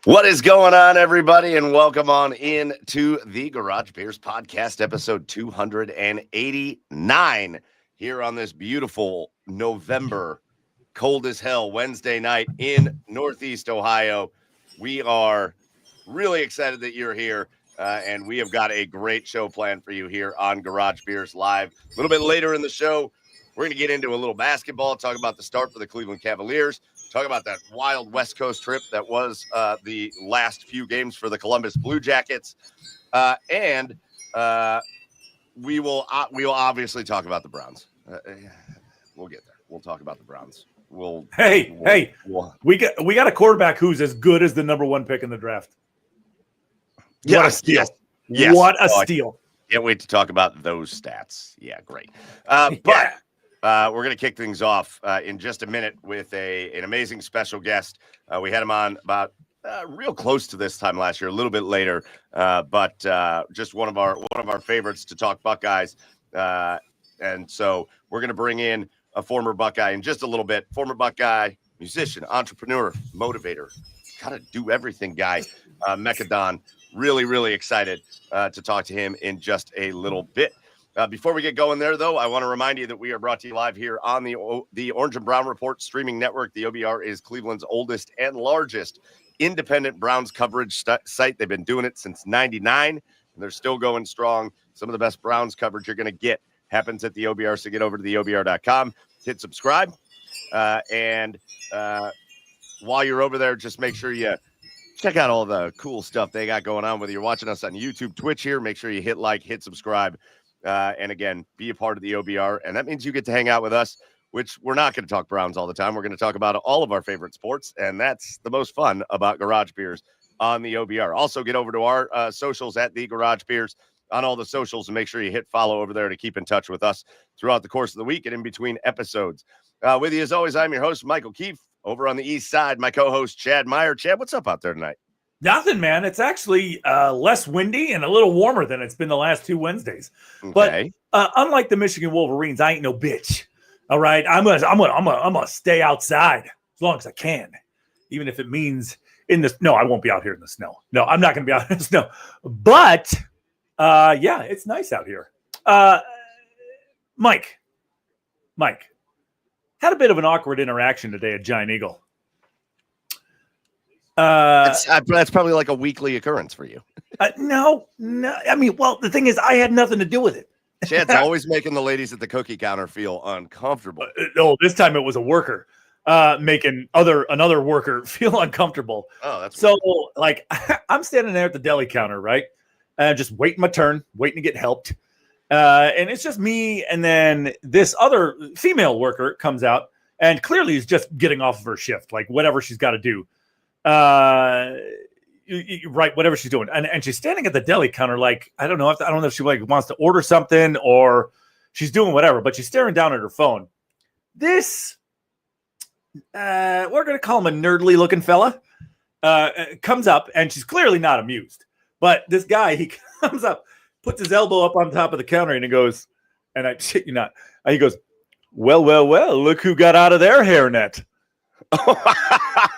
What is going on, everybody, and welcome on in to the Garage Beers podcast, episode 289, here on this beautiful November, cold as hell Wednesday night in Northeast Ohio. We are really excited that you're here, and we have got a great show planned for you here on Garage Beers Live. A little bit later in the show, we're going to get into a little basketball, talk about the start for the Cleveland Cavaliers, talk about that wild West Coast trip that was the last few games for the Columbus Blue Jackets, and we will obviously talk about the Browns. We'll get there. We'll talk about the Browns. We got a quarterback who's as good as the number one pick in the draft. What a steal! Yes. What a steal! Can't wait to talk about those stats. Yeah, great. But we're going to kick things off in just a minute with an amazing special guest. We had him on about real close to this time last year, a little bit later, but just one of our favorites to talk Buckeyes. And so we're going to bring in a former Buckeye in just a little bit. Former Buckeye, musician, entrepreneur, motivator, kind of do everything guy, Mekka Don. Really, really excited to talk to him in just a little bit. Before we get going there, though, I want to remind you that we are brought to you live here on the Orange and Brown Report streaming network. The OBR is Cleveland's oldest and largest independent Browns coverage site. They've been doing it since '99, and they're still going strong. Some of the best Browns coverage you're going to get happens at the OBR, so get over to the OBR.com, hit subscribe, and while you're over there, just make sure you check out all the cool stuff they got going on. Whether you're watching us on YouTube, Twitch here, make sure you hit like, hit subscribe. And again, be a part of the OBR. And that means you get to hang out with us, which we're not going to talk Browns all the time. We're going to talk about all of our favorite sports. And that's the most fun about Garage Beers on the OBR. Also, get over to our socials at the Garage Beers on all the socials and make sure you hit follow over there to keep in touch with us throughout the course of the week and in between episodes. With you as always, I'm your host, Michael Keefe. Over on the east side, my co-host, Chad Meyer. Chad, what's up out there tonight? Nothing, man. It's actually less windy and a little warmer than it's been the last two Wednesdays. Okay. But unlike the Michigan Wolverines, I ain't no bitch. All right, I'm gonna stay outside as long as I can, even if it means in the. No, I won't be out here in the snow. No, I'm not gonna be out in the snow. But yeah, it's nice out here. Mike, had a bit of an awkward interaction today at Giant Eagle. That's probably like a weekly occurrence for you. No. I mean, well, the thing is, I had nothing to do with it. Chad's always making the ladies at the cookie counter feel uncomfortable. No, this time it was a worker making another worker feel uncomfortable. Oh, that's so weird. Like I'm standing there at the deli counter, right? Just waiting my turn, waiting to get helped. And it's just me, and then this other female worker comes out and clearly is just getting off of her shift, like whatever she's got to do. Right, whatever she's doing, and she's standing at the deli counter, like I don't know if she like wants to order something or she's doing whatever, but she's staring down at her phone. This we're gonna call him a nerdly looking fella comes up, and she's clearly not amused. But this guy, he comes up, puts his elbow up on top of the counter, and he goes, and I shit you not, he goes, well, look who got out of their hairnet.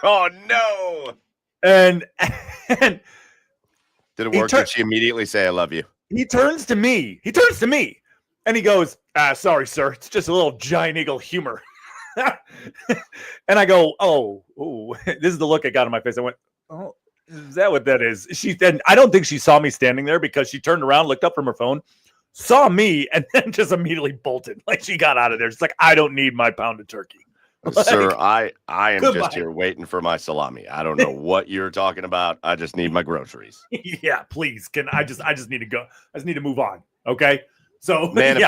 Oh no! And did it work? Did she immediately say "I love you"? He turns to me, and he goes, "Sorry, sir, it's just a little Giant Eagle humor." And I go, "Oh, this is the look I got on my face." I went, "Oh, is that what that is?" I don't think she saw me standing there because she turned around, looked up from her phone, saw me, and then just immediately bolted. Like she got out of there. She's like, "I don't need my pound of turkey." Like, sir, I am just here waiting for my salami. I don't know what you're talking about. I just need my groceries. Yeah, please. I just need to go. I just need to move on. Okay. So man, yeah.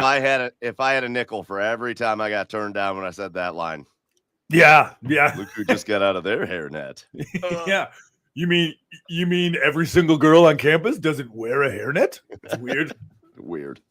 if I had a nickel for every time I got turned down when I said that line. Yeah. Look who just got out of their hairnet. Yeah. You mean every single girl on campus doesn't wear a hairnet? It's weird. Weird.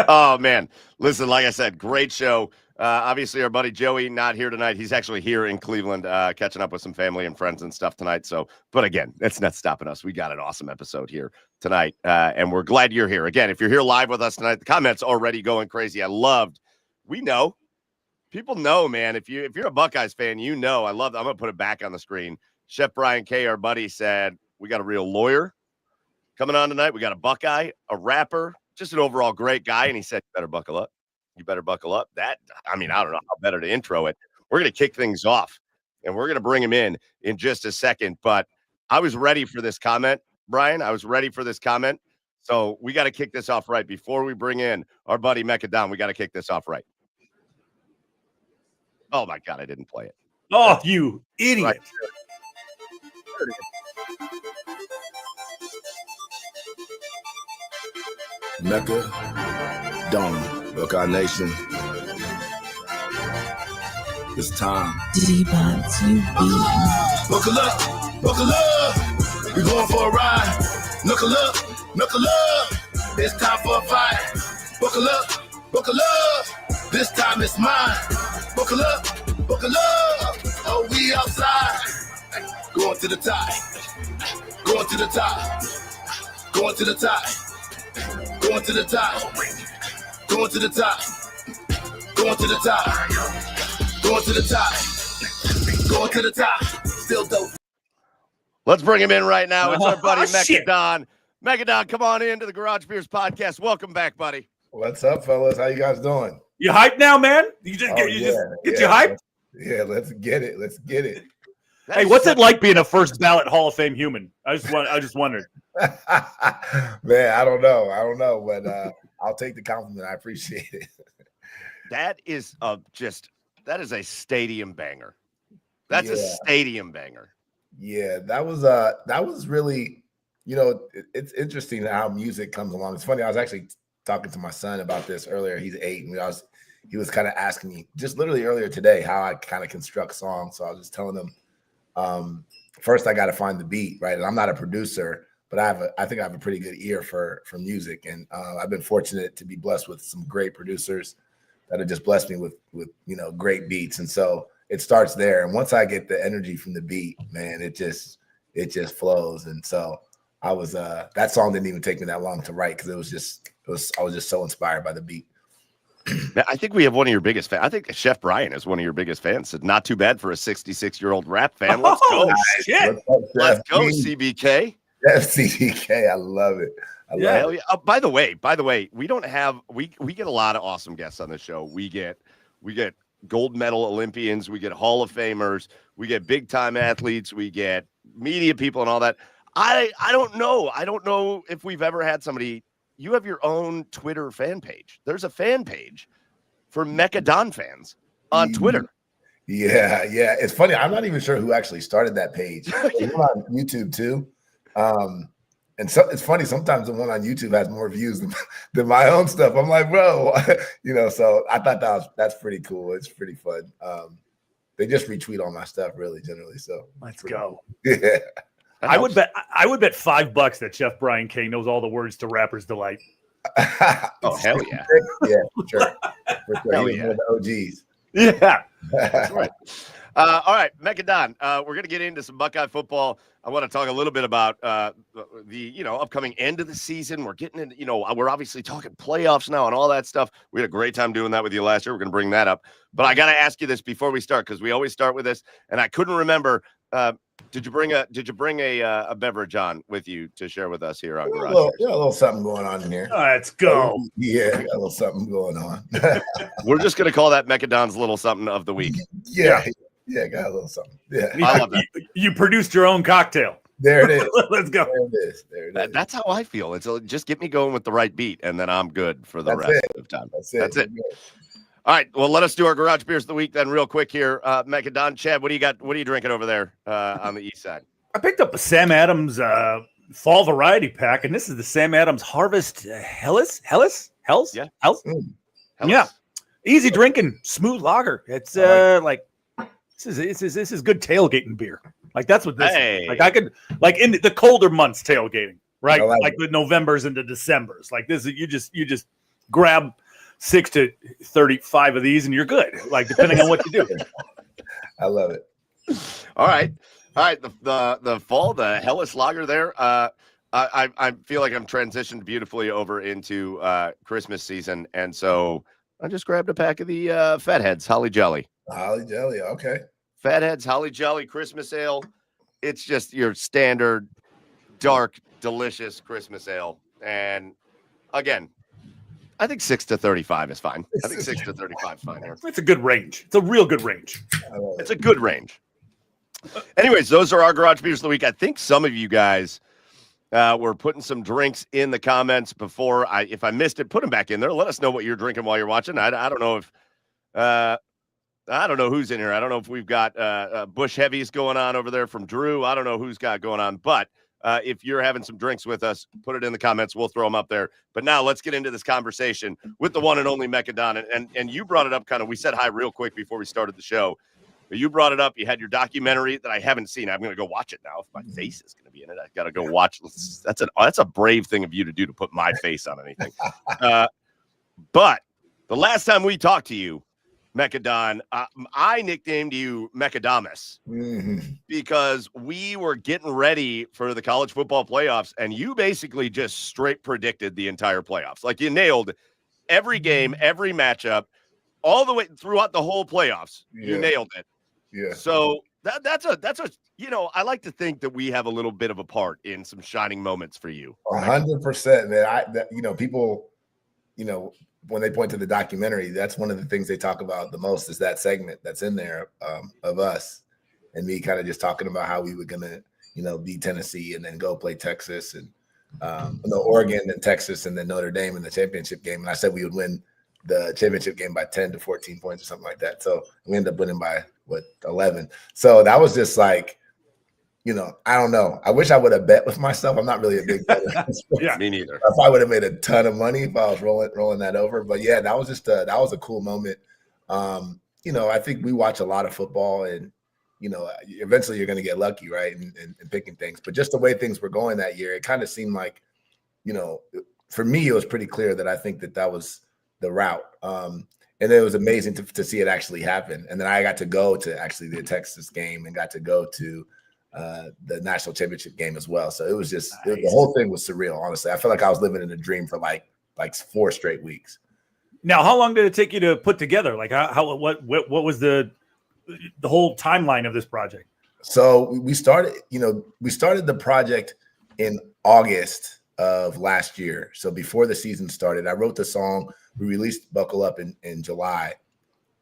Oh man. Listen, like I said, great show. Obviously, our buddy Joey not here tonight. He's actually here in Cleveland, catching up with some family and friends and stuff tonight. So, but again, that's not stopping us. We got an awesome episode here tonight, and we're glad you're here. Again, if you're here live with us tonight, the comments already going crazy. We know, people know, man. If you're a Buckeyes fan, you know. I'm gonna put it back on the screen. Chef Brian K., our buddy, said, we got a real lawyer coming on tonight. We got a Buckeye, a rapper, just an overall great guy. And he said, you better buckle up. You better buckle up. I don't know how better to intro it. We're going to kick things off, and we're going to bring him in just a second. But I was ready for this comment, Brian. I was ready for this comment. So we got to kick this off right. Before we bring in our buddy Mekka Don, we got to kick this off right. Oh, my God, I didn't play it. Oh, you idiot. Right. Mekka Don, Buckeye Nation. It's time. D-Bots, you beat. Buckle up. We going for a ride. Knuckle up. It's time for a fight. Buckle up. This time it's mine. Buckle up. Oh, we outside. Going to the top. Going to the top. Going to the top. Going to the top. Going to the top. Going to the top. Going to the top. Going to the top. Still dope. Let's bring him in right now. It's our buddy Mekka shit. Don. Mekka Don, come on into the Garage Beers podcast. Welcome back, buddy. What's up, fellas? How you guys doing? You hyped now, man? You just get you hyped? Yeah, let's get it. Hey, what's it like being a first ballot Hall of Fame human? I just wondered. Man, I don't know, but I'll take the compliment. I appreciate it. That is a stadium banger. That's a stadium banger. Yeah, that was really, it's interesting how music comes along. It's funny. I was actually talking to my son about this earlier. He's 8, and he was kind of asking me just literally earlier today how I kind of construct songs. So I was just telling him, first I got to find the beat, right? And I'm not a producer, but I think I have a pretty good ear for music, and I've been fortunate to be blessed with some great producers that have just blessed me with great beats. And so it starts there. And once I get the energy from the beat, man, it just flows. And so I was that song didn't even take me that long to write because I was just so inspired by the beat. I think we have one of your biggest fans. I think Chef Brian is one of your biggest fans. Said, not too bad for a 66-year-old rap fan. Let's go. Shit. Let's go, CBK. CBK. I love it. Hell yeah. By the way, we don't have we get a lot of awesome guests on the show. We get gold medal Olympians, we get Hall of Famers, we get big time athletes, we get media people and all that. I don't know if we've ever had somebody. You have your own Twitter fan page. There's a fan page for Mekka Don fans on Twitter. Yeah. It's funny. I'm not even sure who actually started that page. It's on YouTube too. And so it's funny. Sometimes the one on YouTube has more views than my own stuff. I'm like, bro, So I thought that's pretty cool. It's pretty fun. They just retweet all my stuff, really, generally. So Let's go. Yeah. I would bet $5 that Chef Brian K knows all the words to Rapper's Delight. Oh, hell yeah. Yeah, for sure. Hell He was yeah. one of the OGs. Yeah. That's right. All right, Mekka Don, we're going to get into some Buckeye football. I want to talk a little bit about the upcoming end of the season. We're getting into, we're obviously talking playoffs now and all that stuff. We had a great time doing that with you last year. We're going to bring that up. But I got to ask you this before we start, because we always start with this, and I couldn't remember. Did you bring a beverage on with you to share with us here on Garage? A little something going on in here. Let's go. Yeah, got a little something going on. We're just going to call that Mekka Don's little something of the week. Yeah, got a little something. Yeah, I love that. You produced your own cocktail. there it is. Let's go. There it is. That's how I feel. It's just get me going with the right beat, and then I'm good for the That's rest it. of the time. That's it. All right. Well, let us do our Garage Beers of the week then real quick here. Mekka Don, Chad, what do you got? What are you drinking over there on the east side? I picked up a Sam Adams fall variety pack, and this is the Sam Adams Harvest Hellas? Yeah. Hells? Yeah. Easy drinking, smooth lager. It's this is good tailgating beer. Like that's what this is. Like I could in the colder months tailgating, right? Like the Novembers into Decembers. Like this is you just grab 6 to 35 of these and you're good. Like depending on what you do. I love it. All right. The fall, the Hellas lager there. I feel like I'm transitioned beautifully over into Christmas season, and so I just grabbed a pack of the Fatheads Holly Jolly. Holly Jelly, okay. Fatheads Holly Jolly Christmas Ale. it's just your standard dark, delicious Christmas ale. And again, I think 6 to 35 is fine. I think 6 to 35 is fine here. It's a good range. It's a real good range. It's a good range. Anyways, those are our garage beers of the week. I think some of you guys were putting some drinks in the comments before. If I missed it, put them back in there. Let us know what you're drinking while you're watching. I don't know if I don't know who's in here. I don't know if we've got Bush Heavies going on over there from Drew. I don't know who's got going on, but if you're having some drinks with us, put it in the comments. We'll throw them up there. But now let's get into this conversation with the one and only Mekka Don. And you brought it up we said hi real quick before we started the show. You brought it up. You had your documentary that I haven't seen. I'm going to go watch it now. If my face is going to be in it, I got to go watch. That's a brave thing of you to do, to put my face on anything. But the last time we talked to you, Mekka Don, I nicknamed you Mekadamus because we were getting ready for the college football playoffs, and you basically just straight predicted the entire playoffs. Like, you nailed every game, every matchup, all the way throughout the whole playoffs. You nailed it. Yeah. So that's a I like to think that we have a little bit of a part in some shining moments for you. 100%. Man, people, when they point to the documentary, that's one of the things they talk about the most is that segment that's in there of us and me kind of just talking about how we were going to, beat Tennessee and then go play Texas and Oregon and Texas and then Notre Dame in the championship game. And I said we would win the championship game by 10 to 14 points or something like that. So we ended up winning by 11. So that was just like, I don't know. I wish I would have bet with myself. I'm not really a big bettor. Yeah, me neither. I probably would have made a ton of money if I was rolling that over. But yeah, that was just that was a cool moment. I think we watch a lot of football, and eventually you're going to get lucky, right, in picking things. But just the way things were going that year, it kind of seemed like, for me, it was pretty clear that I think that was the route. And it was amazing to see it actually happen. And then I got to go to actually the Texas game and got to go to the national championship game as well. So it was just the whole thing was surreal. Honestly, I felt like I was living in a dream for like 4 straight weeks. Now, how long did it take you to put together? Like what was the whole timeline of this project? So we started the project in August of last year. So before the season started, I wrote the song. We released Buckle Up in July,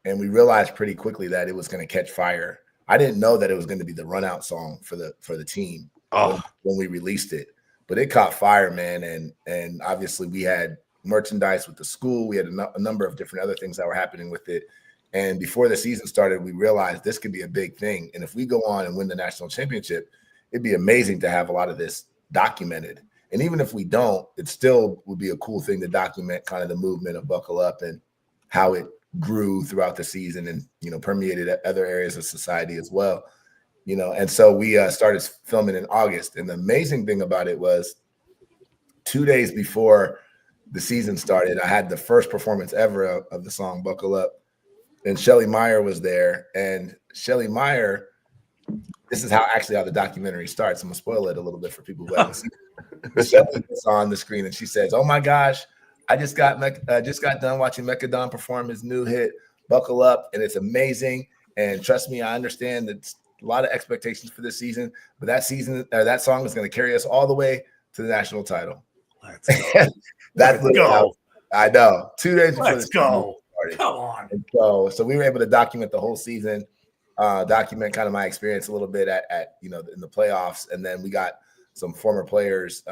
and we realized pretty quickly that it was going to catch fire. I didn't know that it was going to be the run out song for the team when we released it, but it caught fire, man. And obviously we had merchandise with the school. We had a number of different other things that were happening with it. And before the season started, we realized this could be a big thing. And if we go on and win the national championship, it'd be amazing to have a lot of this documented. And even if we don't, it still would be a cool thing to document kind of the movement of Buckle Up and how it grew throughout the season and, permeated other areas of society as well, And so we started filming in August. And the amazing thing about it was 2 days before the season started, I had the first performance ever of the song Buckle Up. And Shelly Meyer was there. And Shelly Meyer, this is how the documentary starts. I'm going to spoil it a little bit for people who haven't seen it. Shelly was on the screen and she says, "Oh my gosh, I just got done watching Mekka Don perform his new hit, Buckle Up, and it's amazing. And trust me, I understand that a lot of expectations for this season, but that song is going to carry us all the way to the national title." Let's go. Let's go. I know. 2 days before Let's go. Come on. And so we were able to document the whole season, document kind of my experience a little bit at in the playoffs, and then we got some former players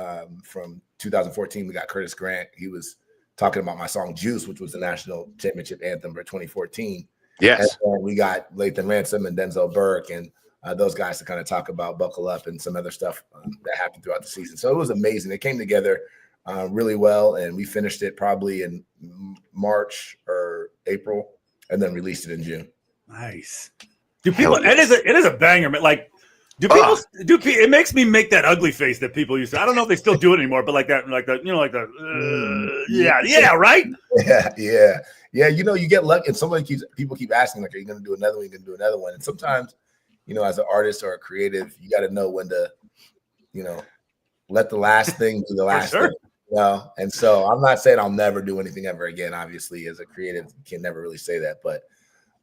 from 2014. We got Curtis Grant. He was talking about my song Juice, which was the national championship anthem for 2014. Yes. And we got Lathan Ransom and Denzel Burke and those guys to kind of talk about Buckle Up and some other stuff that happened throughout the season. So it was amazing. It came together really well, and we finished it probably in March or April and then released it in June. Nice. Do people, it is a banger, man. Like, it makes me make that ugly face that people used to. I don't know if they still do it anymore, but right? Yeah. You get lucky, and people keep asking, like, "Are you going to do another one? Are you going to do another one?" And sometimes, as an artist or a creative, you got to know when to, let the last thing be the last thing. And so I'm not saying I'll never do anything ever again. Obviously, as a creative, you can never really say that, but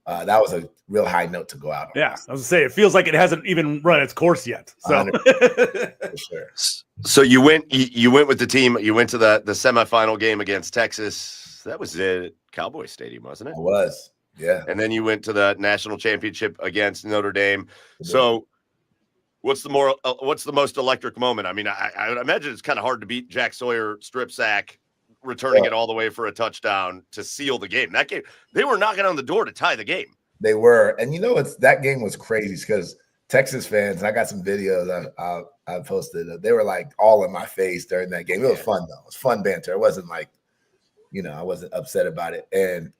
that was a real high note to go out on. Yeah, I was gonna say, it feels like it hasn't even run its course yet. So For sure. So you went with the team. You went to the semifinal game against Texas. That was at Cowboy Stadium, wasn't it? I was. Yeah. And then you went to the national championship against Notre Dame. So what's the most electric moment? I mean, I would imagine it's kind of hard to beat Jack Sawyer strip sack, returning it all the way for a touchdown to seal the game. That game, they were knocking on the door to tie the game. They were. And that game was crazy because Texas fans, and I got some videos I posted, they were like all in my face during that game. It was fun though. It was fun banter. It wasn't like, I wasn't upset about it. And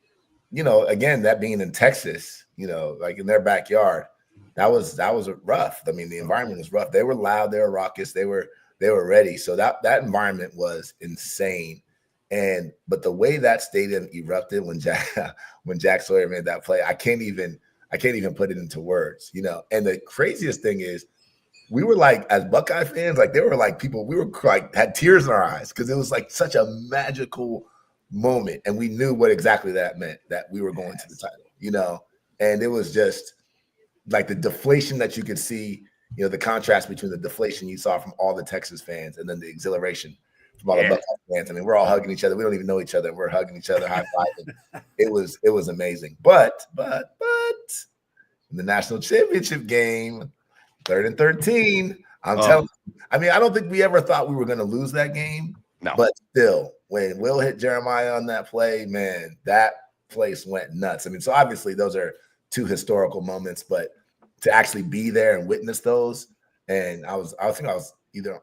again, that being in Texas, like in their backyard, that was rough. I mean, the environment was rough. They were loud, they were raucous, they were ready. So that environment was insane. But the way that stadium erupted when Jack Sawyer made that play, I can't even put it into words, And the craziest thing is, we were like, as Buckeye fans, like there were like people, we were like had tears in our eyes because it was like such a magical moment, and we knew what exactly that meant, that we were going to the title, and it was just like the deflation that you could see, the contrast between the deflation you saw from all the Texas fans and then the exhilaration from all the Buckeye fans. I mean, we're all hugging each other. We don't even know each other. We're hugging each other, high fiving. It was amazing. But in the national championship game, 3rd and 13, I'm telling you, I mean, I don't think we ever thought we were going to lose that game. No. But still, when Will hit Jeremiah on that play, man, that place went nuts. I mean, so obviously those are two historical moments, but to actually be there and witness those, and I think I was either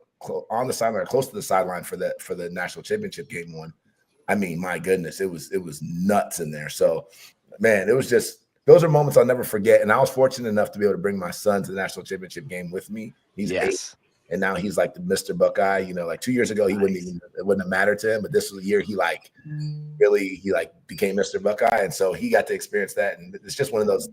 on the sideline or close to the sideline for the national championship game one. I mean, my goodness, it was nuts in there. So, man, it was just, those are moments I'll never forget. And I was fortunate enough to be able to bring my son to the national championship game with me. He's 8. And now he's like the Mr. Buckeye, like 2 years ago, it wouldn't have mattered to him. But this was a year he became Mr. Buckeye. And so he got to experience that. And it's just one of those,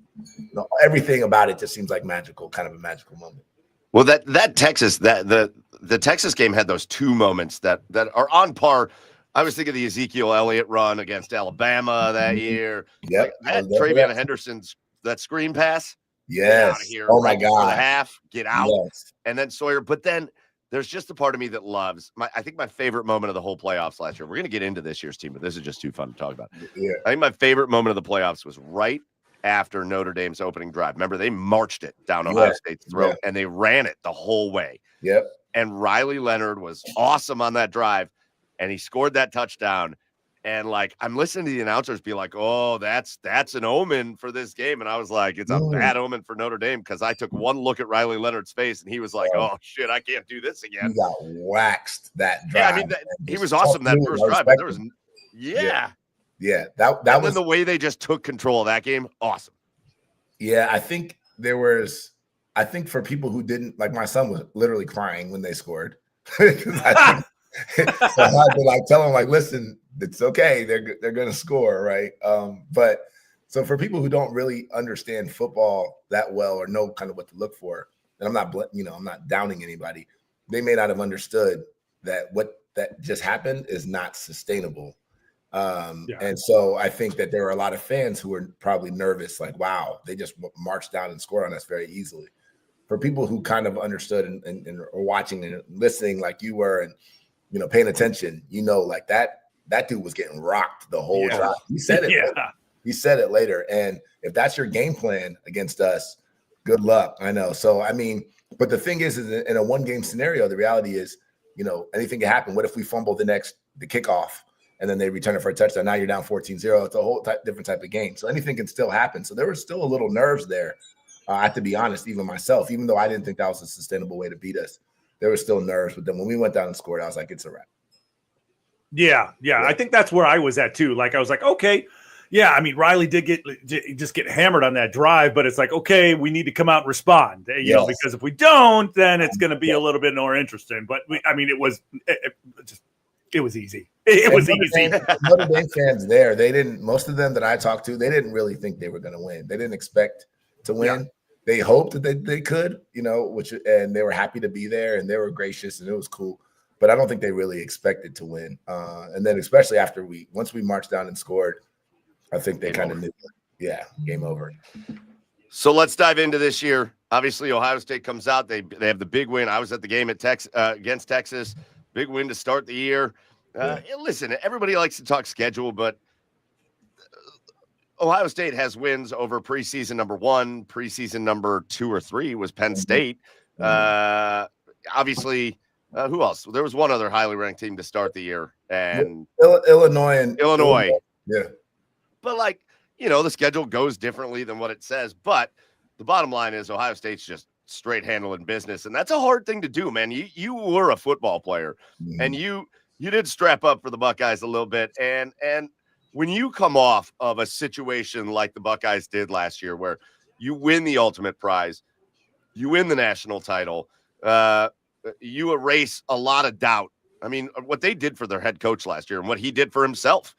everything about it just seems like magical, kind of a magical moment. Well, that Texas, the Texas game had those two moments that are on par. I was thinking the Ezekiel Elliott run against Alabama that year. Yep. Like, Travion Henderson's, that screen pass. Yes. Get out of here. Oh my God. For the half. Get out. Yes. And then Sawyer. But then there's just a part of me that loves I think my favorite moment of the whole playoffs last year. We're going to get into this year's team, but this is just too fun to talk about. Yeah. I think my favorite moment of the playoffs was right after Notre Dame's opening drive. Remember, they marched it down Ohio State's throat and they ran it the whole way. Yep. And Riley Leonard was awesome on that drive, and he scored that touchdown. And like, I'm listening to the announcers be like, "Oh, that's an omen for this game," and I was like, "It's a bad omen for Notre Dame," because I took one look at Riley Leonard's face, and he was like, "Oh shit, I can't do this again." He got waxed that drive. Yeah, I mean, he was awesome that first drive, but there was, yeah, that was the way they just took control of that game. Awesome. Yeah, I think for people who didn't, like, my son was literally crying when they scored. So I had to like tell him, like, listen, it's okay. They're going to score, right? But so for people who don't really understand football that well or know kind of what to look for, and I'm not downing anybody, they may not have understood that what that just happened is not sustainable. And so I think that there are a lot of fans who are probably nervous, like, wow, they just marched down and scored on us very easily. For people who kind of understood and are watching and listening like you were, and paying attention, like that dude was getting rocked the whole time. He said it. Later. He said it later. And if that's your game plan against us, good luck. I know. So I mean, but the thing is in a one-game scenario, the reality is, anything can happen. What if we fumble the kickoff and then they return it for a touchdown? Now you're down 14-0. It's a whole different type of game. So anything can still happen. So there was still a little nerves there. I have to be honest, even myself, even though I didn't think that was a sustainable way to beat us, there was still nerves. But then when we went down and scored, I was like, it's a wrap. Yeah. I think that's where I was at too. Like, I was like, okay, yeah. I mean, Riley did get hammered on that drive, but it's like, okay, we need to come out and respond, because if we don't, then it's going to be a little bit more interesting. But it was easy. It was easy. Notre Dame fans there, most of them that I talked to, they didn't really think they were going to win. They didn't expect to win. Yeah. They hoped that they could, and they were happy to be there, and they were gracious, and it was cool. But I don't think they really expected to win. And then especially once we marched down and scored, I think they kind of knew. yeah, game over. So let's dive into this year. Obviously, Ohio State comes out. They have the big win. I was at the game at against Texas. Big win to start the year. Listen, everybody likes to talk schedule, but Ohio State has wins over preseason number 1, preseason number 2 or 3 was Penn State. Obviously, who else? There was one other highly ranked team to start the year, and Illinois. Yeah. But like, the schedule goes differently than what it says. But the bottom line is Ohio State's just straight handling business, and that's a hard thing to do, man. You were a football player, and you did strap up for the Buckeyes a little bit, and when you come off of a situation like the Buckeyes did last year, where you win the ultimate prize, you win the national title, you erase a lot of doubt. I mean, what they did for their head coach last year and what he did for himself,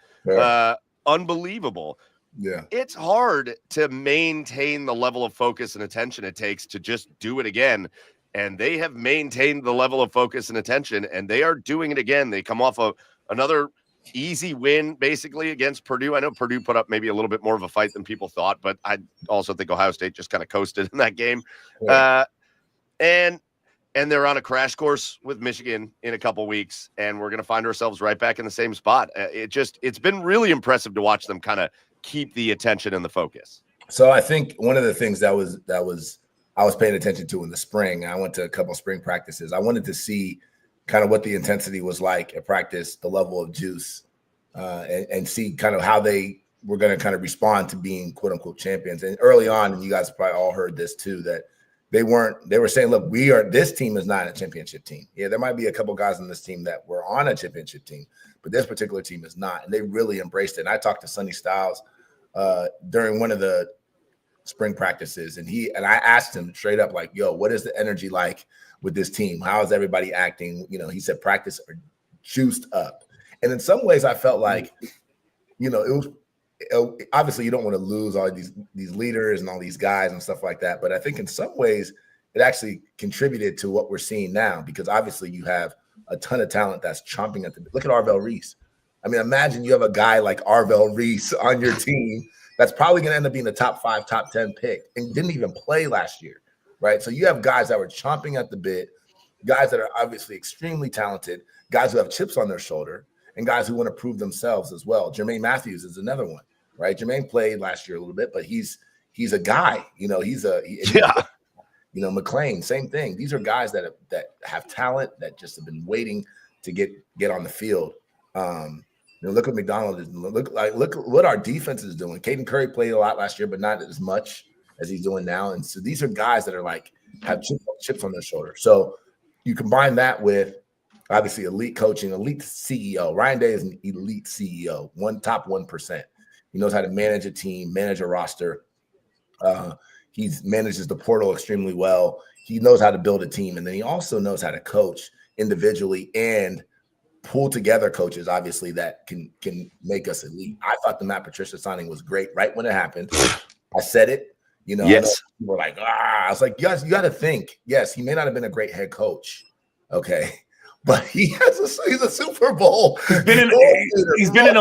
unbelievable. Yeah. It's hard to maintain the level of focus and attention it takes to just do it again. And they have maintained the level of focus and attention, and they are doing it again. They come off of another easy win, basically, against Purdue. I know Purdue put up maybe a little bit more of a fight than people thought, but I also think Ohio State just kind of coasted in that game. Yeah. And they're on a crash course with Michigan in a couple weeks, and we're going to find ourselves right back in the same spot. It's been really impressive to watch them kind of keep the attention and the focus. So I think one of the things that was I was paying attention to in the spring, I went to a couple of spring practices. I wanted to see kind of what the intensity was like at practice, the level of juice, and see kind of how they were going to kind of respond to being quote unquote champions. And early on, and you guys probably all heard this too, that they were saying, look, this team is not a championship team. Yeah, there might be a couple guys on this team that were on a championship team, but this particular team is not. And they really embraced it. And I talked to Sonny Styles during one of the spring practices, and I asked him straight up, like, yo, what is the energy like with this team? How is everybody acting? He said practice are juiced up. And in some ways I felt like, it was obviously you don't want to lose all these leaders and all these guys and stuff like that. But I think in some ways it actually contributed to what we're seeing now, because obviously you have a ton of talent that's chomping at the bit. Look at Arvell Reese. I mean, imagine you have a guy like Arvell Reese on your team that's probably going to end up being a top 5, top 10 pick and didn't even play last year, right? So you have guys that were chomping at the bit, guys that are obviously extremely talented, guys who have chips on their shoulder, and guys who want to prove themselves as well. Jermaine Matthews is another one, right? Jermaine played last year a little bit, but he's a guy, McLean, same thing. These are guys that have talent that just have been waiting to get on the field. Look what McDonald is. Look what our defense is doing. Caden Curry played a lot last year, but not as much as he's doing now. And so these are guys that are like have chips on their shoulder. So you combine that with obviously elite coaching, elite CEO. Ryan Day is an elite CEO, top 1%. He knows how to manage a team, manage a roster. He manages the portal extremely well. He knows how to build a team, and then he also knows how to coach individually and pull together coaches, obviously, that can make us elite. I thought the Matt Patricia signing was great right when it happened. I said it, Yes. People were like, I was like, guys, you got to think. Yes, he may not have been a great head coach, okay, but he's a Super Bowl. He's been an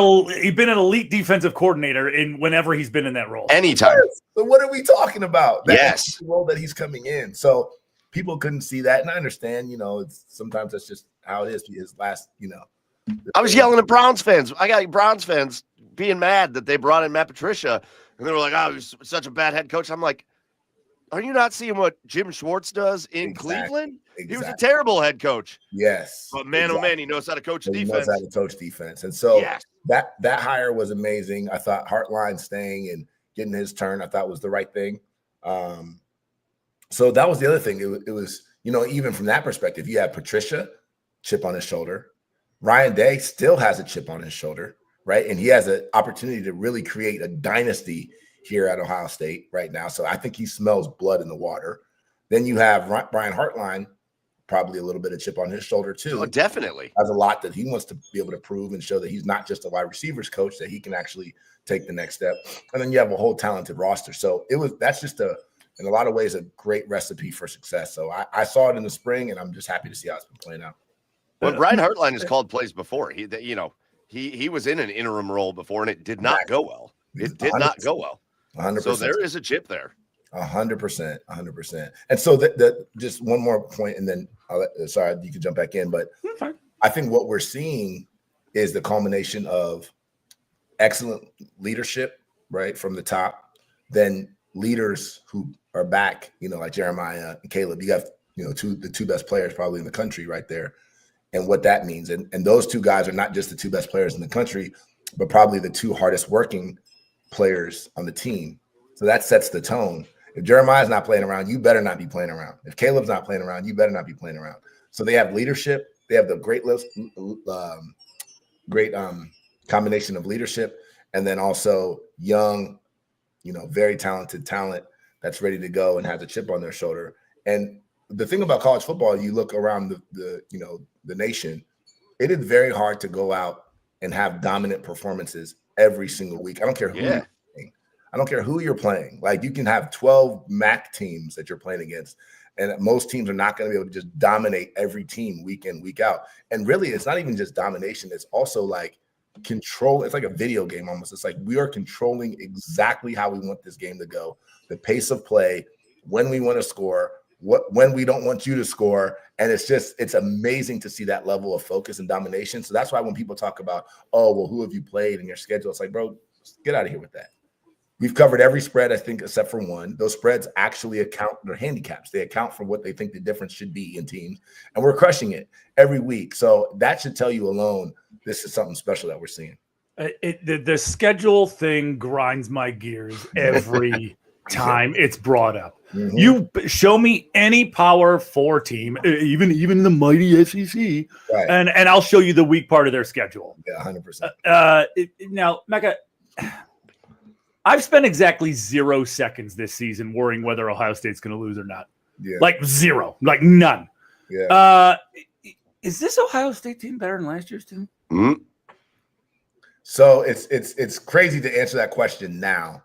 elite defensive coordinator in whenever he's been in that role. Anytime. So what are we talking about? That's the role that he's coming in. So people couldn't see that, and I understand. Sometimes that's just how it is. His last, I was yelling at Browns fans. I got Browns fans being mad that they brought in Matt Patricia, and they were like, "Oh, he's such a bad head coach." I'm like, "Are you not seeing what Jim Schwartz does in Cleveland? Exactly. He was a terrible head coach." Yes, but man, oh man, he knows how to coach defense. He knows how to coach defense, and so that hire was amazing. I thought Hartline staying and getting his turn, I thought was the right thing. So that was the other thing. It was, even from that perspective, you have Patricia, chip on his shoulder. Ryan Day still has a chip on his shoulder, right? And he has an opportunity to really create a dynasty here at Ohio State right now. So I think he smells blood in the water. Then you have Brian Hartline, probably a little bit of chip on his shoulder too. Oh, definitely. Has a lot that he wants to be able to prove and show that he's not just a wide receivers coach, that he can actually take the next step. And then you have a whole talented roster. So that's just in a lot of ways, a great recipe for success. So I saw it in the spring, and I'm just happy to see how it's been playing out. Well, Brian Hartline has called plays before. He was in an interim role before, and it did not go well. It did not go well. 100%. So there is a chip there. 100%, 100%. And so that just one more point, and then sorry, you can jump back in. But I think what we're seeing is the culmination of excellent leadership, right, from the top. Then leaders who are back, like Jeremiah and Caleb. You have the two best players probably in the country right there, and what that means. And those two guys are not just the two best players in the country, but probably the two hardest working players on the team. So that sets the tone. If Jeremiah's not playing around, you better not be playing around. If Caleb's not playing around, you better not be playing around. So they have leadership. They have the great combination of leadership, and then also young, very talented talent that's ready to go and has a chip on their shoulder. And the thing about college football, you look around the nation, it is very hard to go out and have dominant performances every single week. I don't care who you're playing. I don't care who you're playing. Like, you can have 12 MAC teams that you're playing against, and most teams are not going to be able to just dominate every team week in, week out. And really, it's not even just domination. It's also like control. It's like a video game almost. It's like we are controlling exactly how we want this game to go, the pace of play, when we want to score, when we don't want you to score. And it's amazing to see that level of focus and domination. So that's why when people talk about, oh, well, who have you played in your schedule? It's like, bro, get out of here with that. We've covered every spread, I think, except for one. Those spreads actually account, they're handicaps. They account for what they think the difference should be in teams. And we're crushing it every week. So that should tell you alone, this is something special that we're seeing. The schedule thing grinds my gears every time it's brought up. Mm-hmm. You show me any Power 4 team, even the mighty SEC, right, and I'll show you the weak part of their schedule. Yeah, 100%. Now, Mekka, I've spent exactly 0 seconds this season worrying whether Ohio State's going to lose or not. Yeah. Like zero, like none. Yeah. Is this Ohio State team better than last year's team? Mm-hmm. So it's crazy to answer that question now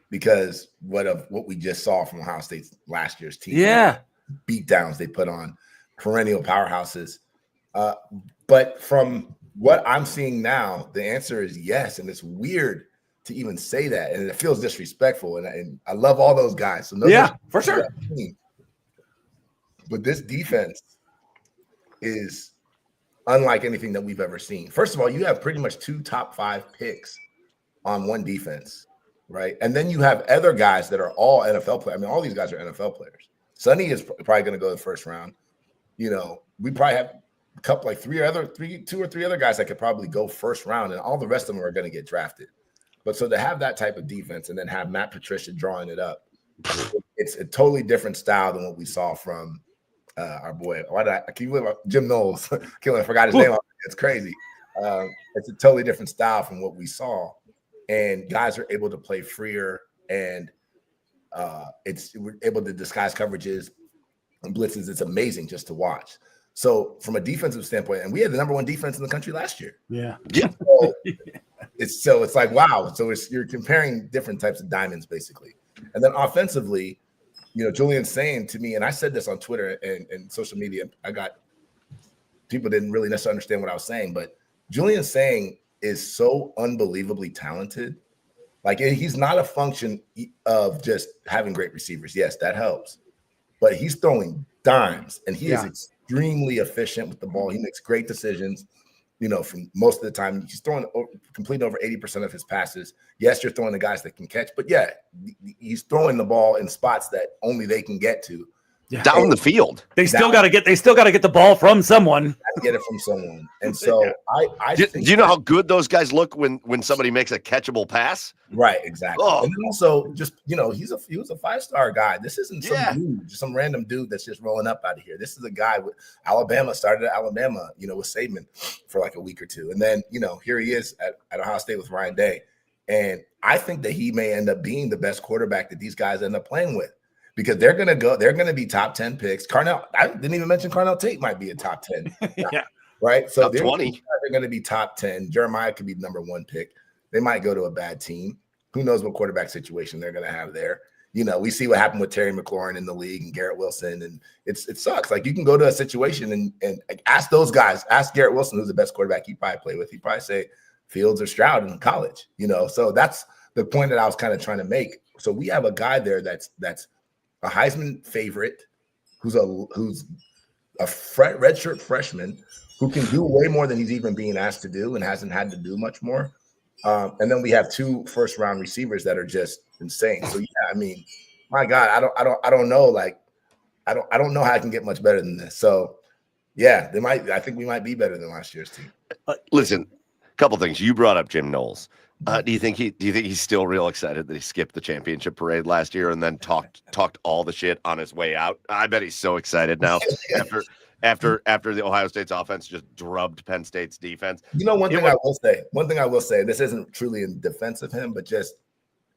because what we just saw from Ohio State's last year's team. Yeah. Beatdowns they put on perennial powerhouses. But from what I'm seeing now, the answer is yes. And it's weird to even say that, and it feels disrespectful. And I love all those guys. So yeah, for sure. But this defense is unlike anything that we've ever seen. First of all, you have pretty much 2 top 5 picks on one defense, right? And then you have other guys that are all NFL players. I mean, all these guys are NFL players. Sonny is probably going to go the first round. We probably have a couple, like 2 or 3 other guys that could probably go first round, and all the rest of them are going to get drafted. But so to have that type of defense and then have Matt Patricia drawing it up, it's a totally different style than what we saw from our boy. I keep believe Jim Knowles. I forgot his name. It's crazy. It's a totally different style from what we saw, and guys are able to play freer, and we're able to disguise coverages and blitzes. It's amazing just to watch. So from a defensive standpoint, and we had the number 1 defense in the country last year. Yeah. So it's like, wow. So you're comparing different types of diamonds, basically. And then offensively, Julian's saying to me, and I said this on Twitter and social media, people didn't really necessarily understand what I was saying, but Julian's saying is so unbelievably talented. Like, he's not a function of just having great receivers. Yes, that helps. But he's throwing dimes, and he is extremely efficient with the ball. He makes great decisions. From most of the time, he's completing over 80% of his passes. Yes, you're throwing the guys that can catch, but he's throwing the ball in spots that only they can get to. Down the field. They still got to get the ball from someone. Get it from someone. And so I do you know how good those guys look when somebody makes a catchable pass? Right, exactly. Oh. And then also just, he was a 5-star guy. This isn't some random dude that's just rolling up out of here. This is a guy with Alabama, started at Alabama, with Saban for like a week or two. And then, here he is at Ohio State with Ryan Day. And I think that he may end up being the best quarterback that these guys end up playing with. Because they're going to be top 10 picks. I didn't even mention Carnell Tate might be a top 10. Right? So top 20. They're going to be top 10. Jeremiah could be the number 1 pick. They might go to a bad team. Who knows what quarterback situation they're going to have there. We see what happened with Terry McLaurin in the league and Garrett Wilson. And it sucks. Like, you can go to a situation and ask those guys. Ask Garrett Wilson, who's the best quarterback he probably played with. He'd probably say Fields or Stroud in college. So that's the point that I was kind of trying to make. So we have a guy there that's a Heisman favorite, who's a redshirt freshman who can do way more than he's even being asked to do and hasn't had to do much more. And then we have 2 first-round receivers that are just insane. So yeah, I mean, my God, I don't know. Like, I don't know how I can get much better than this. So yeah, I think we might be better than last year's team. Listen, a couple things. You brought up Jim Knowles. Do you think he's still real excited that he skipped the championship parade last year and then talked all the shit on his way out? I bet he's so excited now after the Ohio State's offense just drubbed Penn State's defense. You know, one thing I will say, this isn't truly in defense of him, but just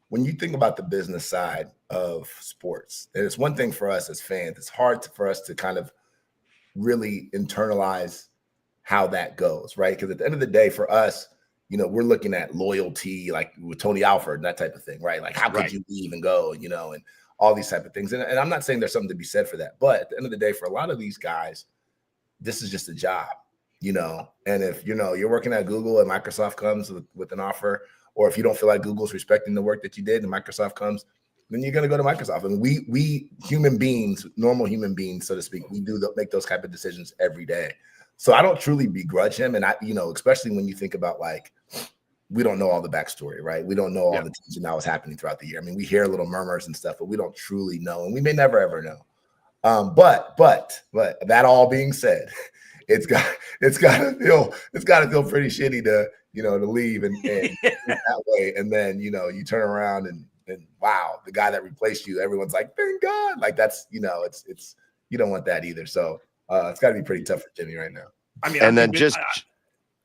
when you think about the business side of sports, and it's one thing for us as fans, it's hard for us to kind of really internalize how that goes, right? Because at the end of the day, for us, you know, we're looking at loyalty, like with Tony Alford and that type of thing, right? Like, how could you leave and go, you know, and all these type of things. And I'm not saying there's something to be said for that, but at the end of the day, for a lot of these guys, this is just a job, you know. And if, you know, you're working at Google and Microsoft comes with an offer, or if you don't feel like Google's respecting the work that you did and Microsoft comes, then you're going to go to Microsoft. And we human beings, normal human beings, so to speak, we do make those type of decisions every day. So I don't truly begrudge him. And I, you know, especially when you think about, like, we don't know all the backstory, right? We don't know all the tension that was happening throughout the year. I mean, we hear little murmurs and stuff, but we don't truly know, and we may never ever know. But that all being said, it's got to feel pretty shitty to, you know, to leave and that way, and then, you know, you turn around and wow, the guy that replaced you, everyone's like, thank God, like, that's, you know, it's you don't want that either. So it's got to be pretty tough for Jimmy right now. I mean, and then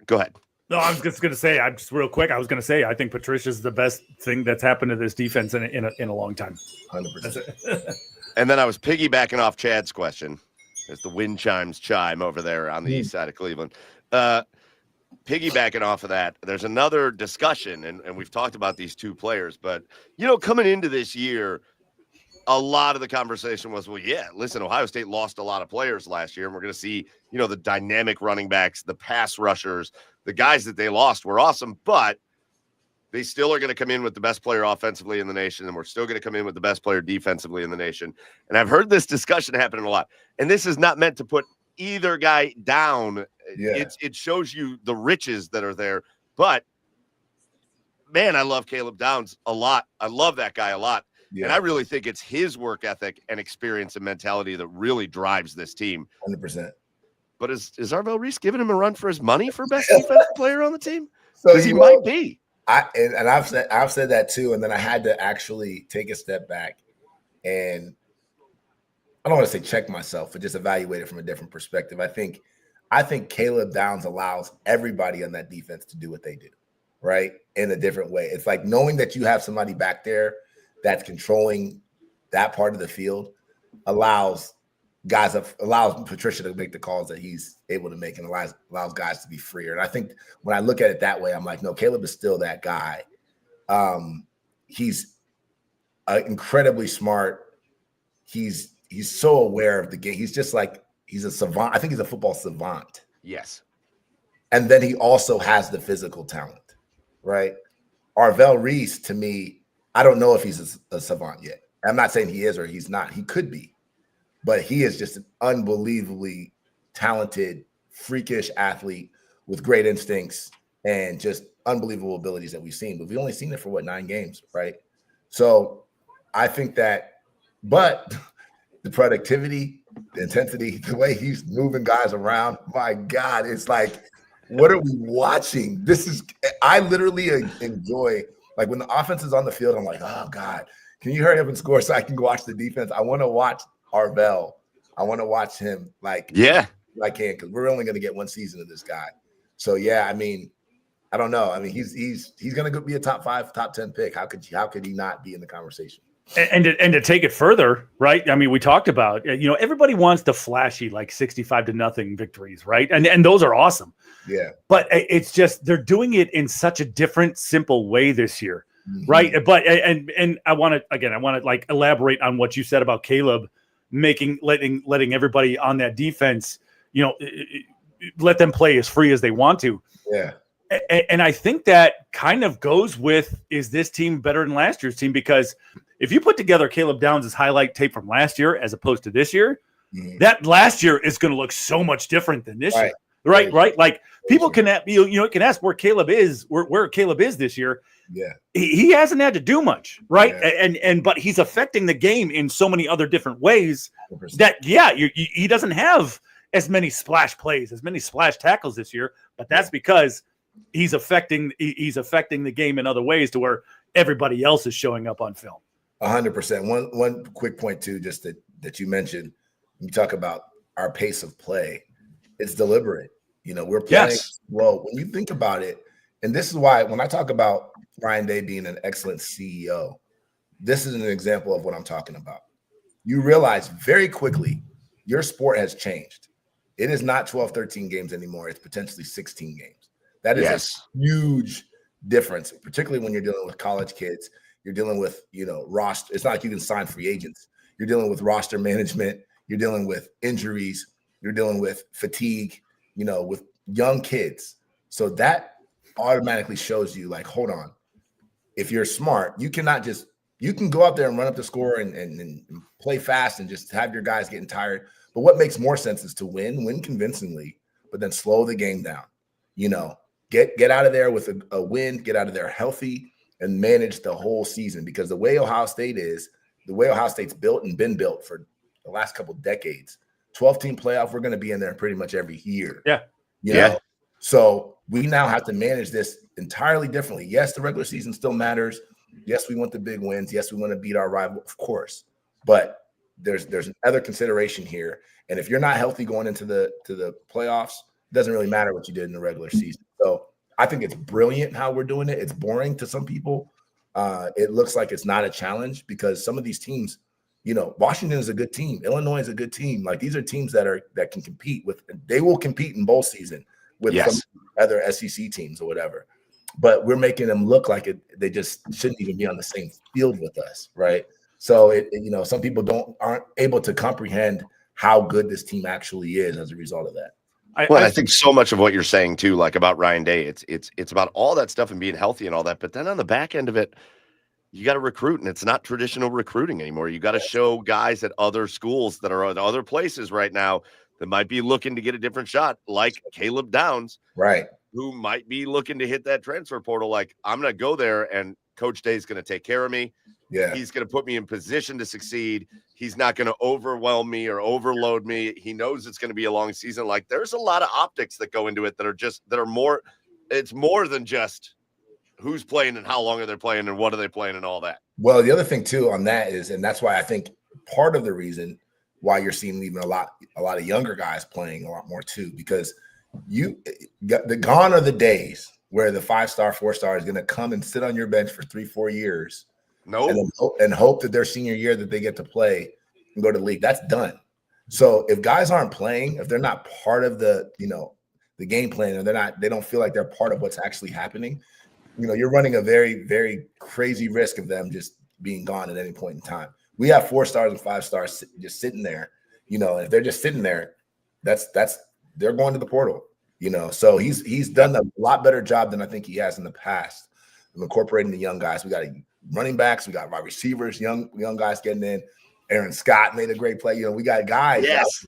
go ahead. No, I was just going to say, I think Patricia's the best thing that's happened to this defense in a long time. 100%. And then I was piggybacking off Chad's question as the wind chimes chime over there on the east side of Cleveland. Piggybacking off of that, there's another discussion, and we've talked about these 2 players, but, you know, coming into this year, a lot of the conversation was, well, yeah, listen, Ohio State lost a lot of players last year, and we're going to see, you know, the dynamic running backs, the pass rushers, the guys that they lost were awesome, but they still are going to come in with the best player offensively in the nation, and we're still going to come in with the best player defensively in the nation. And I've heard this discussion happening a lot, and this is not meant to put either guy down. Yeah. It shows you the riches that are there, but man, I love Caleb Downs a lot. I love that guy a lot. Yeah. And I really think it's his work ethic and experience and mentality that really drives this team. 100%. But is Arvell Reese giving him a run for his money for best defensive player on the team? So he might be. I've said that too, and then I had to actually take a step back and I don't want to say check myself, but just evaluate it from a different perspective. I think Caleb Downs allows everybody on that defense to do what they do, right? In a different way. It's like knowing that you have somebody back there that's controlling that part of the field allows Patricia to make the calls that he's able to make and allows guys to be freer. And I think when I look at it that way, I'm like, no, Caleb is still that guy. He's incredibly smart. He's so aware of the game. He's just like, he's a savant. I think he's a football savant. Yes. And then he also has the physical talent, right? Arvell Reese, to me, I don't know if he's a savant yet. I'm not saying he is or he's not. He could be. But he is just an unbelievably talented, freakish athlete with great instincts and just unbelievable abilities that we've seen. But we've only seen it for 9 games, right? So I think that, but the productivity, the intensity, the way he's moving guys around, my God, it's like, what are we watching? I literally enjoy, like, when the offense is on the field, I'm like, oh God, can you hurry up and score so I can go watch the defense? I want to watch Arvell. I want to watch him I can, because we're only going to get 1 season of this guy. So yeah, I mean, I don't know. I mean, he's going to be a top 5, top 10 pick. How could he not be in the conversation? And to take it further, right? I mean, we talked about, you know, everybody wants the flashy, like 65-0 victories, right? And those are awesome. Yeah. But it's just they're doing it in such a different, simple way this year, right? But and I want to like elaborate on what you said about Caleb letting everybody on that defense, you know, let them play as free as they want to. Yeah. And I think that kind of goes with, is this team better than last year's team? Because if you put together Caleb Downs' highlight tape from last year as opposed to this year, Mhm. that last year is going to look so much different than this Right. year. Right, right. Like people Sure. can, can ask where Caleb is this year. Yeah. He hasn't had to do much, right? Yeah. But he's affecting the game in so many other different ways 100%. that he doesn't have as many splash plays, as many splash tackles this year. But that's because he's affecting the game in other ways to where everybody else is showing up on film. 100%. One quick point too, just that you mentioned. You talk about our pace of play. It's deliberate. We're playing slow. When you think about it, and this is why when I talk about Ryan Day being an excellent CEO, this is an example of what I'm talking about. You realize very quickly your sport has changed. It is not 12, 13 games anymore. It's potentially 16 games. That is a huge difference, particularly when you're dealing with college kids. You're dealing with, roster. It's not like you can sign free agents. You're dealing with roster management. You're dealing with injuries. You're dealing with fatigue, with young kids. So that automatically shows you, like, hold on. If you're smart, you can go out there and run up the score and play fast and just have your guys getting tired. But what makes more sense is to win convincingly, but then slow the game down. Get out of there with a win, get out of there healthy, and manage the whole season. Because the way Ohio State's built and been built for the last couple of decades, 12-team playoff, we're going to be in there pretty much every year. Yeah. You know? So we now have to manage this entirely differently. Yes, the regular season still matters. Yes, we want the big wins. Yes, we want to beat our rival, of course. But there's another consideration here. And if you're not healthy going into the playoffs, it doesn't really matter what you did in the regular season. So I think it's brilliant how we're doing it. It's boring to some people. It looks like it's not a challenge because some of these teams, Washington is a good team. Illinois is a good team. Like, these are teams that can compete with. They will compete in bowl season with some other SEC teams or whatever. But we're making them look like they just shouldn't even be on the same field with us, right? So some people aren't able to comprehend how good this team actually is as a result of that. I think so much of what you're saying too, like about Ryan Day, it's about all that stuff and being healthy and all that. But then on the back end of it, you got to recruit, and it's not traditional recruiting anymore. You got to show guys at other schools that are at other places right now that might be looking to get a different shot, like Caleb Downs, right? Who might be looking to hit that transfer portal. Like, I'm going to go there, and Coach Day is going to take care of me. Yeah, he's going to put me in position to succeed. He's not going to overwhelm me or overload me. He knows it's going to be a long season. Like, there's a lot of optics that go into it that are more. It's more than just who's playing and how long are they playing and what are they playing and all that. Well, the other thing too on that is, and that's why I think part of the reason why you're seeing even a lot of younger guys playing a lot more too, because gone are the days where the 5-star, 4-star is going to come and sit on your bench for 3-4 years. And hope that their senior year that they get to play and go to the league. That's done. So if guys aren't playing, if they're not part of the game plan, and they don't feel like they're part of what's actually happening, you're running a very, very crazy risk of them just being gone at any point in time. We have 4-stars and 5-stars just sitting there. If they're just sitting there, they're going to the portal. So he's done a lot better job than I think he has in the past of incorporating the young guys. We got running backs, we got wide receivers, young guys getting in. Aaron Scott made a great play. We got guys. Yes.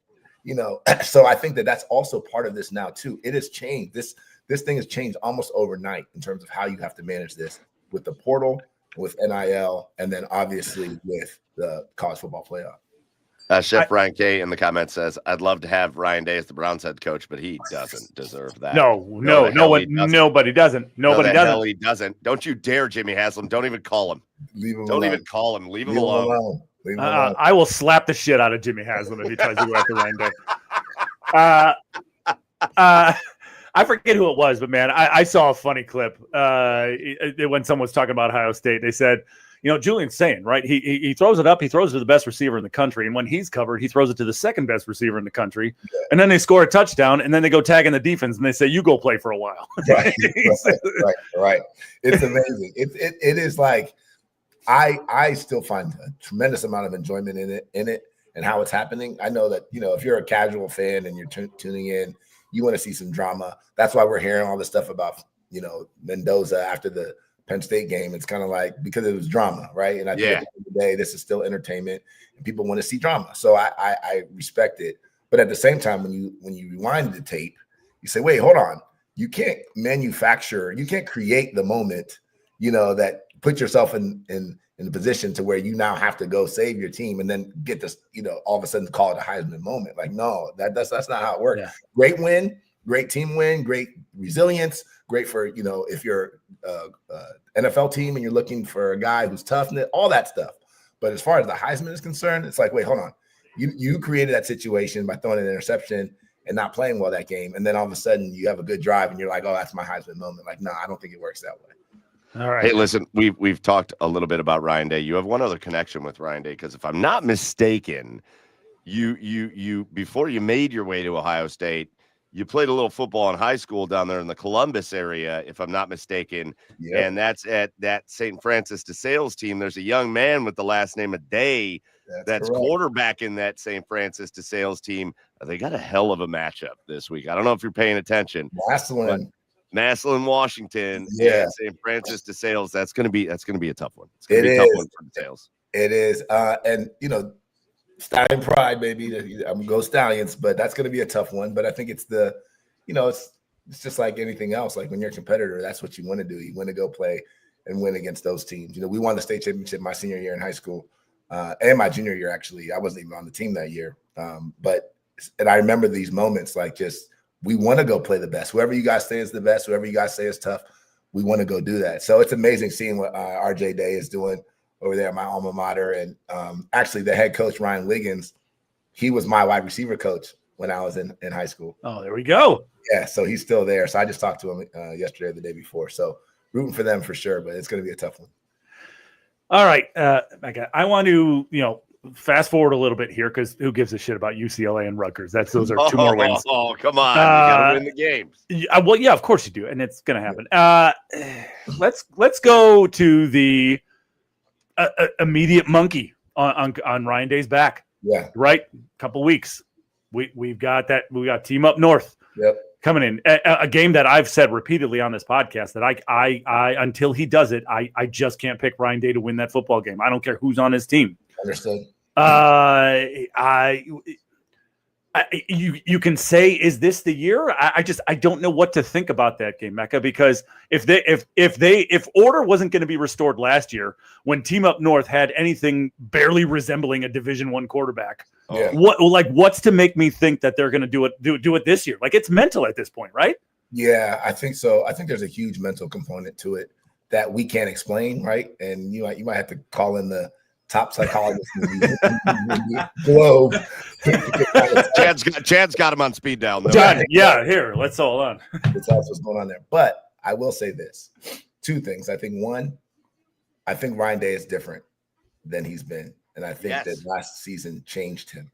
So I think that's also part of this now too. It has changed. This thing has changed almost overnight in terms of how you have to manage this with the portal, with NIL, and then obviously with the college football playoff. Chef Ryan K in the comments says, I'd love to have Ryan Day as the Browns head coach, but he doesn't deserve that. Nobody doesn't. Hell he doesn't. Don't you dare, Jimmy Haslam. Don't even call him. Don't even call him. Leave him alone. I will slap the shit out of Jimmy Haslam if he tries to go after Ryan Day. I forget who it was, but man, I saw a funny clip when someone was talking about Ohio State. They said, Julian's saying, right? He throws it up. He throws it to the best receiver in the country. And when he's covered, he throws it to the second best receiver in the country. Yeah. And then they score a touchdown. And then they go tag in the defense and they say, you go play for a while. Right. It's amazing. It is like, I still find a tremendous amount of enjoyment in it and how it's happening. I know that, if you're a casual fan and you're tuning in, you want to see some drama. That's why we're hearing all this stuff about, Mendoza after the Penn State game, it's kind of like because it was drama, right? And I think at the end of the day, this is still entertainment, and people want to see drama. So I respect it. But at the same time, when you rewind the tape, you say, wait, hold on. You can't create the moment, that put yourself in a position to where you now have to go save your team and then get this, all of a sudden call it a Heisman moment. Like, no, that's not how it works. Yeah. Great win, great team win, great resilience, great for, if you're NFL team and you're looking for a guy who's tough, all that stuff. But as far as the Heisman is concerned, it's like, wait, hold on. You created that situation by throwing an interception and not playing well that game. And then all of a sudden you have a good drive and you're like, oh, that's my Heisman moment. Like, no, I don't think it works that way. All right. Hey, listen, we've talked a little bit about Ryan Day. You have one other connection with Ryan Day, because if I'm not mistaken, you before you made your way to Ohio State, you played a little football in high school down there in the Columbus area, if I'm not mistaken. Yep. And that's at that St. Francis de Sales team. There's a young man with the last name of Day that's quarterback in that St. Francis de Sales team. They got a hell of a matchup this week. I don't know if you're paying attention. Massillon, Washington, and St. Francis de Sales. That's gonna be a tough one. It's gonna be a tough one for the Sales. It is, and Stallion pride, baby. I'm gonna go Stallions, but that's gonna be a tough one. But I think it's it's just like anything else. Like when you're a competitor, that's what you want to do. You want to go play and win against those teams. We won the state championship my senior year in high school, and my junior year. Actually, I wasn't even on the team that year. And I remember these moments, like just. We want to go play the best. Whoever you guys say is the best, whoever you guys say is tough, we want to go do that. So it's amazing seeing what RJ Day is doing over there at my alma mater. And actually the head coach, Ryan Wiggins, he was my wide receiver coach when I was in high school. Oh, there we go. Yeah, so he's still there. So I just talked to him yesterday or the day before. So rooting for them for sure, but it's going to be a tough one. All right, Mekka, I want to, fast forward a little bit here, because who gives a shit about UCLA and Rutgers? Those are 2 more wins. Oh, come on. You got to win the games. Well, yeah, of course you do. And it's going to happen. Let's go to the immediate monkey on Ryan Day's back. Yeah. Right. Couple weeks. We got Team Up North. Yep. Coming in a game that I've said repeatedly on this podcast that I until he does it, I just can't pick Ryan Day to win that football game. I don't care who's on his team. Understood. You can say, is this the year? I don't know what to think about that game, Mekka, because if order wasn't going to be restored last year when Team Up North had anything barely resembling a Division I quarterback, what's to make me think that they're going to do it this year? Like, it's mental at this point, right? Yeah, I think so. I think there's a huge mental component to it that we can't explain, right? And you might have to call in the top psychologist in the globe. Chad's got him on speed dial. Done. Yeah, here. Let's hold on. That's what's going on there. But I will say this: 2 things. I think one, I think Ryan Day is different than he's been, and I think that last season changed him.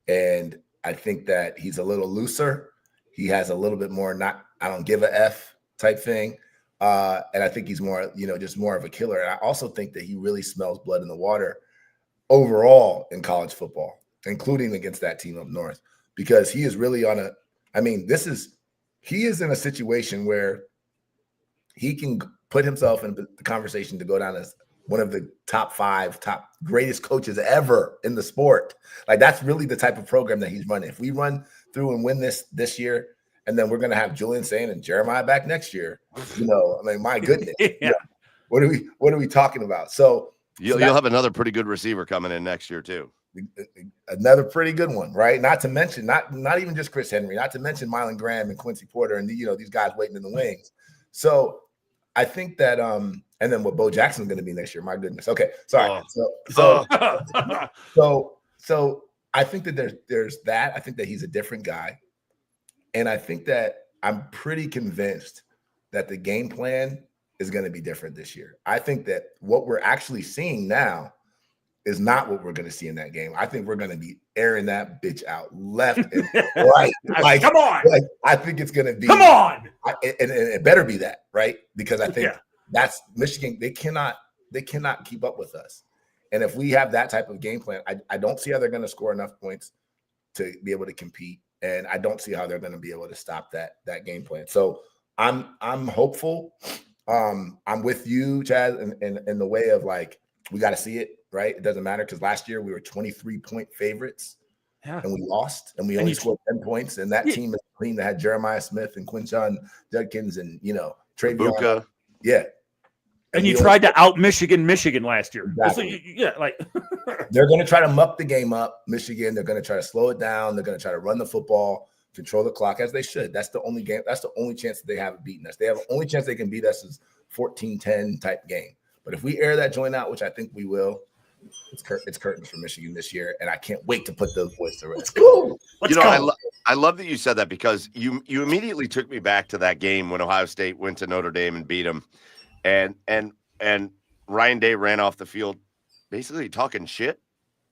And I think that he's a little looser. He has a little bit more I don't give a F type thing. And I think he's more, just more of a killer. And I also think that he really smells blood in the water overall in college football, including against that Team Up North, because he is really he is in a situation where he can put himself in the conversation to go down as one of the top greatest coaches ever in the sport. Like, that's really the type of program that he's running. If we run through and win this year, and then we're going to have Julian Sane and Jeremiah back next year. My goodness. Yeah. What are we talking about? So you'll have another pretty good receiver coming in next year too. Another pretty good one, right? Not to mention, not even just Chris Henry, not to mention Mylan Graham and Quincy Porter and these guys waiting in the wings. So I think that and then what Bo Jackson's going to be next year. My goodness. Okay, sorry. So I think that there's that. I think that he's a different guy. And I think that I'm pretty convinced that the game plan is going to be different this year. I think that what we're actually seeing now is not what we're going to see in that game. I think we're going to be airing that bitch out left and right. Like, come on. Like, I think it's going to be. Come on. And it better be that, right? Because I think that's Michigan. They cannot keep up with us. And if we have that type of game plan, I don't see how they're going to score enough points to be able to compete. And I don't see how they're going to be able to stop that game plan. So I'm hopeful. I'm with you, Chad, in the way of like, we got to see it, right? It doesn't matter because last year we were 23-point favorites and we lost and we only scored 10 points. And that team is clean that had Jeremiah Smith and Quinshon Judkins and, Travion. Yeah. And you tried to out Michigan last year. Exactly. Like they're going to try to muck the game up, Michigan. They're going to try to slow it down. They're going to try to run the football, control the clock as they should. That's the only game. That's the only chance that they have of beating us. They have the only chance they can beat us is 14-10 type game. But if we air that joint out, which I think we will, it's curtains for Michigan this year, and I can't wait to put those boys to rest. Let's go. I love that you said that because you immediately took me back to that game when Ohio State went to Notre Dame and beat them, and Ryan Day ran off the field, basically talking shit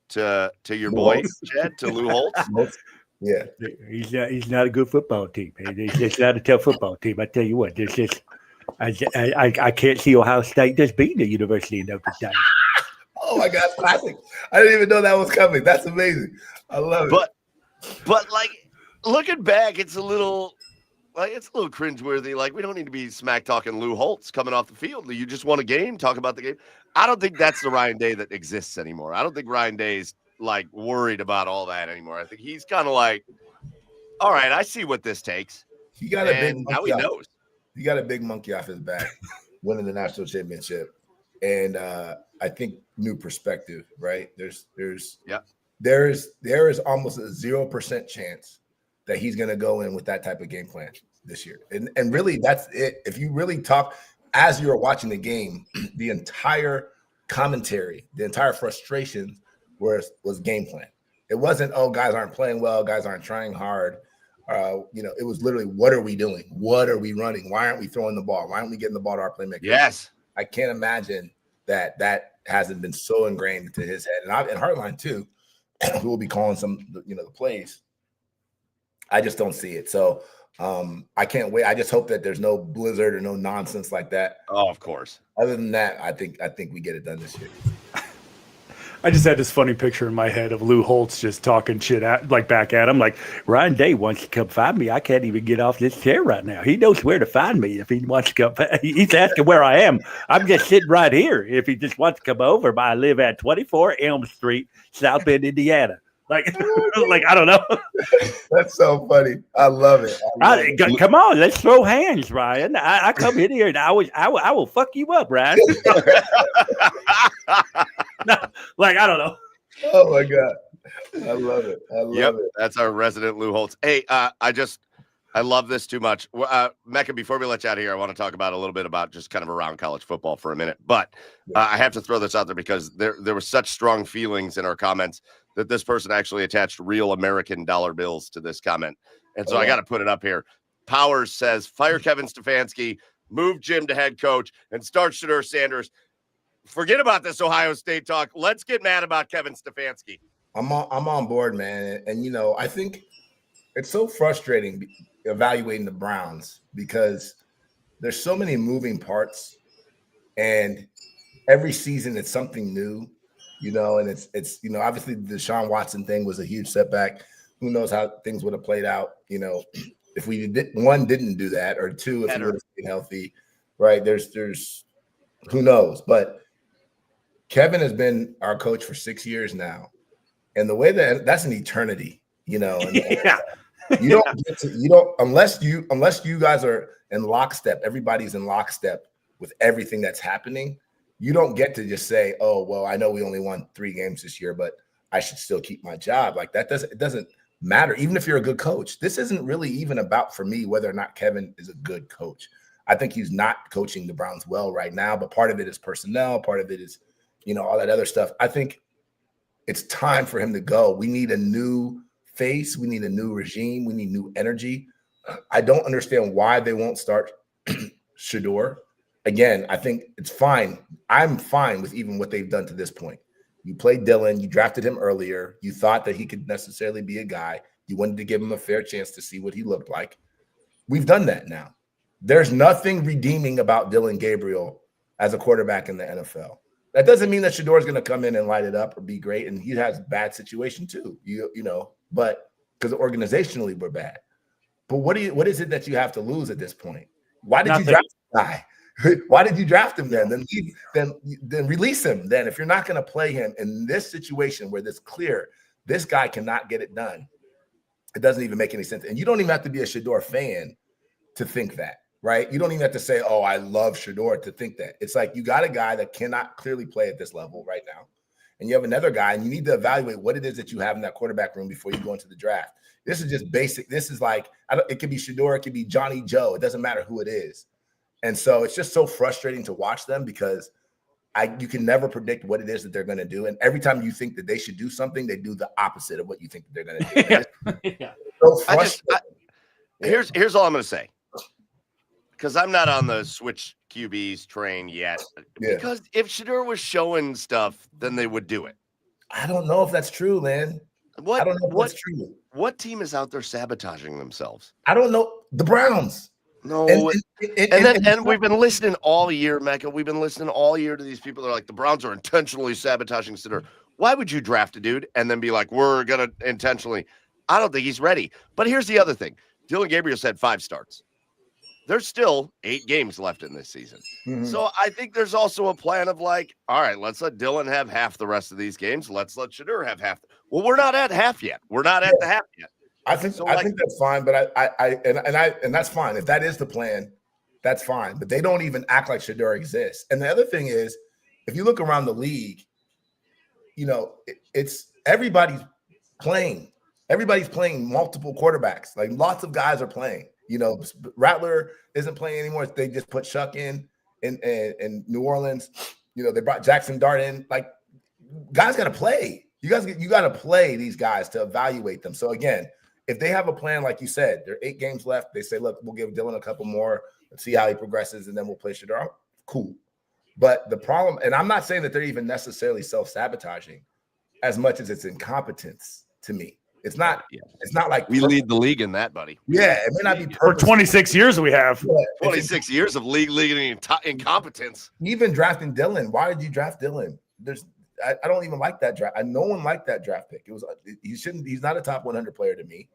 to your boy Chad, to Lou Holtz. Yeah, he's not a good football team. It's just not a tough football team. I tell you what, this is. I can't see Ohio State just beating the University of Notre Dame. Oh my God, classic! I didn't even know that was coming. That's amazing. I love it. But like looking back, it's a little cringeworthy. Like we don't need to be smack talking Lou Holtz coming off the field. You just won a game, talk about the game. I don't think that's the Ryan Day that exists anymore. I don't think Ryan Day's like worried about all that anymore. I think he's kind of like, all right, I see what this takes. He got a big now he knows. He got a big monkey off his back, winning the national championship, and I think new perspective. Right? There is almost a 0% chance that he's going to go in with that type of game plan this year, and really that's it. If you really talk as you were watching the game, the entire commentary, the entire frustration was game plan. It wasn't guys aren't playing well, guys aren't trying hard. It was literally, what are we doing? What are we running? Why aren't we throwing the ball? Why aren't we getting the ball to our playmakers? Yes. I can't imagine that hasn't been so ingrained into his head. And Hartline too, who will be calling some, the plays. I just don't see it. So I can't wait. I just hope that there's no blizzard or no nonsense like that. Oh, of course. Other than that, I think we get it done this year. I just had this funny picture in my head of Lou Holtz just talking shit back at him. Like, Ryan Day wants to come find me. I can't even get off this chair right now. He knows where to find me if he wants to come. He's asking where I am. I'm just sitting right here. If he just wants to come over, I live at 24 Elm Street, South Bend, Indiana. Like, I don't know. That's so funny. I love it. Come on, let's throw hands, Ryan. I come in here and I will fuck you up, Ryan. No, I don't know. Oh my God, I love it. I love it. That's our resident Lou Holtz. Hey, I love this too much. Mekka, before we let you out of here, I want to talk about a little bit about just kind of around college football for a minute. But I have to throw this out there because there were such strong feelings in our comments that this person actually attached real American dollar bills to this comment. And so I got to put it up here. Powers says, fire Kevin Stefanski, move Jim to head coach, and start Shedeur Sanders. Forget about this Ohio State talk. Let's get mad about Kevin Stefanski. I'm on board, man. And, I think it's so frustrating evaluating the Browns because there's so many moving parts and every season it's something new, and it's obviously the Deshaun Watson thing was a huge setback. Who knows how things would have played out, if we didn't do that, or two, if we would have stayed healthy, right? There's who knows, but Kevin has been our coach for 6 years now. And the way that's an eternity, and you don't unless you guys are in lockstep, everybody's in lockstep with everything that's happening. You don't get to just say, oh, well, I know we only won 3 games this year, but I should still keep my job. Like it doesn't matter. Even if you're a good coach, this isn't really even about, for me, whether or not Kevin is a good coach. I think he's not coaching the Browns well right now, but part of it is personnel. Part of it is, all that other stuff. I think it's time for him to go. We need a new face. We need a new regime. We need new energy. I don't understand why they won't start Shedeur. Again, I think it's fine. I'm fine with even what they've done to this point. You played Dylan. You drafted him earlier. You thought that he could necessarily be a guy. You wanted to give him a fair chance to see what he looked like. We've done that now. There's nothing redeeming about Dylan Gabriel as a quarterback in the NFL. That doesn't mean that Shedeur is going to come in and light it up or be great. And he has bad situation too, but because organizationally we're bad. But what is it that you have to lose at this point? Why did you draft the guy? Why did you draft him then? Then release him. Then if you're not going to play him in this situation where it's clear this guy cannot get it done, it doesn't even make any sense. And you don't even have to be a Shedeur fan to think that, right? You don't even have to say, "Oh, I love Shedeur" to think that. It's like you got a guy that cannot clearly play at this level right now, and you have another guy, and you need to evaluate what it is that you have in that quarterback room before you go into the draft. This is just basic. This is like it could be Shedeur, it could be Johnny Joe. It doesn't matter who it is. And so it's just so frustrating to watch them because you can never predict what it is that they're going to do. And every time you think that they should do something, they do the opposite of what you think that they're going to do. Yeah. So frustrating. Here's all I'm going to say, because I'm not on the switch QBs train yet. Yeah. Because if Shedeur was showing stuff, then they would do it. I don't know if that's true, man. I don't know if that's true. What team is out there sabotaging themselves? I don't know. The Browns. No, and we've been listening all year, Mekka. We've been listening all year to these people that are like, the Browns are intentionally sabotaging Shedeur. Why would you draft a dude and then be like, we're going to intentionally? I don't think he's ready. But here's the other thing. Dylan Gabriel said 5 starts. There's still 8 games left in this season. Mm-hmm. So I think there's also a plan of like, all right, let's let Dylan have half the rest of these games. Let's let Shedeur have half. Well, we're not at half yet. We're not at the half yet. I think that's fine, but and that's fine. If that is the plan, that's fine. But they don't even act like Shedeur exists. And the other thing is, if you look around the league, you know, it's everybody's playing. Everybody's playing multiple quarterbacks. Like lots of guys are playing. You know, Rattler isn't playing anymore. They just put Shuck in New Orleans. You know, they brought Jackson Dart in. Like guys got to play. You got to play these guys to evaluate them. So again, if they have a plan, like you said, there are 8 games left. They say, look, we'll give Dylan a couple more and see how he progresses, and then we'll play Shedeur. Cool. But the problem, and I'm not saying that they're even necessarily self-sabotaging as much as it's incompetence to me. It's not. Yeah. It's not like we lead the league in that, buddy. Yeah, it may not be for 26 years. We have 26 years of leading incompetence. Even drafting Dylan. Why did you draft Dylan? I don't even like that draft. No one liked that draft pick. He's not a top 100 player to me.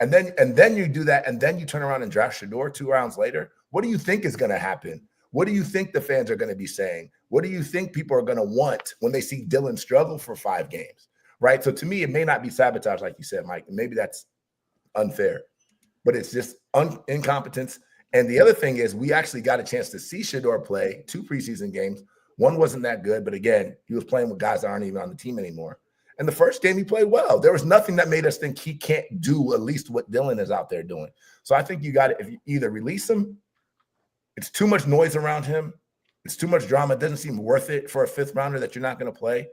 And then you do that, and then you turn around and draft Shedeur 2 rounds later. What do you think is going to happen? What do you think the fans are going to be saying? What do you think people are going to want when they see Dylan struggle for 5 games? Right. So to me, it may not be sabotage, like you said, Mike. Maybe that's unfair, but it's just incompetence. And the other thing is, we actually got a chance to see Shedeur play 2 preseason games. One wasn't that good, but again, he was playing with guys that aren't even on the team anymore. And the first game he played well. There was nothing that made us think he can't do at least what Dylan is out there doing. So I think you got to, if you either release him, it's too much noise around him, it's too much drama. It doesn't seem worth it for a 5th rounder that you're not going to play,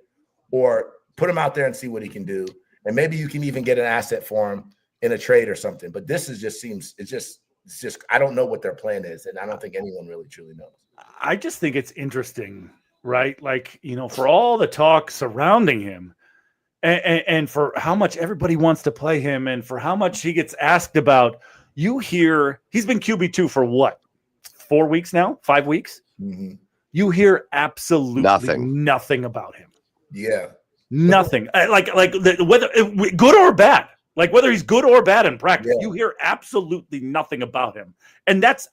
or put him out there and see what he can do. And maybe you can even get an asset for him in a trade or something. But this is it's just I don't know what their plan is, and I don't think anyone really truly knows. I just think it's interesting, right? Like, you know, for all the talk surrounding him and for how much everybody wants to play him and for how much he gets asked about, you hear he's been QB2 for what? 4 weeks now? 5 weeks? Mm-hmm. You hear absolutely nothing about him. Yeah. Nothing. Whether good or bad. Like whether he's good or bad in practice, you hear absolutely nothing about him. And that's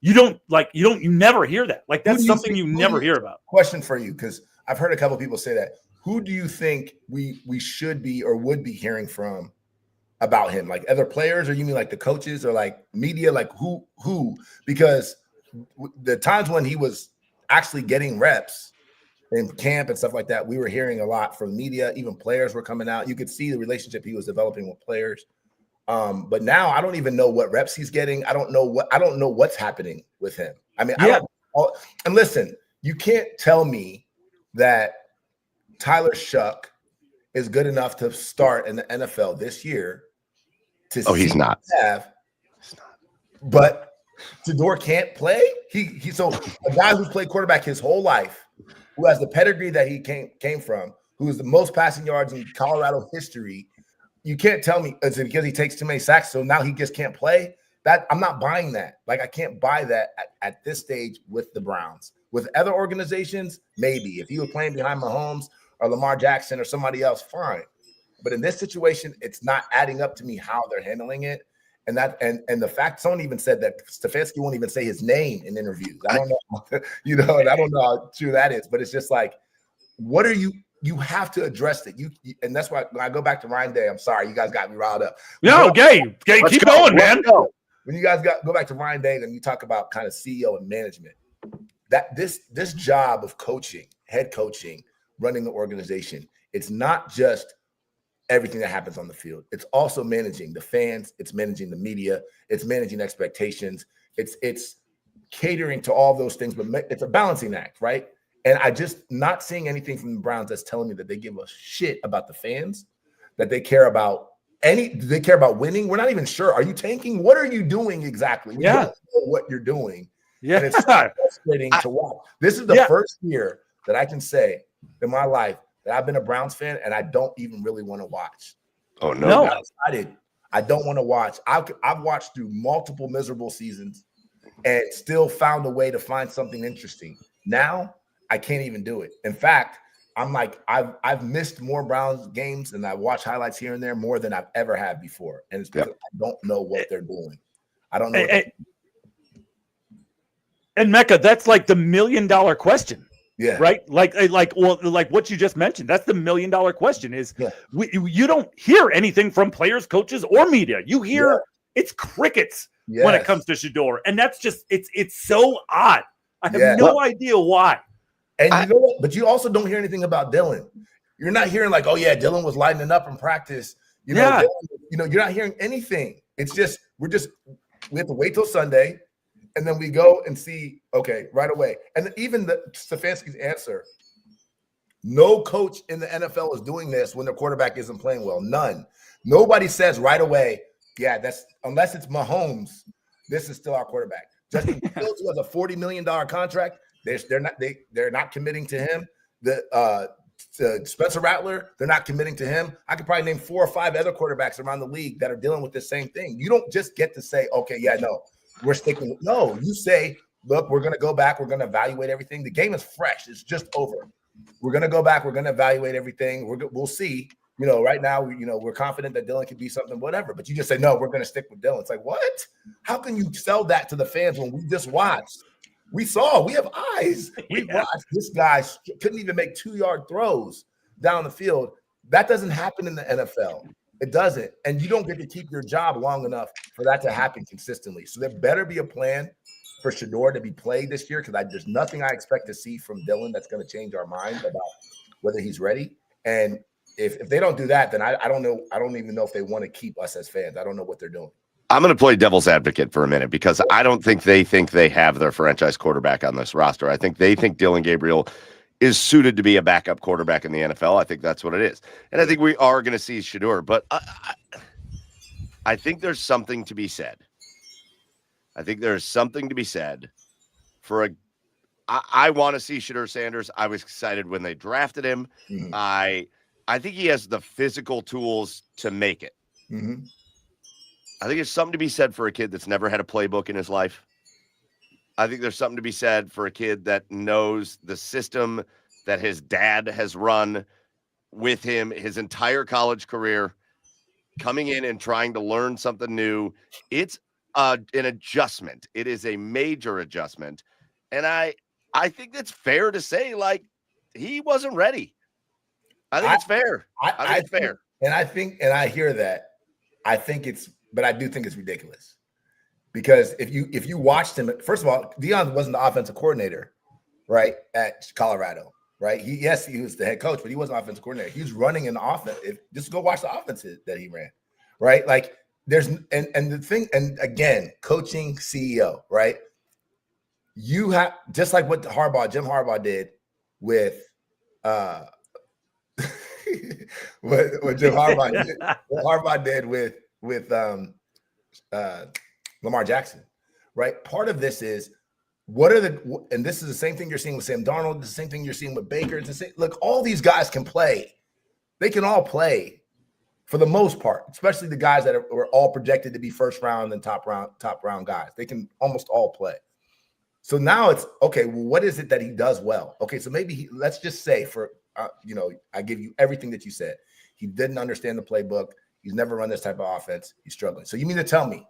you never hear that. Like that's something you never hear about. Question for you, because I've heard a couple of people say that. Who do you think we should be or would be hearing from about him? Like other players, or you mean like the coaches or like media? Like who? Because the times when he was actually getting reps in camp and stuff like that, we were hearing a lot from media. Even players were coming out. You could see the relationship he was developing with players. But now I don't even know what reps he's getting. I don't know what's happening with him. I mean, and listen, you can't tell me that Tyler Shuck is good enough to start in the NFL this year. He's not. But Shedeur can't play. He so a guy who's played quarterback his whole life, who has the pedigree that he came from, who is the most passing yards in Colorado history. You can't tell me it's because he takes too many sacks, so now he just can't play. That I'm not buying that. Like I can't buy that at this stage with the Browns. With other organizations, maybe if he was playing behind Mahomes or Lamar Jackson or somebody else, fine. But in this situation, it's not adding up to me how they're handling it. And the fact someone even said that Stefanski won't even say his name in interviews. I don't know, and I don't know how true that is, but it's just like, what are you have to address it. And that's why when I go back to Ryan Day, I'm sorry, you guys got me riled up. No, Gay, keep going, man. When you guys go back to Ryan Day, then you talk about kind of CEO and management. That this job of coaching, head coaching, running the organization, it's not just everything that happens on the field. It's also managing the fans. It's managing the media. It's managing expectations. It's catering to all those things, but it's a balancing act, right? And I just not seeing anything from the Browns that's telling me that they give a shit about the fans, that they care about they care about winning. We're not even sure. Are you tanking? What are you doing exactly? We don't know what you're doing. Yeah. And it's frustrating to watch. This is the first year that I can say in my life that I've been a Browns fan and I don't even really want to watch. Oh, no. I'm excited. I don't want to watch. I've watched through multiple miserable seasons and still found a way to find something interesting. Now I can't even do it. In fact, I'm like, I've missed more Browns games and I watch highlights here and there more than I've ever had before. And it's because I don't know what they're doing. I don't know. And Mekka, that's like the $1 million question. Yeah. Right. Like what you just mentioned. That's the $1 million question is you don't hear anything from players, coaches, or media. You hear it's crickets when it comes to Shedeur. And that's just it's so odd. I have no idea why. And you know what? But you also don't hear anything about Dylan. You're not hearing like, oh yeah, Dylan was lighting up in practice. Dylan, you're not hearing anything. It's just we have to wait till Sunday. And then we go and see, okay, right away. And even Stefanski's answer, no coach in the NFL is doing this when their quarterback isn't playing well. None. Nobody says right away, unless it's Mahomes, this is still our quarterback. Justin Fields has a $40 million contract. They're not committing to him. Spencer Rattler, they're not committing to him. I could probably name 4 or 5 other quarterbacks around the league that are dealing with the same thing. You don't just get to say, okay, we're sticking with you say, look, we're going to go back. We're going to evaluate everything. The game is fresh. It's just over. We're going to go back. We're going to evaluate everything. We'll see. Right now, we're confident that Dylan can be something, whatever. But you just say, no, we're going to stick with Dylan. It's like, what? How can you sell that to the fans when we just watched? We have eyes. We watched this guy couldn't even make 2-yard throws down the field. That doesn't happen in the NFL. It doesn't. And you don't get to keep your job long enough for that to happen consistently. So there better be a plan for Shedeur to be played this year because there's nothing I expect to see from Dylan that's going to change our mind about whether he's ready. And if they don't do that, then I don't know. I don't even know if they want to keep us as fans. I don't know what they're doing. I'm going to play devil's advocate for a minute because I don't think they have their franchise quarterback on this roster. I think they think Dylan Gabriel is suited to be a backup quarterback in the NFL. I think that's what it is. And I think we are going to see Shedeur, but I think there's something to be said. I think there's something to be said for I want to see Shedeur Sanders. I was excited when they drafted him. Mm-hmm. I think he has the physical tools to make it. Mm-hmm. I think there's something to be said for a kid that's never had a playbook in his life. I think there's something to be said for a kid that knows the system that his dad has run with him his entire college career, coming in and trying to learn something new. It's an adjustment. It is a major adjustment. And I think that's fair to say, like, he wasn't ready. I think it's fair. I think it's fair. And I hear that. But I do think it's ridiculous. Because if you watched him, first of all, Deion wasn't the offensive coordinator, right, at Colorado, right? He was the head coach, but he wasn't offensive coordinator. He was running an offense. Just go watch the offenses that he ran, right? Like there's and the thing, and again, coaching CEO, right? You have just like what Jim Harbaugh did with what Jim Harbaugh did, what Harbaugh did with Lamar Jackson, right? Part of this is and this is the same thing you're seeing with Sam Darnold, the same thing you're seeing with Baker. Look, all these guys can play. They can all play for the most part, especially the guys that were all projected to be first round and top round guys. They can almost all play. So now it's okay. Well, what is it that he does well? Okay, so maybe let's just say I give you everything that you said. He didn't understand the playbook. He's never run this type of offense. He's struggling. So you mean to tell me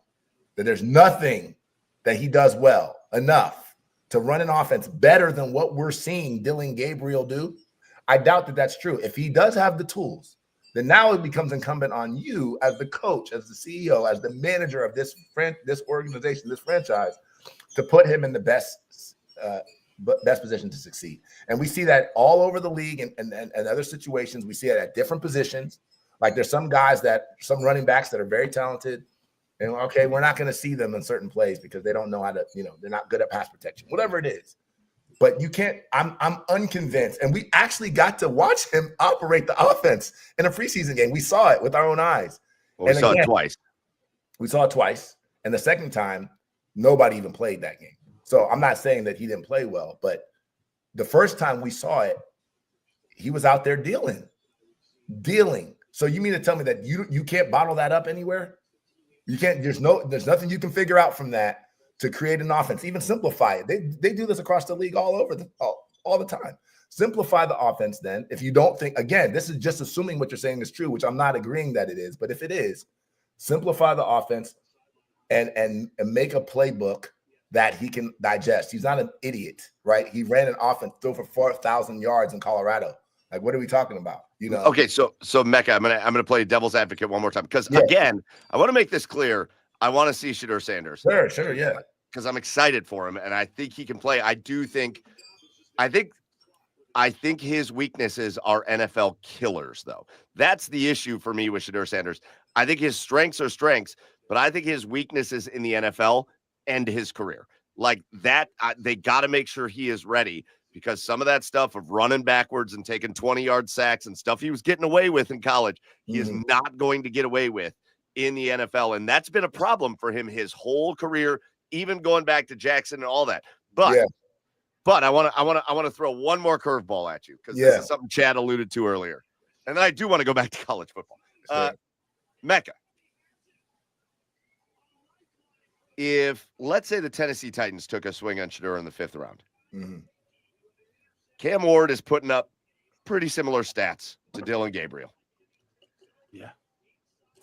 that there's nothing that he does well enough to run an offense better than what we're seeing Dillon Gabriel do, I doubt that that's true. If he does have the tools, then now it becomes incumbent on you as the coach, as the CEO, as the manager of this organization, this franchise, to put him in the best position to succeed. And we see that all over the league and other situations. We see it at different positions. Like there's some running backs that are very talented. And okay, we're not going to see them in certain plays because they don't know how to, they're not good at pass protection, whatever it is. But you can't, I'm unconvinced. And we actually got to watch him operate the offense in a preseason game. We saw it with our own eyes. Well, we saw it twice. We saw it twice. And the second time, nobody even played that game. So I'm not saying that he didn't play well, but the first time we saw it, he was out there dealing. So you mean to tell me that you can't bottle that up anywhere? You can't, there's nothing you can figure out from that to create an offense, even simplify it. They do this across the league all the time. Simplify the offense then. If you don't think, again, this is just assuming what you're saying is true, which I'm not agreeing that it is, but if it is, simplify the offense and make a playbook that he can digest. He's not an idiot, right? He ran an offense, threw for 4,000 yards in Colorado. Like, what are we talking about? Okay, so Mekka, I'm gonna play devil's advocate one more time because again, I want to make this clear. I want to see Shedeur Sanders. Sure, yeah. Because I'm excited for him and I think he can play. I think his weaknesses are NFL killers, though. That's the issue for me with Shedeur Sanders. I think his strengths are strengths, but I think his weaknesses in the NFL end his career. Like that, they got to make sure he is ready. Because some of that stuff of running backwards and taking 20-yard sacks and stuff he was getting away with in college, he is not going to get away with in the NFL. And that's been a problem for him his whole career, even going back to Jackson and all that. But I want to throw one more curveball at you because this is something Chad alluded to earlier. And then I do want to go back to college football. Mekka, if let's say the Tennessee Titans took a swing on Shedeur in the 5th round, Cam Ward is putting up pretty similar stats to Dillon Gabriel. Yeah.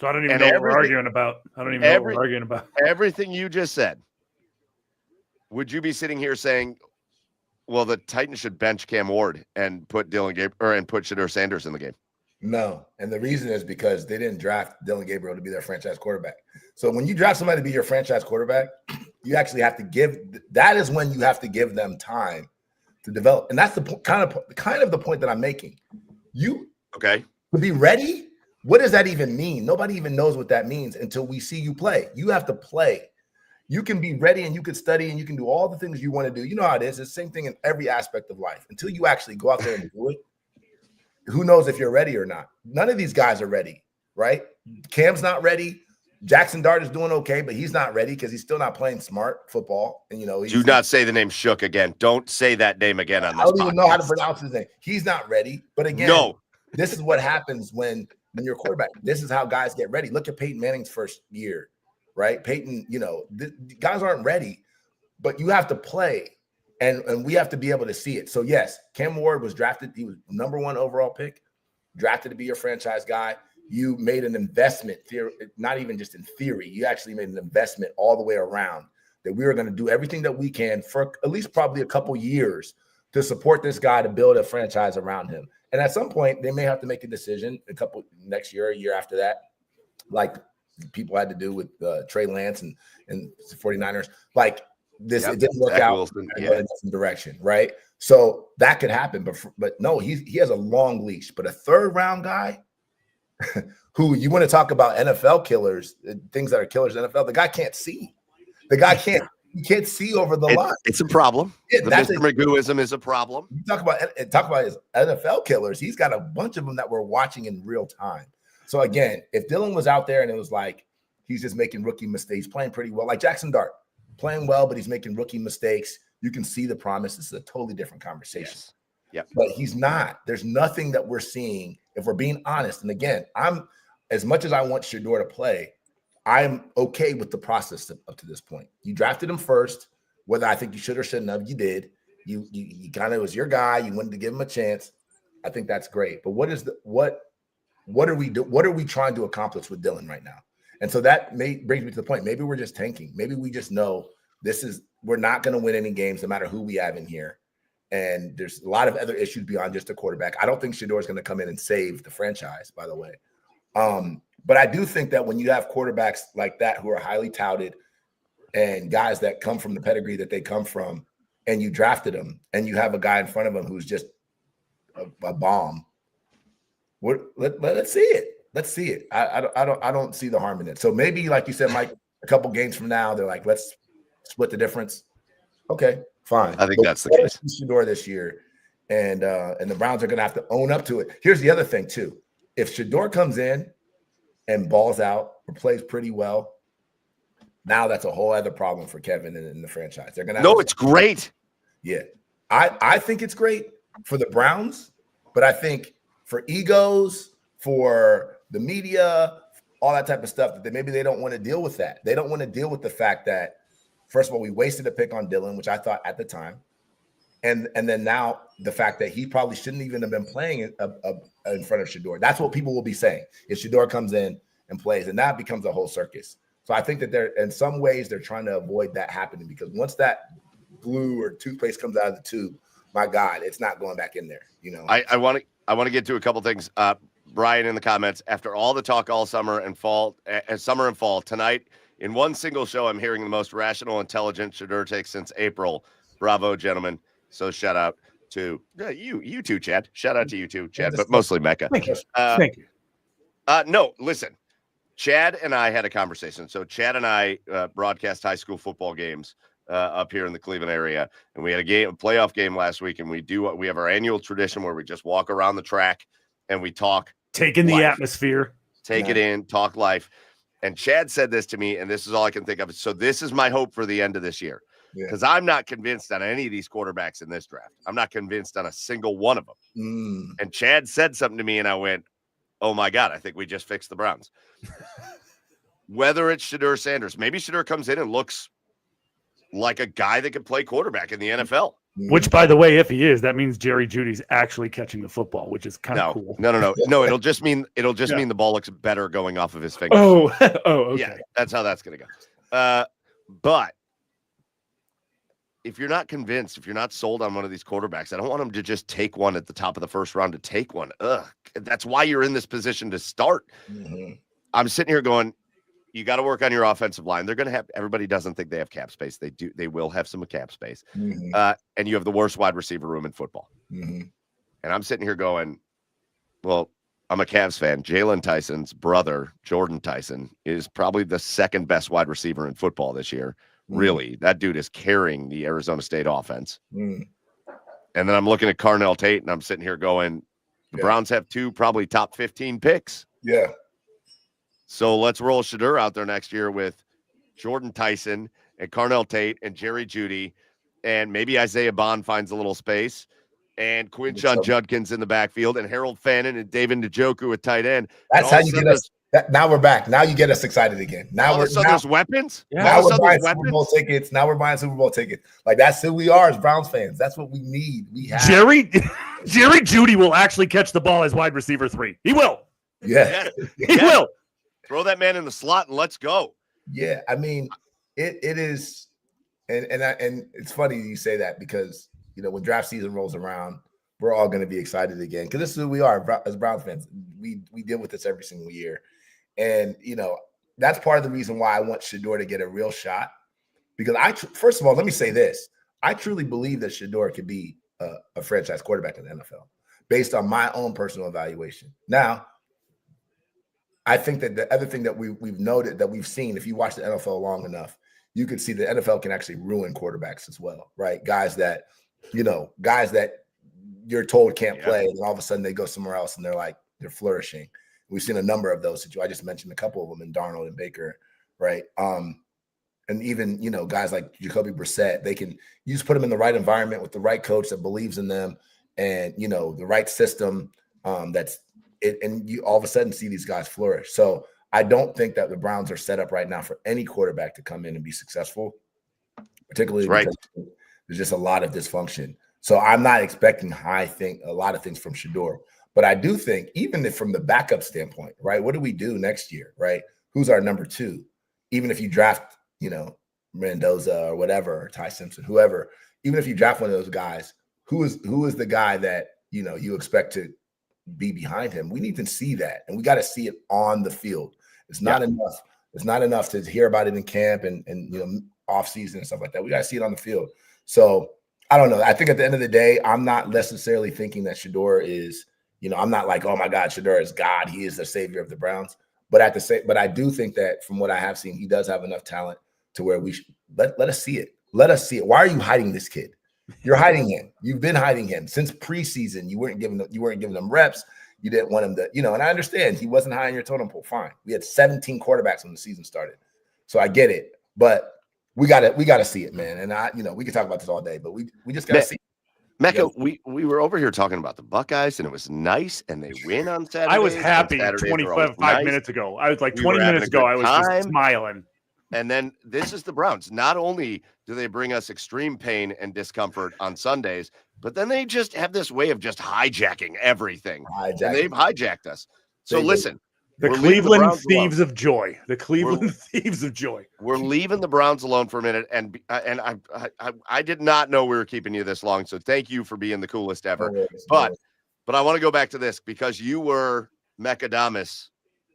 So I don't even know what we're arguing about. Everything you just said. Would you be sitting here saying, well, the Titans should bench Cam Ward and put Shedeur Sanders in the game? No. And the reason is because they didn't draft Dillon Gabriel to be their franchise quarterback. So when you draft somebody to be your franchise quarterback, you actually have to that is when you have to give them time to develop. And that's the kind of the point that I'm making. To be ready, what does that even mean? Nobody even knows what that means until we see you play. You have to play. You can be ready and you can study and you can do all the things you want to do. You know how it is. It's the same thing in every aspect of life. Until you actually go out there and do it, who knows if you're ready or not? None of these guys are ready, right? Cam's not ready. Jackson Dart is doing okay, but he's not ready because he's still not playing smart football. And do not say the name Shook again. Don't say that name again on this. I don't even know how to pronounce his name. He's not ready. But again, this is what happens when you're a quarterback. This is how guys get ready. Look at Peyton Manning's first year, right? Peyton, guys aren't ready, but you have to play, and we have to be able to see it. So yes, Cam Ward was drafted. He was #1 overall pick, drafted to be your franchise guy. You made an investment, not even just in theory. You actually made an investment all the way around that we were going to do everything that we can for at least probably a couple years to support this guy to build a franchise around him. And at some point, they may have to make a decision next year, a year after that, like people had to do with Trey Lance and the 49ers. Like this, it didn't work out in a different direction, right? So that could happen. But no, he has a long leash. But a 3rd round guy, who you want to talk about NFL killers, things that are killers in NFL, the guy can't see. The guy can't see over the line. It's a problem. The Mr. Magooism is a problem. You talk about his NFL killers. He's got a bunch of them that we're watching in real time. So again, if Dillon was out there and it was like he's just making rookie mistakes, playing pretty well, like Jackson Dart, playing well, but he's making rookie mistakes, you can see the promise. This is a totally different conversation. Yes. Yep. But he's not. There's nothing that we're seeing, if we're being honest. And again, I'm as much as I want Shedeur to play, I'm okay with the process up to this point. You drafted him first, whether I think you should or shouldn't have, you did. You kind of was your guy. You wanted to give him a chance. I think that's great. But what are we trying to accomplish with Dillon right now? And so that brings me to the point. Maybe we're just tanking. Maybe we just know we're not going to win any games no matter who we have in here. And there's a lot of other issues beyond just the quarterback. I don't think Shedeur is going to come in and save the franchise, by the way. But I do think that when you have quarterbacks like that who are highly touted and guys that come from the pedigree that they come from, and you drafted them, and you have a guy in front of them who's just a bomb, let's see it. Let's see it. I don't see the harm in it. So maybe, like you said, Mike, a couple games from now, they're like, let's split the difference. Okay, fine. I think that's the case. Shedeur this year, and the Browns are going to have to own up to it. Here's the other thing too: if Shedeur comes in and balls out or plays pretty well, now that's a whole other problem for Kevin and the franchise. They're going to. No, it's great. Yeah, I think it's great for the Browns, but I think for egos, for the media, all that type of stuff, that maybe they don't want to deal with that. They don't want to deal with the fact that, first of all, we wasted a pick on Dylan, which I thought at the time. And then now the fact that he probably shouldn't even have been playing in front of Shedeur. That's what people will be saying if Shedeur comes in and plays, and that becomes a whole circus. So I think that in some ways, they're trying to avoid that happening, because once that glue or toothpaste comes out of the tube, my God, it's not going back in there. You know, I want to get to a couple things. Brian in the comments, after all the talk all summer and fall, tonight in one single show, I'm hearing the most rational, intelligent Shedeur take since April. Bravo, gentlemen. So shout out to you too, Chad. Shout out to you too, Chad, but mostly Mekka. Thank you. Thank you. No, listen, Chad and I had a conversation. So Chad and I broadcast high school football games up here in the Cleveland area, and we had a playoff game last week, and we have our annual tradition where we just walk around the track and we talk. Take in the atmosphere. Take it in, talk life. And Chad said this to me, and this is all I can think of. So this is my hope for the end of this year, because I'm not convinced on any of these quarterbacks in this draft. I'm not convinced on a single one of them. And Chad said something to me, and I went, oh, my God, I think we just fixed the Browns. Whether it's Shedeur Sanders, maybe Shedeur comes in and looks like a guy that could play quarterback in the NFL. Which, by the way, if he is, that means Jerry Jeudy's actually catching the football, which is kind of cool. No. It'll just mean the ball looks better going off of his fingers. Okay. Yeah, that's how that's gonna go. But if you're not convinced, if you're not sold on one of these quarterbacks, I don't want him to just take one at the top of the first round to take one. That's why you're in this position to start. I'm sitting here going, you got to work on your offensive line. They're going to have, everybody doesn't think they have cap space. They do. They will have some cap space. And you have the worst wide receiver room in football. And I'm sitting here going, well, I'm a Cavs fan. Jalen Tyson's brother, Jordan Tyson, is probably the second best wide receiver in football this year. Really, that dude is carrying the Arizona State offense. And then I'm looking at Carnell Tate, and I'm sitting here going, the Browns have two probably top 15 picks. Yeah. So let's roll Shedeur out there next year with Jordan Tyson and Carnell Tate and Jerry Jeudy, and maybe Isaiah Bond finds a little space, and Quinshon Judkins in the backfield, and Harold Fannin and David Njoku at tight end. That's how you get us. Now we're back. Now you get us excited again. Now there's weapons. Now we're buying Super Bowl tickets. Now we're buying Super Bowl tickets. Like, that's who we are as Browns fans. That's what we need. We have Jerry Jeudy will actually catch the ball as wide receiver 3. He will. Yeah. He will. Throw that man in the slot and let's go. Yeah, I mean, it is, and it's funny you say that, because when draft season rolls around, we're all going to be excited again, because this is who we are as Browns fans. We deal with this every single year, and that's part of the reason why I want Shedeur to get a real shot, because first of all, let me say this: I truly believe that Shedeur could be a franchise quarterback in the NFL based on my own personal evaluation. Now, I think that the other thing that we've noted, that we've seen, if you watch the NFL long enough, you could see the NFL can actually ruin quarterbacks as well, right? Guys that you're told can't play, and all of a sudden they go somewhere else and they're flourishing. We've seen a number of those. I just mentioned a couple of them in Darnold and Baker, right? And even guys like Jacoby Brissett, you just put them in the right environment with the right coach that believes in them, and the right system that's. And you all of a sudden see these guys flourish. So I don't think that the Browns are set up right now for any quarterback to come in and be successful, particularly because there's just a lot of dysfunction. So I'm not expecting a lot of things from Shedeur. But I do think, even if from the backup standpoint, right, what do we do next year, right? who's our number 2? Even if you draft, Mendoza or whatever, or Ty Simpson, whoever, even if you draft one of those guys, who is the guy that, you expect to be behind him? We need to see that. And we got to see it on the field. It's not enough. It's not enough to hear about it in camp and off season and stuff like that. We got to see it on the field. So I don't know. I think at the end of the day, I'm not necessarily thinking that Shedeur is, I'm not like, oh my God, Shedeur is God. He is the savior of the Browns. But I do think that from what I have seen, he does have enough talent to where we should let us see it. Let us see it. Why are you hiding this kid? You're hiding him. You've been hiding him since preseason. You weren't giving them reps. You didn't want him to, and I understand he wasn't high on your totem pole. Fine. We had 17 quarterbacks when the season started. So I get it. But we gotta see it, man. And we can talk about this all day, but we just gotta see it. Mecca, we were over here talking about the Buckeyes, and it was nice, and they win on Saturday. I was happy 25 minutes ago. I was like 20 minutes ago, I was just smiling. And then this is the Browns. Not only do they bring us extreme pain and discomfort on Sundays, but then they just have this way of just hijacking everything. And they've hijacked us. So listen. The Cleveland Thieves of Joy. The Cleveland Thieves of Joy. We're leaving the Browns alone for a minute, and I did not know we were keeping you this long, so thank you for being the coolest ever. But I want to go back to this because you were Mekka Don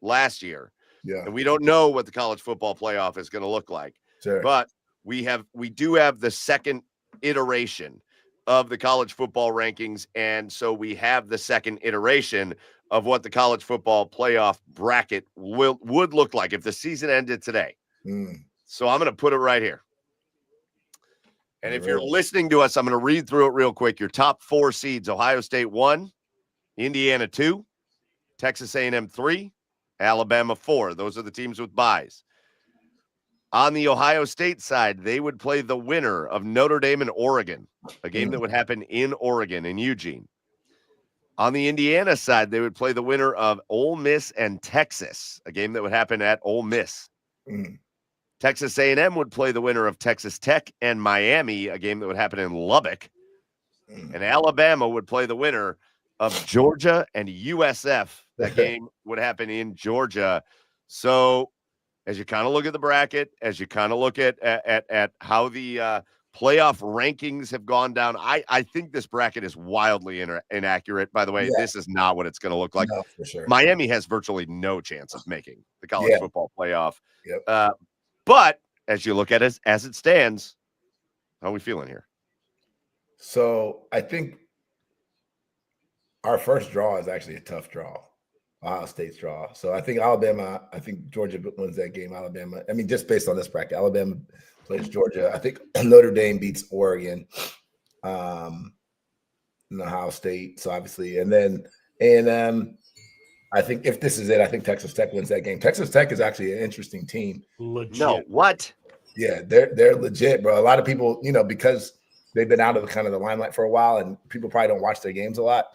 last year, and we don't know what the college football playoff is going to look like. Sure. But we do have the second iteration of the college football rankings, and so we have the second iteration of what the college football playoff bracket would look like if the season ended today. So I'm going to put it right here. And if you're listening to us, I'm going to read through it real quick. Your top 4 seeds: Ohio State 1, Indiana 2, Texas A&M 3, Alabama 4. Those are the teams with byes. On the Ohio State side, they would play the winner of Notre Dame and Oregon, a game that would happen in Oregon, in Eugene. On the Indiana side, they would play the winner of Ole Miss and Texas, a game that would happen at Ole Miss. Texas A&M would play the winner of Texas Tech and Miami, a game that would happen in Lubbock. And Alabama would play the winner of Georgia and USF. That game would happen in Georgia. So as you kind of look at the bracket, as you kind of look at how the playoff rankings have gone down, I think this bracket is wildly inaccurate. By the way, this is not what it's going to look like. No, for sure. Miami has virtually no chance of making the college football playoff. Yep. But as you look at it as it stands, how are we feeling here? So I think our first draw is actually a tough draw. Ohio State's draw. So I think Georgia wins that game. Alabama, just based on this bracket, Alabama plays Georgia. I think Notre Dame beats Oregon, and Ohio State. So obviously, and then A&M. I think if this is it, I think Texas Tech wins that game. Texas Tech is actually an interesting team. Legit. No, what? Yeah, they're legit, bro. A lot of people, because they've been out of the limelight for a while, and people probably don't watch their games a lot.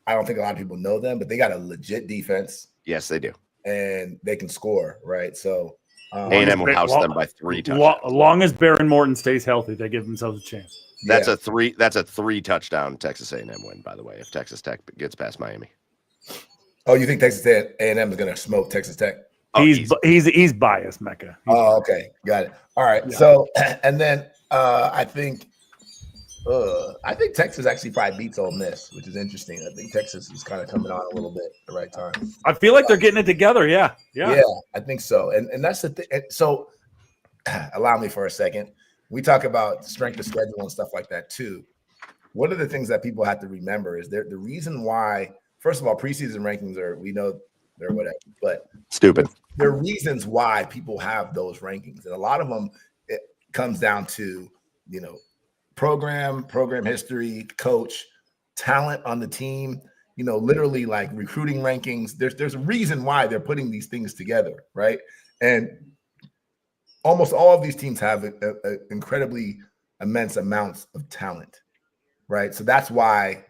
I don't think a lot of people know them, but they got a legit defense. Yes, they do, and they can score, right? So A&M will house them by 3 touchdowns. As long as Baron Morton stays healthy, they give themselves a chance. That's a 3 touchdown Texas A&M win, by the way, if Texas Tech gets past Miami. Oh, you think Texas A&M is going to smoke Texas Tech? Oh, he's biased, Mecca. Okay, got it. All right. Yeah. So and then I think Texas actually probably beats Ole Miss, which is interesting. I think Texas is kind of coming on a little bit at the right time. I feel like they're getting it together. Yeah, I think so. And that's the thing. So allow me for a second. We talk about strength of schedule and stuff like that too. One of the things that people have to remember is the reason why. First of all, preseason rankings we know they're whatever, but stupid. There are reasons why people have those rankings, and a lot of them it comes down to program history, coach, talent on the team. Literally like recruiting rankings. There's a reason why they're putting these things together, right? And almost all of these teams have a incredibly immense amounts of talent, right? So that's why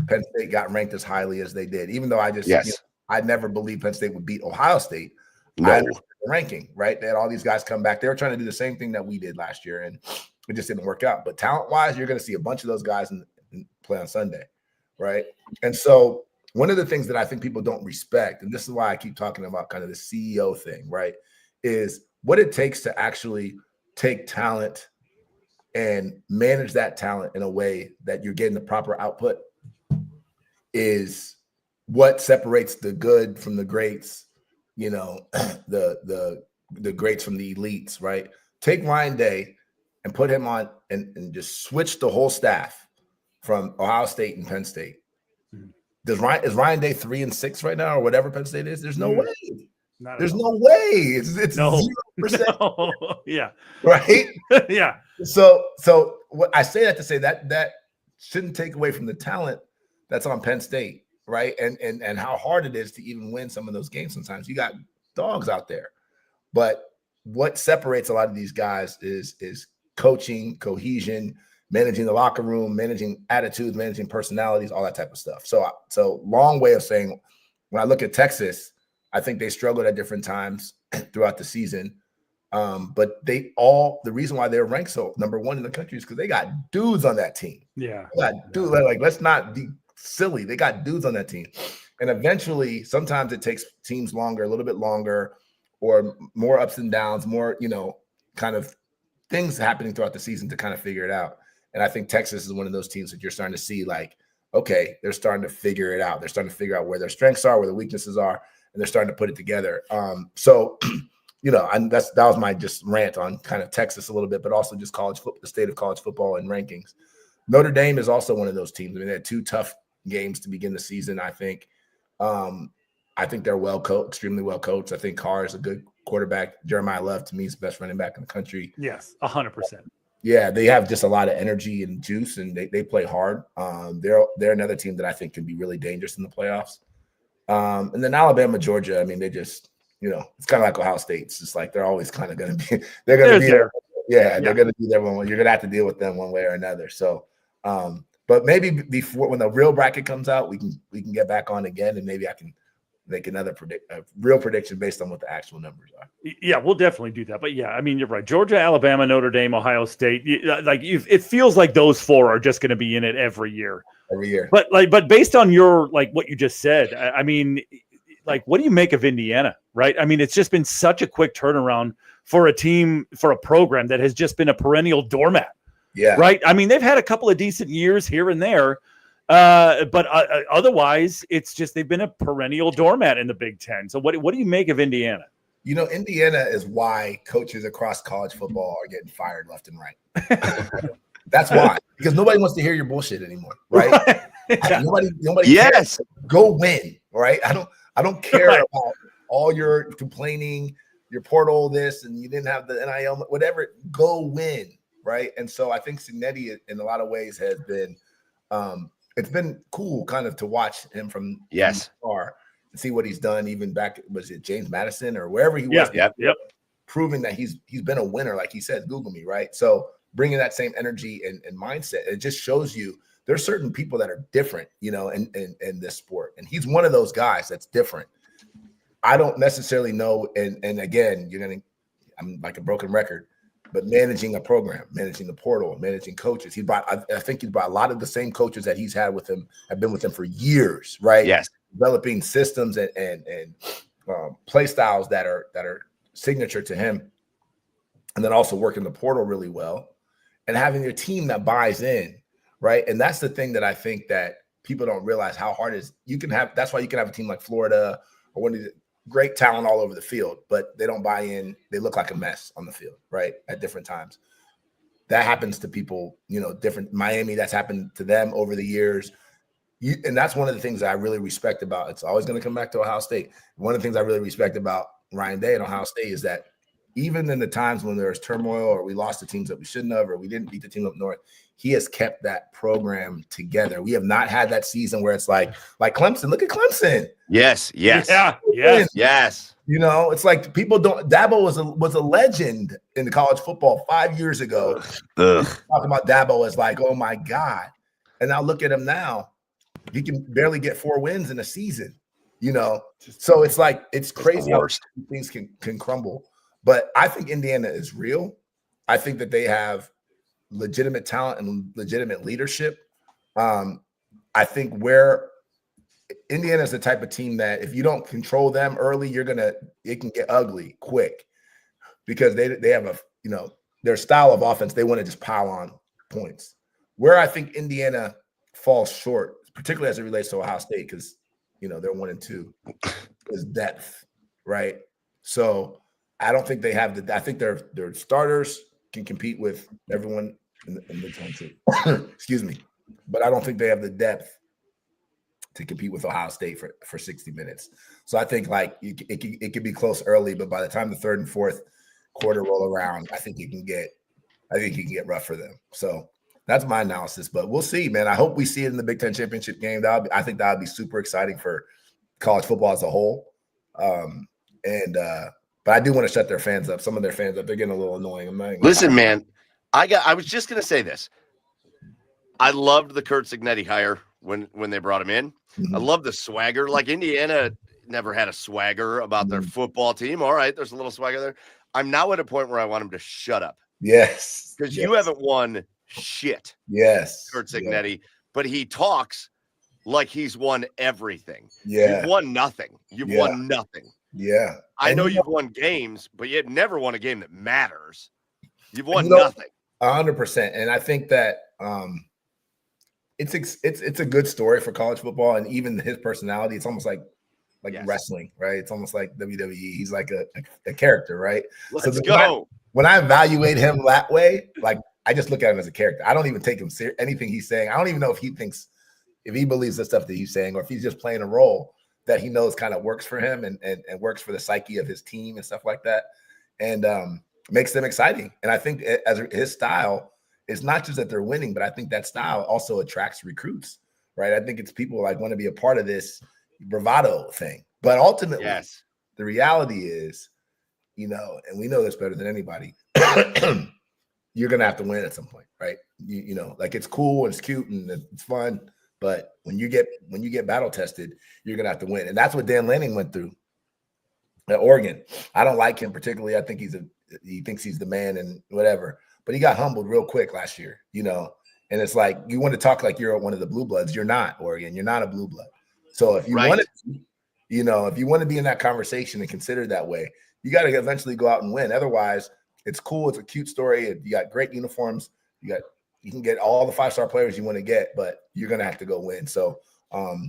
Penn State got ranked as highly as they did, even though I never believed Penn State would beat Ohio State. No. I understood the ranking, right? They had all these guys come back. They were trying to do the same thing that we did last year, and it just didn't work out. But talent-wise, you're going to see a bunch of those guys play on Sunday, right? And so one of the things that I think people don't respect, and this is why I keep talking about kind of the CEO thing, right, is what it takes to actually take talent and manage that talent in a way that you're getting the proper output is what separates the good from the greats, you know, the greats from the elites, right? Take Ryan Day and put him on and just switch the whole staff from Ohio State and Penn State. Is Ryan Day 3-6 right now or whatever Penn State is? There's no way. There's no way. It's No. 0%. No. Yeah. Right? Yeah. So what I say that to say that shouldn't take away from the talent that's on Penn State, right? And how hard it is to even win some of those games sometimes. You got dogs out there. But what separates a lot of these guys is coaching, cohesion, managing the locker room, managing attitudes, managing personalities, all that type of stuff. So long way of saying, when I look at Texas, I think they struggled at different times throughout the season. But the reason why they're ranked so number one in the country is because they got dudes on that team. Yeah. They got dudes, like, let's not be silly. They got dudes on that team. And eventually, sometimes it takes teams longer, a little bit longer, or more ups and downs, more, kind of things happening throughout the season to kind of figure it out. And I think Texas is one of those teams that you're starting to see, like, okay, they're starting to figure it out. They're starting to figure out where their strengths are, where their weaknesses are, and they're starting to put it together. And that was my just rant on kind of Texas a little bit, but also just the state of college football and rankings. Notre Dame is also one of those teams. I mean, they had 2 tough games to begin the season, I think. I think they're well coached, extremely well coached. I think Carr is a good quarterback. Jeremiah Love, to me, is the best running back in the country. Yes, 100%. Yeah, they have just a lot of energy and juice, and they play hard. They're another team that I think can be really dangerous in the playoffs. And then Alabama, Georgia, I mean, they just, it's kind of like Ohio State. It's just like they're always kind of going to be – they're going to be there. Yeah, they're going to be there. You're going to have to deal with them one way or another. So, but maybe before, when the real bracket comes out, we can get back on again, and maybe I can make another real prediction based on what the actual numbers are. Yeah, we'll definitely do that. But yeah, I mean, you're right. Georgia, Alabama, Notre Dame, Ohio State. It feels like those 4 are just going to be in it every year. Every year. But based on your, what you just said, I mean, what do you make of Indiana, right? I mean, it's just been such a quick turnaround for a team, for a program that has just been a perennial doormat. Yeah. Right. I mean, they've had a couple of decent years here and there. But otherwise, it's just they've been a perennial doormat in the Big Ten. So what do you make of Indiana? Indiana is why coaches across college football are getting fired left and right. That's why, because nobody wants to hear your bullshit anymore, right? Yeah. Nobody cares. Go win, right? I don't care about all your complaining, your portal this, and you didn't have the NIL, whatever. Go win, right? And so I think Cignetti, in a lot of ways, has been. It's been cool kind of to watch him from far and see what he's done, even back, was it James Madison or wherever he was? Yep. Proving that he's been a winner, like he said, Google me, right? So bringing that same energy and mindset, it just shows you there's certain people that are different, in this sport. And he's one of those guys that's different. I don't necessarily know. And again, I'm like a broken record. But managing a program, managing the portal, managing coaches, I think he brought a lot of the same coaches that he's had with him, have been with him for years, right? Yes. Developing systems and play styles that are signature to him, and then also working the portal really well, and having your team that buys in, right? And that's the thing that I think that people don't realize how hard it is. That's why you can have a team like Florida or one of the great talent all over the field, but they don't buy in. They look like a mess on the field, right? At different times. That happens to people, different. Miami, that's happened to them over the years. And that's one of the things that I really respect about, it's always going to come back to Ohio State. One of the things I really respect about Ryan Day at Ohio State is that even in the times when there's turmoil or we lost the teams that we shouldn't have, or we didn't beat the team up north, he has kept that program together. We have not had that season where it's like Clemson. Look at Clemson. Yes. Yeah. Yes. It's like people don't. Dabo was a legend in the college football 5 years ago. Ugh. Talking about Dabo as like, oh my God, and now look at him now. He can barely get 4 wins in a season. So it's like it's crazy how things can crumble. But I think Indiana is real. I think that they have legitimate talent and legitimate leadership. I think where Indiana's the type of team that if you don't control them early, it can get ugly quick because they have a, their style of offense, they want to just pile on points. Where I think Indiana falls short, particularly as it relates to Ohio State, because they're 1-2, is depth, right? So I don't think they have I think their starters can compete with everyone in the country. Excuse me. But I don't think they have the depth to compete with Ohio State for 60 minutes. So I think like it could be close early, but by the time the third and fourth quarter roll around, I think it can get rough for them. So that's my analysis, but we'll see, man. I hope we see it in the Big Ten championship game. I think that would be super exciting for college football as a whole. But I do want to shut their fans up. Some of their fans up. They're getting a little annoying. Listen, man, I was just gonna say this. I loved the Kurt Cignetti hire when they brought him in. Mm-hmm. I love the swagger. Like Indiana never had a swagger about their football team. All right, there's a little swagger there. I'm now at a point where I want him to shut up. Yes. Because you haven't won shit. Yes. Kurt Cignetti. But he talks like he's won everything. Yeah. You've won nothing. You've won nothing. Yeah. I know you've won games, but you've never won a game that matters. You've won nothing. 100%. And I think that it's a good story for college football, and even his personality. It's almost like wrestling, right? It's almost like WWE. He's like a character, right? Let's go. When I evaluate him that way, like I just look at him as a character. I don't even take him serious. Anything he's saying, I don't even know if he believes the stuff that he's saying, or if he's just playing a role that he knows kind of works for him and works for the psyche of his team and stuff like that, and makes them exciting. And I think as his style. It's not just that they're winning, but I think that style also attracts recruits, right? I think it's people like want to be a part of this bravado thing. But ultimately, the reality is, and we know this better than anybody, you're going to have to win at some point, right? Like it's cool and it's cute and it's fun, but when you get battle tested, you're going to have to win. And that's what Dan Lanning went through at Oregon. I don't like him particularly. I think he thinks he's the man and whatever. But he got humbled real quick last year, and it's like you want to talk like you're one of the blue bloods. You're not, Oregon. You're not a blue blood. So if you want to, if you want to be in that conversation and consider it that way, you got to eventually go out and win. Otherwise, it's cool. It's a cute story. You got great uniforms. You can get all the 5-star players you want to get, but you're gonna have to go win. So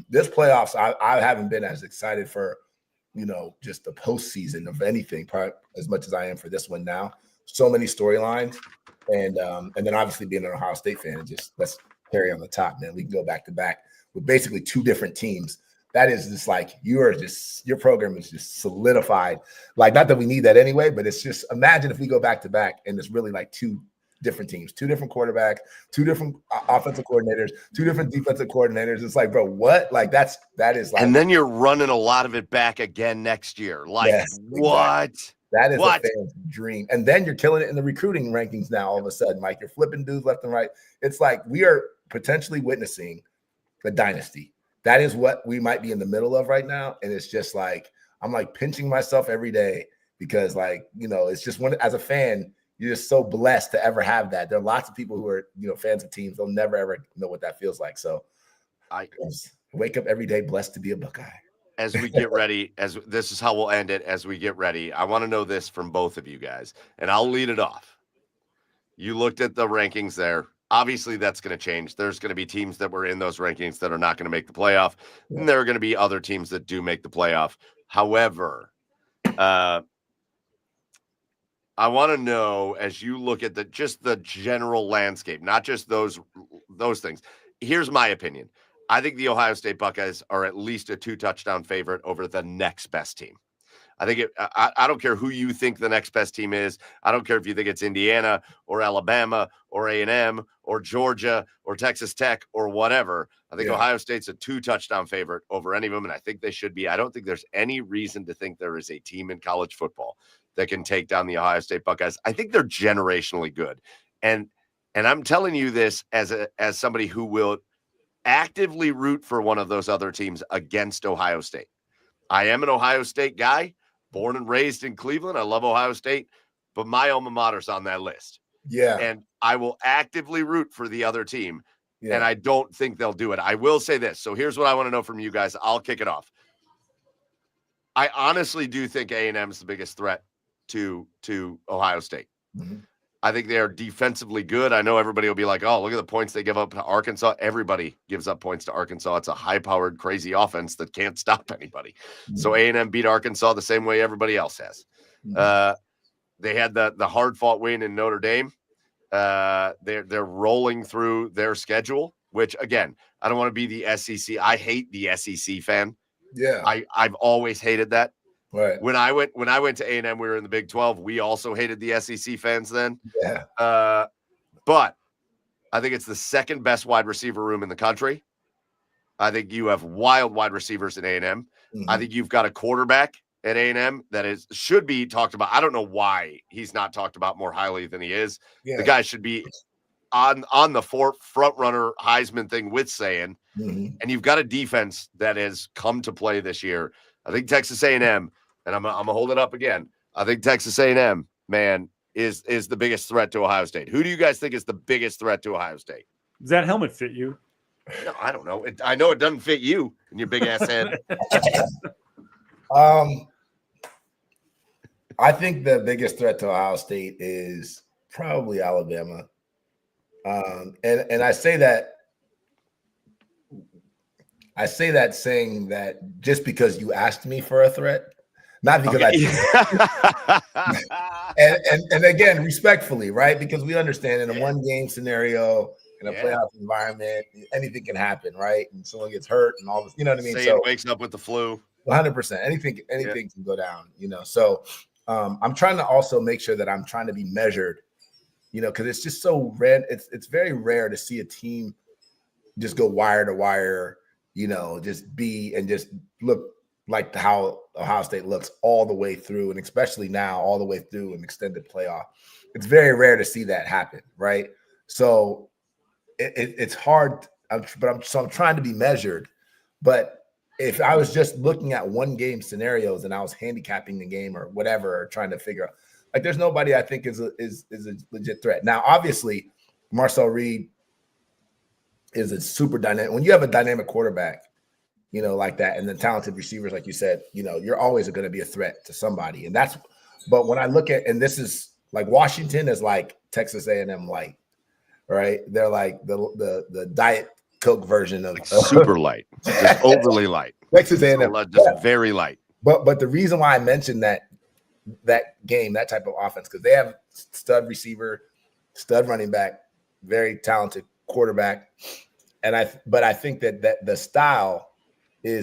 this playoffs, I haven't been as excited for, just the postseason of anything, probably as much as I am for this one now. So many storylines. And then obviously being an Ohio State fan, let's carry on the top, man. We can go back to back with basically two different teams. That is just like your program is just solidified. Like, not that we need that anyway, but it's just, imagine if we go back to back and it's really like two different teams, two different quarterbacks, two different offensive coordinators, two different defensive coordinators. It's like, bro, what? Like that is like, and then you're running a lot of it back again next year. Like, yes, what? Exactly. That is a fan's dream. And then you're killing it in the recruiting rankings now all of a sudden, Mike. You're flipping dudes left and right. It's like we are potentially witnessing a dynasty. That is what we might be in the middle of right now. And it's just like, I'm like pinching myself every day because it's just as a fan, you're just so blessed to ever have that. There are lots of people who are, fans of teams. They'll never, ever know what that feels like. So I wake up every day blessed to be a Buckeye. As we get ready, this is how we'll end it. As we get ready, I want to know this from both of you guys, and I'll lead it off. You looked at the rankings there. Obviously, that's going to change. There's going to be teams that were in those rankings that are not going to make the playoff, and there are going to be other teams that do make the playoff. However, I want to know, as you look at the general landscape, not just those things. Here's my opinion. I think the Ohio State Buckeyes are at least a 2-touchdown favorite over the next best team. I think I don't care who you think the next best team is. I don't care if you think it's Indiana or Alabama or A&M or Georgia or Texas Tech or whatever. I think Ohio State's a 2-touchdown favorite over any of them, and I think they should be. I don't think there's any reason to think there is a team in college football that can take down the Ohio State Buckeyes. I think they're generationally good. And I'm telling you this as somebody who will actively root for one of those other teams against Ohio State. I am an Ohio State guy, born and raised in Cleveland. I love Ohio State, but my alma mater's on that list. Yeah. And I will actively root for the other team and I don't think they'll do it. I will say this. So here's what I want to know from you guys. I'll kick it off. I honestly do think A&M is the biggest threat to Ohio State. Mhm. I think they are defensively good. I know everybody will be like, oh, look at the points they give up to Arkansas. Everybody gives up points to Arkansas. It's a high-powered, crazy offense that can't stop anybody. So A&M beat Arkansas the same way everybody else has. They had the hard-fought win in Notre Dame. They're rolling through their schedule, which, again, I don't want to be the SEC. I hate the SEC fan. Yeah. I've always hated that. Right. When I went to A&M, we were in the Big 12. We also hated the SEC fans then. Yeah. But I think it's the second best wide receiver room in the country. I think you have wild wide receivers at A&M. I think you've got a quarterback at A&M that should be talked about. I don't know why he's not talked about more highly than he is. Yeah. The guy should be on the front runner Heisman thing with saying. And you've got a defense that has come to play this year. I think Texas A&M, and I'm gonna hold it up again. I think Texas A&M, man, is the biggest threat to Ohio State. Who do you guys think is the biggest threat to Ohio State? Does that helmet fit you? No, I don't know. I know it doesn't fit you and your big ass head. I think the biggest threat to Ohio State is probably Alabama. And I say that saying that just because you asked me for a threat, not because and again, respectfully, right? Because we understand in a one-game scenario, in a playoff environment, anything can happen, right? And someone gets hurt and all this, you know what I mean? So wakes up with the flu. 100%. Anything can go down, So I'm trying to also make sure that I'm trying to be measured, because it's just so rare. It's very rare to see a team just go wire to wire, just look like how Ohio State looks all the way through, and especially now all the way through an extended playoff. It's very rare to see that happen, right? So it's hard, but I'm trying to be measured. But if I was just looking at one game scenarios and I was handicapping the game or whatever, or trying to figure out, like, there's nobody I think is a legit threat. Now, obviously, Marcel Reed is a super dynamic. When you have a dynamic quarterback, like that, and then talented receivers, like you said, you're always going to be a threat to somebody. But when I look at, and this is like Washington is like Texas A&M light, right? They're like the Diet Coke version of super light, just overly light. Texas A&M, just very light. But the reason why I mentioned that game, that type of offense, because they have stud receiver, stud running back, very talented quarterback, but I think that the style I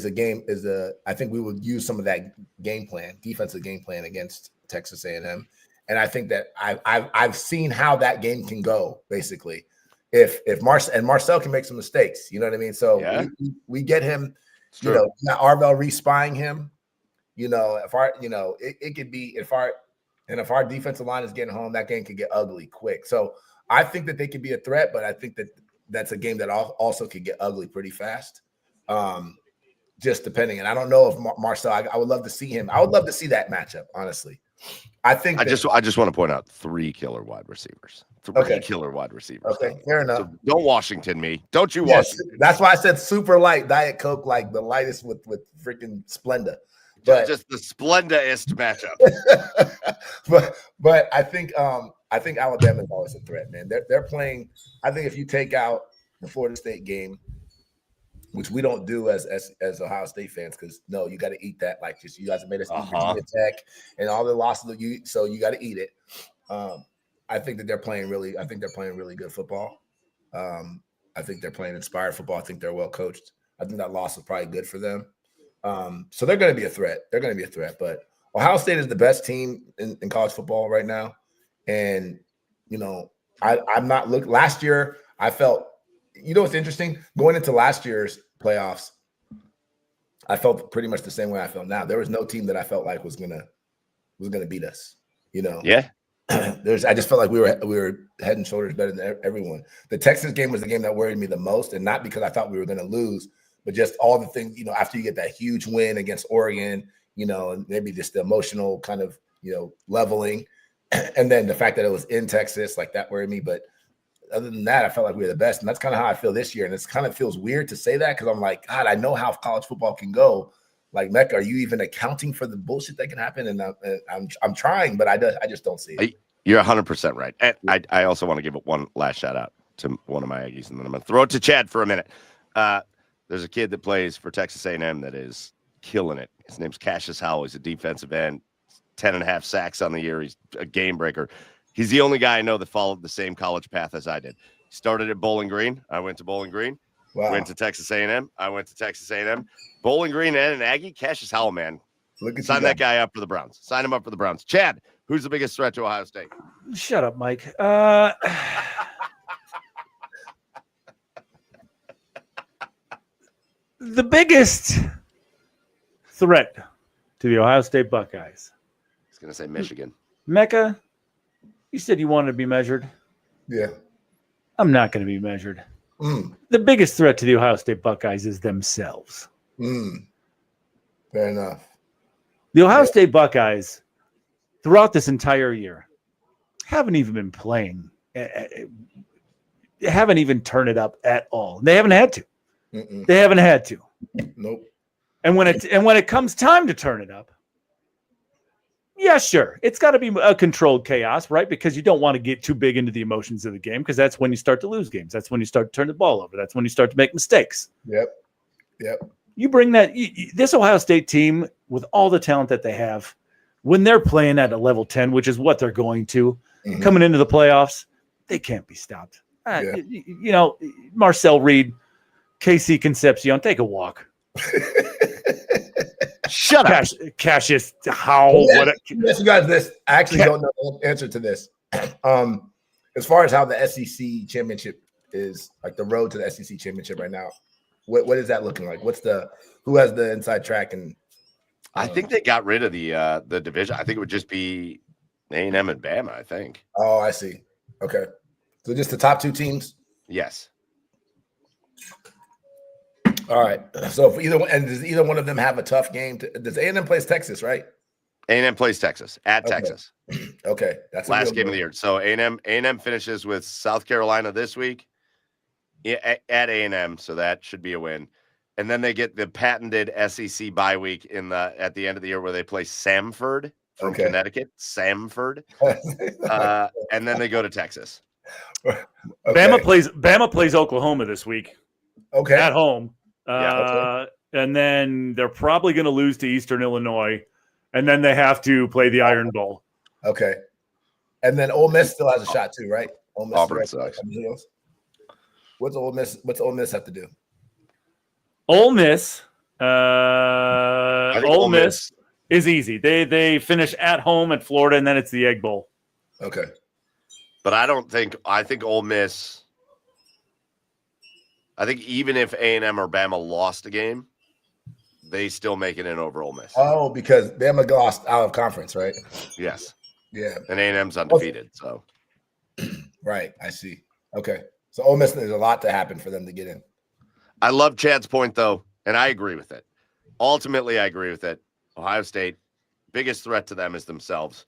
think we would use some of that defensive game plan against Texas A&M, and I think that I've seen how that game can go. Basically, if Marcel can make some mistakes, you know what I mean. So we get him, not Arvell re-spying him. It could be if our defensive line is getting home, that game could get ugly quick. So I think that they could be a threat, but I think that that's a game that also could get ugly pretty fast. Just depending. And I don't know if Marcel, I would love to see him. I would love to see that matchup, honestly. I just want to point out 3 killer wide receivers. Killer wide receivers. Okay, fair enough. So don't Washington me. Don't you Washington. That's why I said super light Diet Coke, like the lightest with freaking Splenda. But just the Splenda-ist matchup. but I think Alabama is always a threat, man. They're playing. I think if you take out the Florida State game, which we don't do as Ohio State fans, because you got to eat that. Like, just you guys have made us eat Virginia Tech and all the losses so you got to eat it. I think that they're playing really. I think they're playing really good football. I think they're playing inspired football. I think they're well coached. I think that loss was probably good for them. So they're going to be a threat. But Ohio State is the best team in college football right now. And, I'm not looking. Last year, I felt, what's interesting? Going into last year's playoffs, I felt pretty much the same way I felt now. There was no team that I felt like was gonna beat us. Yeah. I just felt like we were head and shoulders better than everyone. The Texas game was the game that worried me the most, and not because I thought we were going to lose, but just all the things, after you get that huge win against Oregon, and maybe just the emotional kind of, leveling. And then the fact that it was in Texas, like that worried me. But other than that, I felt like we were the best, and that's kind of how I feel this year. And it's kind of feels weird to say that because I'm like, God, I know how college football can go. Like, Mekka, are you even accounting for the bullshit that can happen? And I'm trying, but I just don't see it. You're 100% right. And I also want to give one last shout out to one of my Aggies, and then I'm going to throw it to Chad for a minute. There's a kid that plays for Texas A&M that is killing it. His name's Cassius Howell. He's a defensive end, 10.5 sacks on the year. He's a game breaker. He's the only guy I know that followed the same college path as I did. He started at Bowling Green. I went to Bowling Green. Wow. Went to Texas A&M. I went to Texas A&M. Bowling Green and an Aggie. Cassius Howell, man. Sign that guy up for the Browns. Sign him up for the Browns. Chad, who's the biggest threat to Ohio State? Shut up, Mike. The biggest threat to the Ohio State Buckeyes. He's going to say Michigan. Mekka, you said you wanted to be measured. Yeah. I'm not going to be measured. The biggest threat to the Ohio State Buckeyes is themselves. Fair enough. The Ohio State Buckeyes, throughout this entire year, haven't even been playing. Haven't even turned it up at all. They haven't had to. They haven't had to. Nope. And when it comes time to turn it up, yeah, sure. It's got to be a controlled chaos, right? Because you don't want to get too big into the emotions of the game, because that's when you start to lose games. That's when you start to turn the ball over. That's when you start to make mistakes. Yep. You bring that this Ohio State team, with all the talent that they have, when they're playing at a level 10, which is what they're going to, coming into the playoffs, they can't be stopped. You know, Marcel Reed, KC Concepcion, take a walk. Shut up. Cassius, how? Yes, you guys this. I actually don't know the answer to this. As far as how the SEC championship is, like the road to the SEC championship right now, what is that looking like? Who has the inside track? And I think they got rid of the division. I think it would just be A&M and Bama, I think. Oh, I see. Okay. So just the top two teams? Yes. All right. So does either one of them have a tough game? Does A&M plays Texas, right? A&M plays Texas at Texas. Okay. That's last game of the year. So A&M finishes with South Carolina this week at A&M. So that should be a win. And then they get the patented SEC bye week at the end of the year where they play Samford from Connecticut. Samford. And then they go to Texas. Okay. Bama plays Oklahoma this week. Okay. At home. Okay. And then they're probably going to lose to Eastern Illinois. And then they have to play the Iron Bowl. Okay. And then Ole Miss still has a shot too, right? Ole Miss Auburn sucks. What's Ole Miss have to do? Ole Miss. Ole Miss is easy. They finish at home at Florida, and then it's the Egg Bowl. Okay. But I think Ole Miss. I think even if A&M or Bama lost a game, they still make it in over Ole Miss. Oh, because Bama lost out of conference, right? Yes. Yeah. And A&M's undefeated. So. Right. I see. Okay. So Ole Miss, there's a lot to happen for them to get in. I love Chad's point, though, and I agree with it. Ultimately, I agree with it. Ohio State, biggest threat to them is themselves,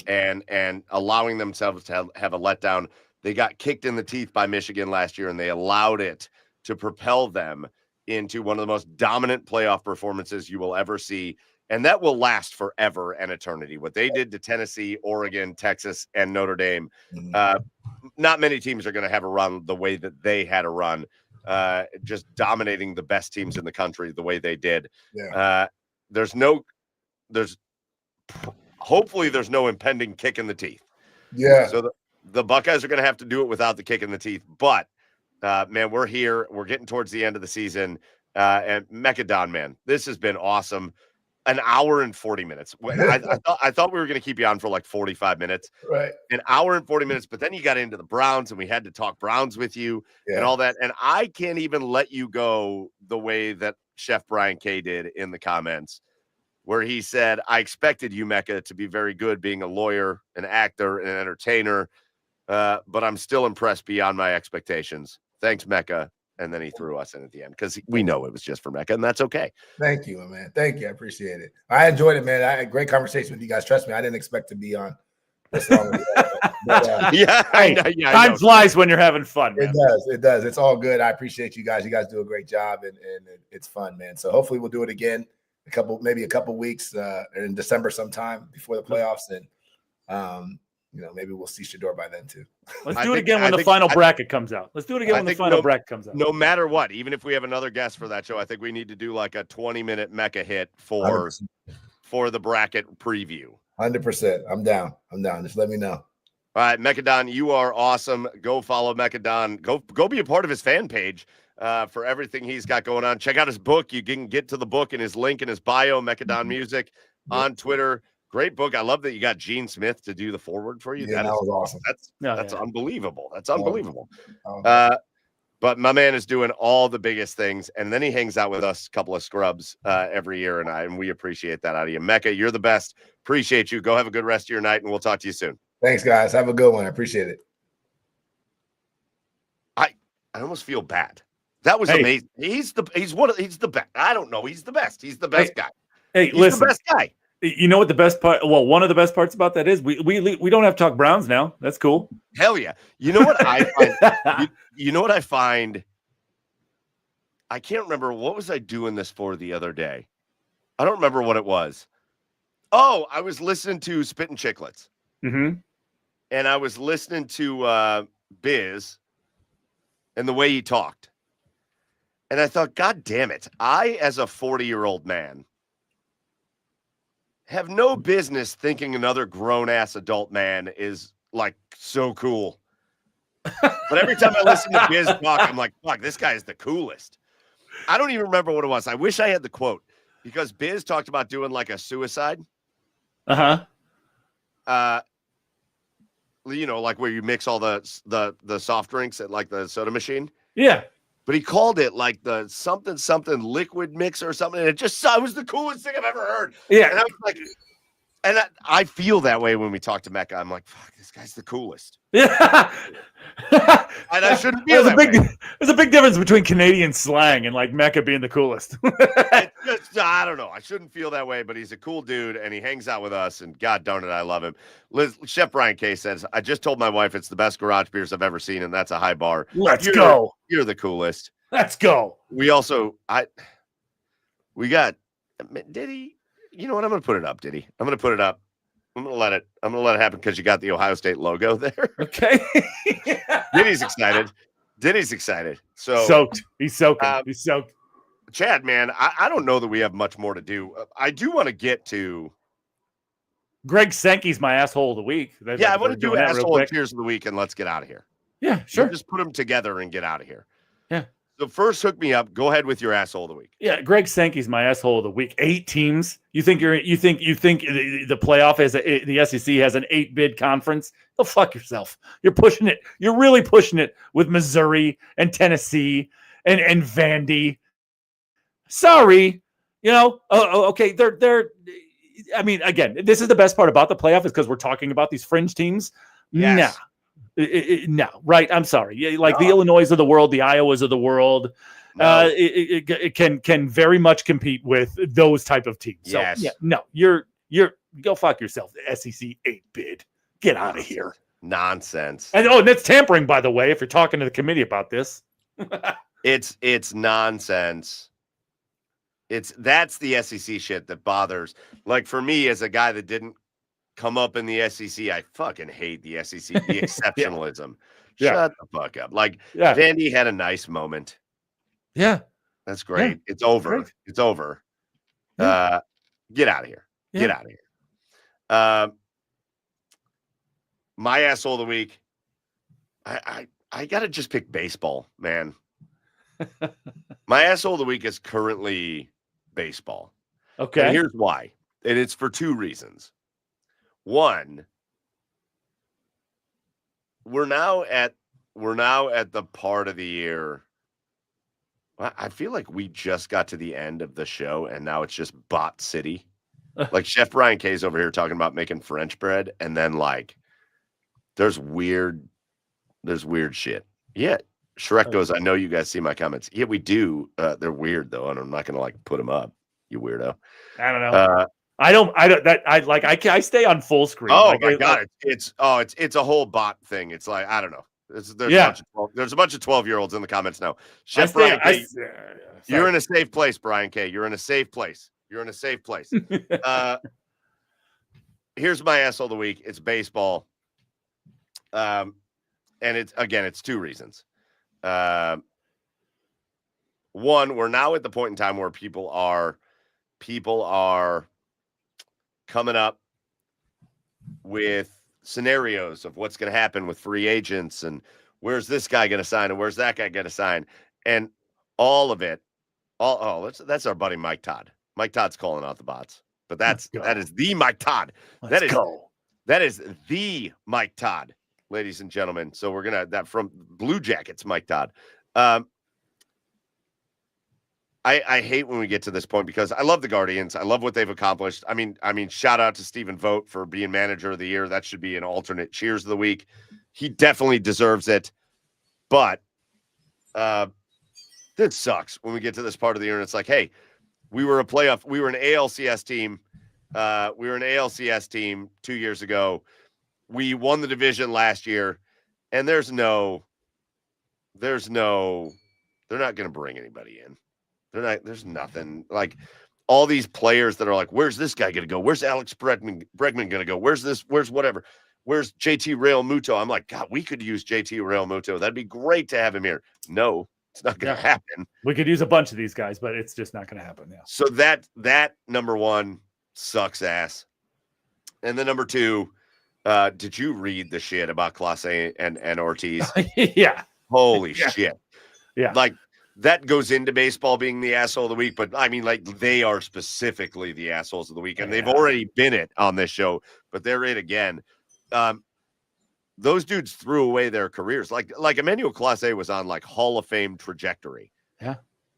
and allowing themselves to have a letdown. They got kicked in the teeth by Michigan last year, and they allowed it to propel them into one of the most dominant playoff performances you will ever see, and that will last forever and eternity. What they did to Tennessee, Oregon, Texas, and Notre Dame, not many teams are going to have a run the way that they had a run. Just dominating the best teams in the country the way they did. Yeah. Hopefully there's no impending kick in the teeth. Yeah. So the Buckeyes are going to have to do it without the kick in the teeth. But man, we're here. We're getting towards the end of the season. And Mekka Don, man, this has been awesome. An hour and 40 minutes. I thought we were going to keep you on for like 45 minutes. Right. An hour and 40 minutes, but then you got into the Browns and we had to talk Browns with you and all that. And I can't even let you go the way that Chef Brian K did in the comments, where he said, I expected you, Mekka, to be very good being a lawyer, an actor, an entertainer, but I'm still impressed beyond my expectations. Thanks, Mekka. And then he threw us in at the end because we know it was just for Mekka, and that's okay. Thank you, man. Thank you. I appreciate it. I enjoyed it, man. I had a great conversation with you guys. Trust me, I didn't expect to be on this long. Yeah, I Hey, know. Yeah, I time know. flies when you're having fun, man. It does. It does. It's all good. I appreciate you guys. You guys do a great job, and it's fun, man. So hopefully we'll do it again maybe a couple weeks in December sometime before the playoffs, and maybe we'll see Shador by then too. Let's do it again when the final bracket comes out. Let's do it again when the final bracket comes out. No matter what, even if we have another guest for that show, I think we need to do like a 20-minute Mekka hit for 100%. the bracket preview. 100%. I'm down. Just let me know. All right, Mekka Don, you are awesome. Go follow Mekka Don. Go be a part of his fan page for everything he's got going on. Check out his book. You can get to the book and his link in his bio, Mekka Don Music on Twitter. Great book. I love that you got Gene Smith to do the forward for you. Yeah, that was awesome. That's unbelievable. That's unbelievable. But my man is doing all the biggest things, and then he hangs out with us, a couple of scrubs every year, and we appreciate that out of you. Mekka, you're the best. Appreciate you. Go have a good rest of your night, and we'll talk to you soon. Thanks, guys. Have a good one. I appreciate it. I almost feel bad. That was amazing. He's the best. I don't know. He's the best. He's the best guy. Hey, he's listen, the best guy. You know what the best part? Well, one of the best parts about that is we don't have to talk Browns now. That's cool. Hell yeah. You know what I find? you know what I find? I can't remember. What was I doing this for the other day? I don't remember what it was. Oh, I was listening to Spittin' Chicklets. Mm-hmm. And I was listening to Biz and the way he talked. And I thought, God damn it. I, as a 40-year-old man, have no business thinking another grown-ass adult man is, like, so cool. But every time I listen to Biz talk, I'm like, fuck, this guy is the coolest. I don't even remember what it was. I wish I had the quote. Because Biz talked about doing, like, a suicide. Uh-huh. Like where you mix all the soft drinks at, like, the soda machine. Yeah. But he called it like the something liquid mix or something. And it was the coolest thing I've ever heard. Yeah. And I was like, I feel that way when we talk to Mekka. I'm like, fuck, this guy's the coolest. Yeah. And I shouldn't feel that way. There's a big difference between Canadian slang and like Mekka being the coolest. I don't know. I shouldn't feel that way, but he's a cool dude and he hangs out with us. And God darn it, I love him. Chef Brian K says, I just told my wife it's the best garage beers I've ever seen, and that's a high bar. Let's go. You're the coolest. Let's go. We also, did he? You know what? I'm going to put it up, Diddy. I'm going to put it up. I'm going to let it happen because you got the Ohio State logo there. Okay. Diddy's excited. So soaked. He's soaking. He's soaked. Chad, man, I don't know that we have much more to do. I do want to get to Greg Sankey's my asshole of the week. I want to do asshole and cheers of the week, and let's get out of here. Yeah, sure. We'll just put them together and get out of here. Yeah. So first, hook me up. Go ahead with your asshole of the week. Yeah, Greg Sankey's my asshole of the week. 8 teams. You think the playoff the SEC has an 8-bid conference? Go fuck yourself. You're pushing it. You're really pushing it with Missouri and Tennessee and Vandy. Sorry, okay. They're. I mean, again, this is the best part about the playoff is because we're talking about these fringe teams. Yes. No, right? I'm sorry. The Illinois of the world, the Iowas of the world, it can very much compete with those type of teams. So, yes. You're go fuck yourself. The SEC 8-bid. Get out of here. Nonsense. And that's tampering, by the way. If you're talking to the committee about this, it's nonsense. That's the SEC shit that bothers. Like for me, as a guy that didn't come up in the SEC, I fucking hate the SEC. The exceptionalism. Shut the fuck up. Like Vandy had a nice moment. Yeah, that's great. Yeah. It's over. Great. It's over. Yeah. Get out of here. Yeah. Get out of here. My asshole of the week. I gotta just pick baseball, man. My asshole of the week is currently baseball. Okay. And here's why. And it's for 2 reasons. One, we're now at the part of the year. I feel like we just got to the end of the show and now it's just bot city. Like Chef Brian K's over here talking about making French bread, and then like there's weird shit. Yeah. Shrek goes, I know you guys see my comments. Yeah, we do. They're weird though, and I'm not gonna like put them up, you weirdo. I don't know. I stay on full screen. Oh Like, my God. It's a whole bot thing. It's like, I don't know. There's a bunch of 12-year-olds in the comments now. Chef Brian K, you're in a safe place, Brian K. You're in a safe place. Here's my asshole of the week. It's baseball. And it's two reasons. One, we're now at the point in time where people are coming up with scenarios of what's going to happen with free agents and where's this guy going to sign and where's that guy going to sign, and all of it. That's our buddy Mike Todd. Mike Todd's calling out the bots, but that is the Mike Todd. That is the Mike Todd, ladies and gentlemen. So we're that from Blue Jackets, Mike Todd. I hate when we get to this point because I love the Guardians. I love what they've accomplished. I mean, shout out to Stephen Vogt for being manager of the year. That should be an alternate cheers of the week. He definitely deserves it. But this sucks when we get to this part of the year and it's like, hey, we were an ALCS team. We were an ALCS team 2 years ago. We won the division last year, and they're not going to bring anybody in. There's nothing like all these players that are like, where's this guy going to go? Where's Alex Bregman going to go? Where's whatever? Where's JT Realmuto? I'm like, God, we could use JT Realmuto. That'd be great to have him here. No, it's not going to happen. We could use a bunch of these guys, but it's just not going to happen. Yeah. So that number one sucks ass. And then number two, did you read the shit about Clase and Ortiz? Yeah. Holy shit. Yeah. Like, that goes into baseball being the asshole of the week, but I mean, like, they are specifically the assholes of the week, and they've already been it on this show, but they're it again. Those dudes threw away their careers. Like Emmanuel Clase was on like Hall of Fame trajectory. Yeah.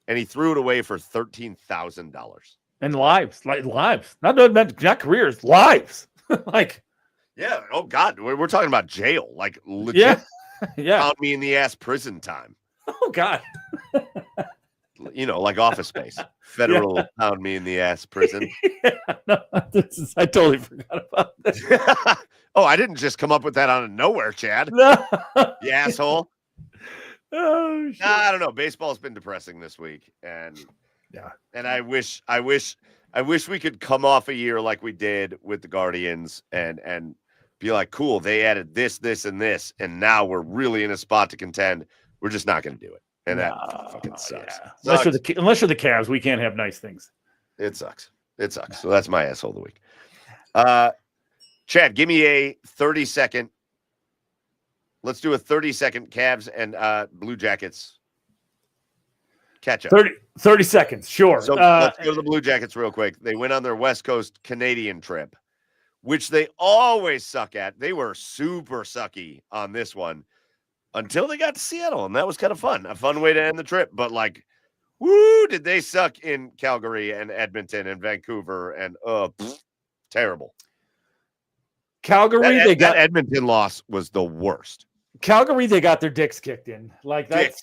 And he threw it away for $13,000. And lives. Not careers, lives. Like, yeah. Oh God. We're talking about jail, like legit. Yeah. Pound me in the ass prison time. Oh God. Like Office Space. Federal pound me in the ass prison. I totally forgot about this. Oh, I didn't just come up with that out of nowhere, Chad. No. You asshole. Oh shit. I don't know. Baseball's been depressing this week, and I wish we could come off a year like we did with the Guardians and be like, cool, they added this, and this, and now we're really in a spot to contend. We're just not going to do it. And that fucking sucks. Yeah. Unless you're the Cavs, we can't have nice things. It sucks. So that's my asshole of the week. Chad, give me a 30-second. Let's do a 30-second Cavs and Blue Jackets catch up. 30 seconds, sure. So let's go to the Blue Jackets real quick. They went on their West Coast Canadian trip, which they always suck at. They were super sucky on this one until they got to Seattle, and that was kind of fun. A fun way to end the trip. But, like, woo, did they suck in Calgary and Edmonton and Vancouver and terrible. Calgary, that Edmonton loss was the worst. Calgary, they got their dicks kicked in. Like it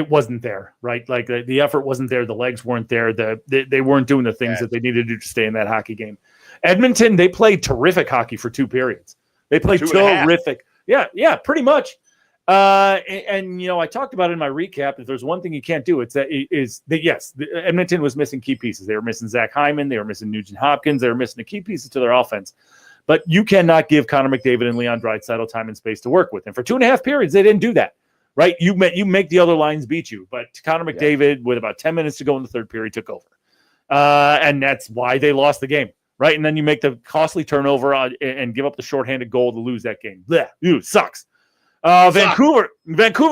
wasn't there, right? Like the effort wasn't there, the legs weren't there, they weren't doing the things that they needed to do to stay in that hockey game. Edmonton, they played terrific hockey for 2 periods. They played terrific. Yeah, pretty much. And I talked about it in my recap. If there's one thing you can't do, Edmonton was missing key pieces. They were missing Zach Hyman. They were missing Nugent Hopkins. They were missing the key pieces to their offense. But you cannot give Connor McDavid and Leon Draisaitl time and space to work with. And for 2.5 periods, they didn't do that. Right? You make the other lines beat you. But Connor McDavid, with about 10 minutes to go in the third period, took over. And that's why they lost the game. Right? And then you make the costly turnover and give up the shorthanded goal to lose that game. Blech, sucks. Vancouver,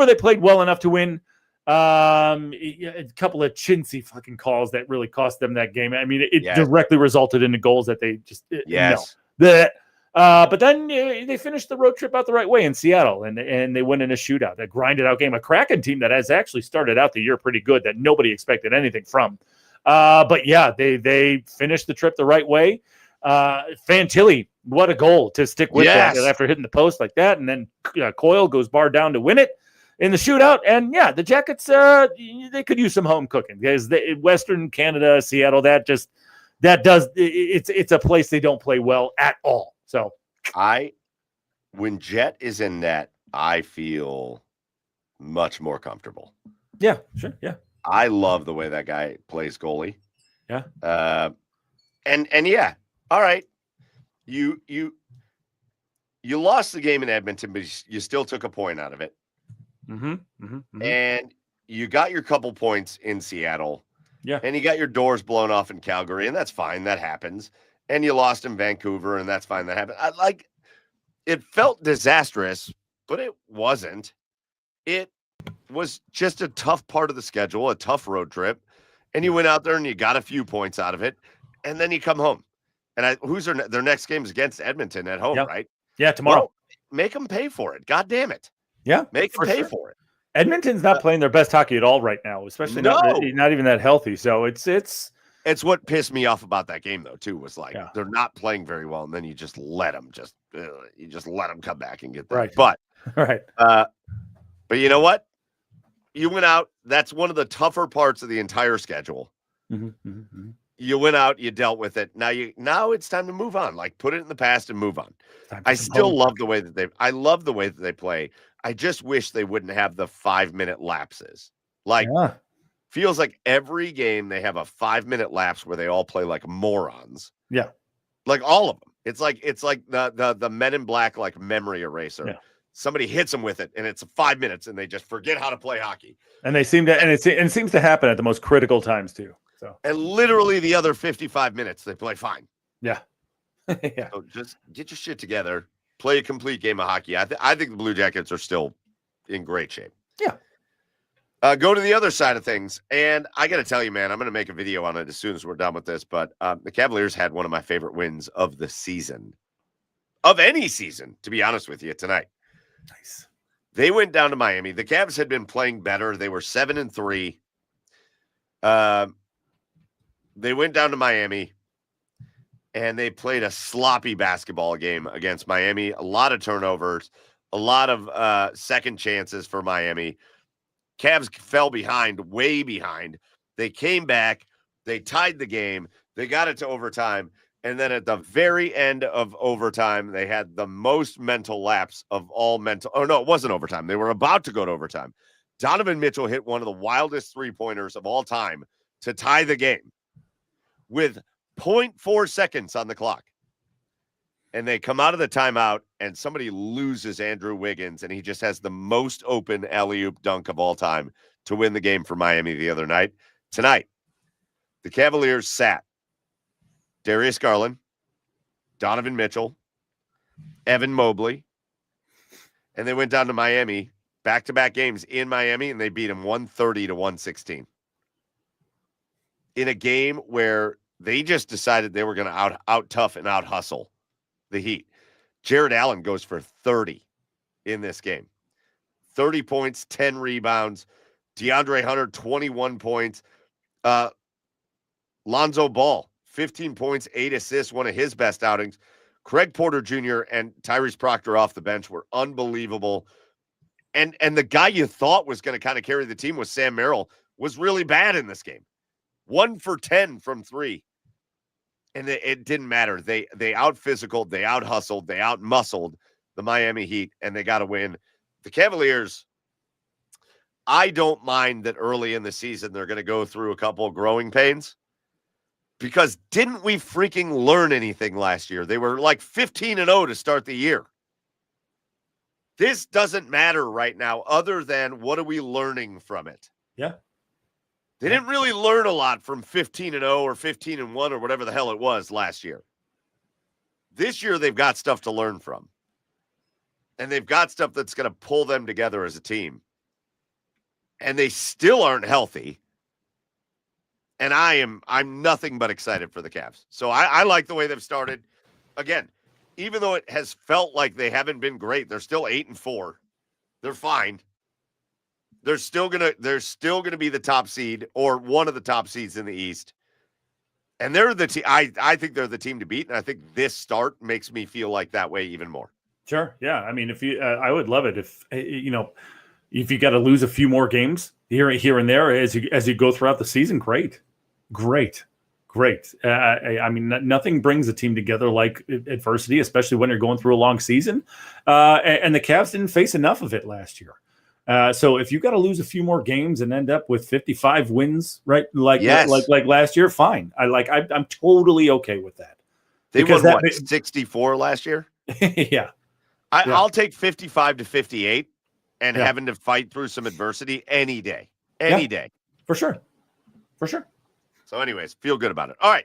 they played well enough to win. A couple of chintzy fucking calls that really cost them that game. I mean, it directly resulted in the goals that they just no. But then they finished the road trip out the right way in Seattle, and they went in a shootout, that grinded out game. A Kraken team that has actually started out the year pretty good, that nobody expected anything from. But yeah, they finished the trip the right way. Fantilli, what a goal to stick with that after hitting the post like that. And then Coyle goes bar down to win it. in the shootout. And yeah, the Jackets, they could use some home cooking because Western Canada, Seattle, it's a place they don't play well at all. So when Jet is in net, I feel much more comfortable. Yeah, sure. Yeah. I love the way that guy plays goalie. Yeah. And yeah, all right. You lost the game in Edmonton, but you still took a point out of it. And you got your couple points in Seattle. Yeah. And you got your doors blown off in Calgary, and that's fine. That happens. And you lost in Vancouver, and that's fine. That happened. It felt disastrous, but it wasn't. It was just a tough part of the schedule, a tough road trip. And you went out there and you got a few points out of it. And then you come home. And their next game is against Edmonton at home, right? Yeah, tomorrow. Well, make them pay for it. God damn it. Yeah. Make them pay for it. Edmonton's not playing their best hockey at all right now, especially not even that healthy. So it's what pissed me off about that game, though, too, was they're not playing very well. And then you just let them come back and get there. Right. But, right. But you know what? You went out. That's one of the tougher parts of the entire schedule. You went out. You dealt with it. Now it's time to move on. Put it in the past and move on. I still love the way that they play. I just wish they wouldn't have the 5-minute lapses. Feels like every game they have a 5-minute lapse where they all play like morons. Yeah. All of them. It's like the Men in Black memory eraser. Yeah. Somebody hits them with it, and it's 5 minutes, and they just forget how to play hockey. And they seem to, and it seems to happen at the most critical times too. So, and literally the other 55 minutes, they play fine. Yeah, yeah. So just get your shit together, play a complete game of hockey. I think the Blue Jackets are still in great shape. Yeah. Go to the other side of things, and I got to tell you, man, I'm going to make a video on it as soon as we're done with this. But the Cavaliers had one of my favorite wins of the season, of any season, to be honest with you, tonight. Nice. They went down to Miami. The Cavs had been playing better. They were 7-3. They went down to Miami, and they played a sloppy basketball game against Miami. A lot of turnovers, a lot of second chances for Miami. Cavs fell behind, way behind. They came back. They tied the game. They got it to overtime. And then at the very end of overtime, they had the most mental lapse of all mental. Oh, no, it wasn't overtime. They were about to go to overtime. Donovan Mitchell hit one of the wildest three-pointers of all time to tie the game with 0.4 seconds on the clock. And they come out of the timeout, and somebody loses Andrew Wiggins, and he just has the most open alley-oop dunk of all time to win the game for Miami the other night. Tonight, the Cavaliers sat Darius Garland, Donovan Mitchell, Evan Mobley, and they went down to Miami, back-to-back games in Miami, and they beat them 130-116. In a game where they just decided they were going to out-tough and out-hustle the Heat. Jared Allen goes for 30 in this game. 30 points, 10 rebounds. DeAndre Hunter, 21 points. Lonzo Ball, 15 points, 8 assists, one of his best outings. Craig Porter Jr. and Tyrese Proctor off the bench were unbelievable. And the guy you thought was going to kind of carry the team was Sam Merrill, was really bad in this game. 1 for 10 from 3. And it didn't matter. They out-physicaled, they out-hustled, they out-muscled the Miami Heat, and they got a win. The Cavaliers, I don't mind that early in the season they're going to go through a couple of growing pains. Because didn't we freaking learn anything last year? They were like 15-0 to start the year. This doesn't matter right now other than what are we learning from it? Yeah. They didn't really learn a lot from 15-0 or 15-1 or whatever the hell it was last year. This year they've got stuff to learn from. And they've got stuff that's going to pull them together as a team. And they still aren't healthy. And I'm nothing but excited for the Cavs. So I like the way they've started. Again, even though it has felt like they haven't been great, they're still 8-4. They're fine. They're still gonna be the top seed or one of the top seeds in the East. And they're the team. I think they're the team to beat. And I think this start makes me feel like that way even more. Sure. Yeah. I mean, if you, I would love it if, If you got to lose a few more games here and there as you go throughout the season, great. I mean, nothing brings a team together like adversity, especially when you're going through a long season. And the Cavs didn't face enough of it last year. So if you got to lose a few more games and end up with 55 wins, right? Like last year, fine. I'm totally okay with that. They won what, 64 last year? Yeah. I'll take 55 to 58 and Yeah. having to fight through some adversity any day. For sure. So anyways, feel good about it. All right,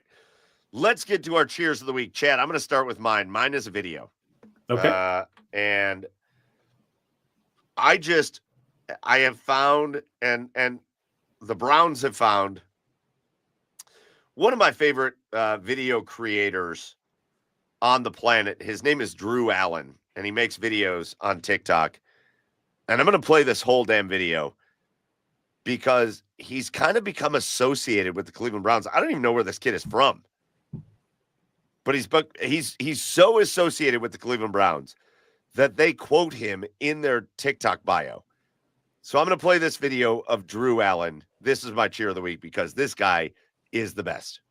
let's get to our cheers of the week. Chad, I'm going to start with mine. Mine is a video. Okay. And I have found, and the Browns have found, one of my favorite video creators on the planet. His name is Drew Allen, and he makes videos on TikTok. And I'm going to play this whole damn video because he's kind of become associated with the Cleveland Browns. I don't even know where this kid is from, but he's so associated with the Cleveland Browns that they quote him in their TikTok bio. So I'm going to play this video of Drew Allen. This is my cheer of the week because this guy is the best.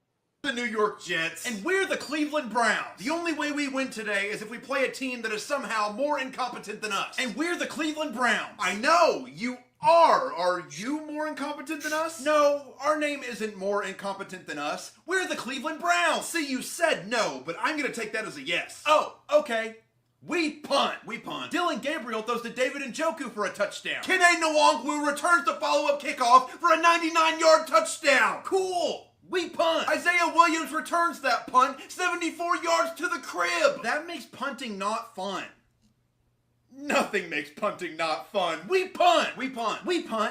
The New York Jets, and we're the Cleveland Browns. The only way we win today is if we play a team that is somehow more incompetent than us. And we're the Cleveland Browns. I know, you are. Are you more incompetent than us? No, our name isn't more incompetent than us. We're the Cleveland Browns. See, you said no, but I'm going to take that as a yes. Oh, okay. We punt. Dylan Gabriel throws to David Njoku for a touchdown. Kene Nwangwu returns the follow-up kickoff for a 99-yard touchdown. Cool. We punt. Isaiah Williams returns that punt 74 yards to the crib. That makes punting not fun. Nothing makes punting not fun. We punt.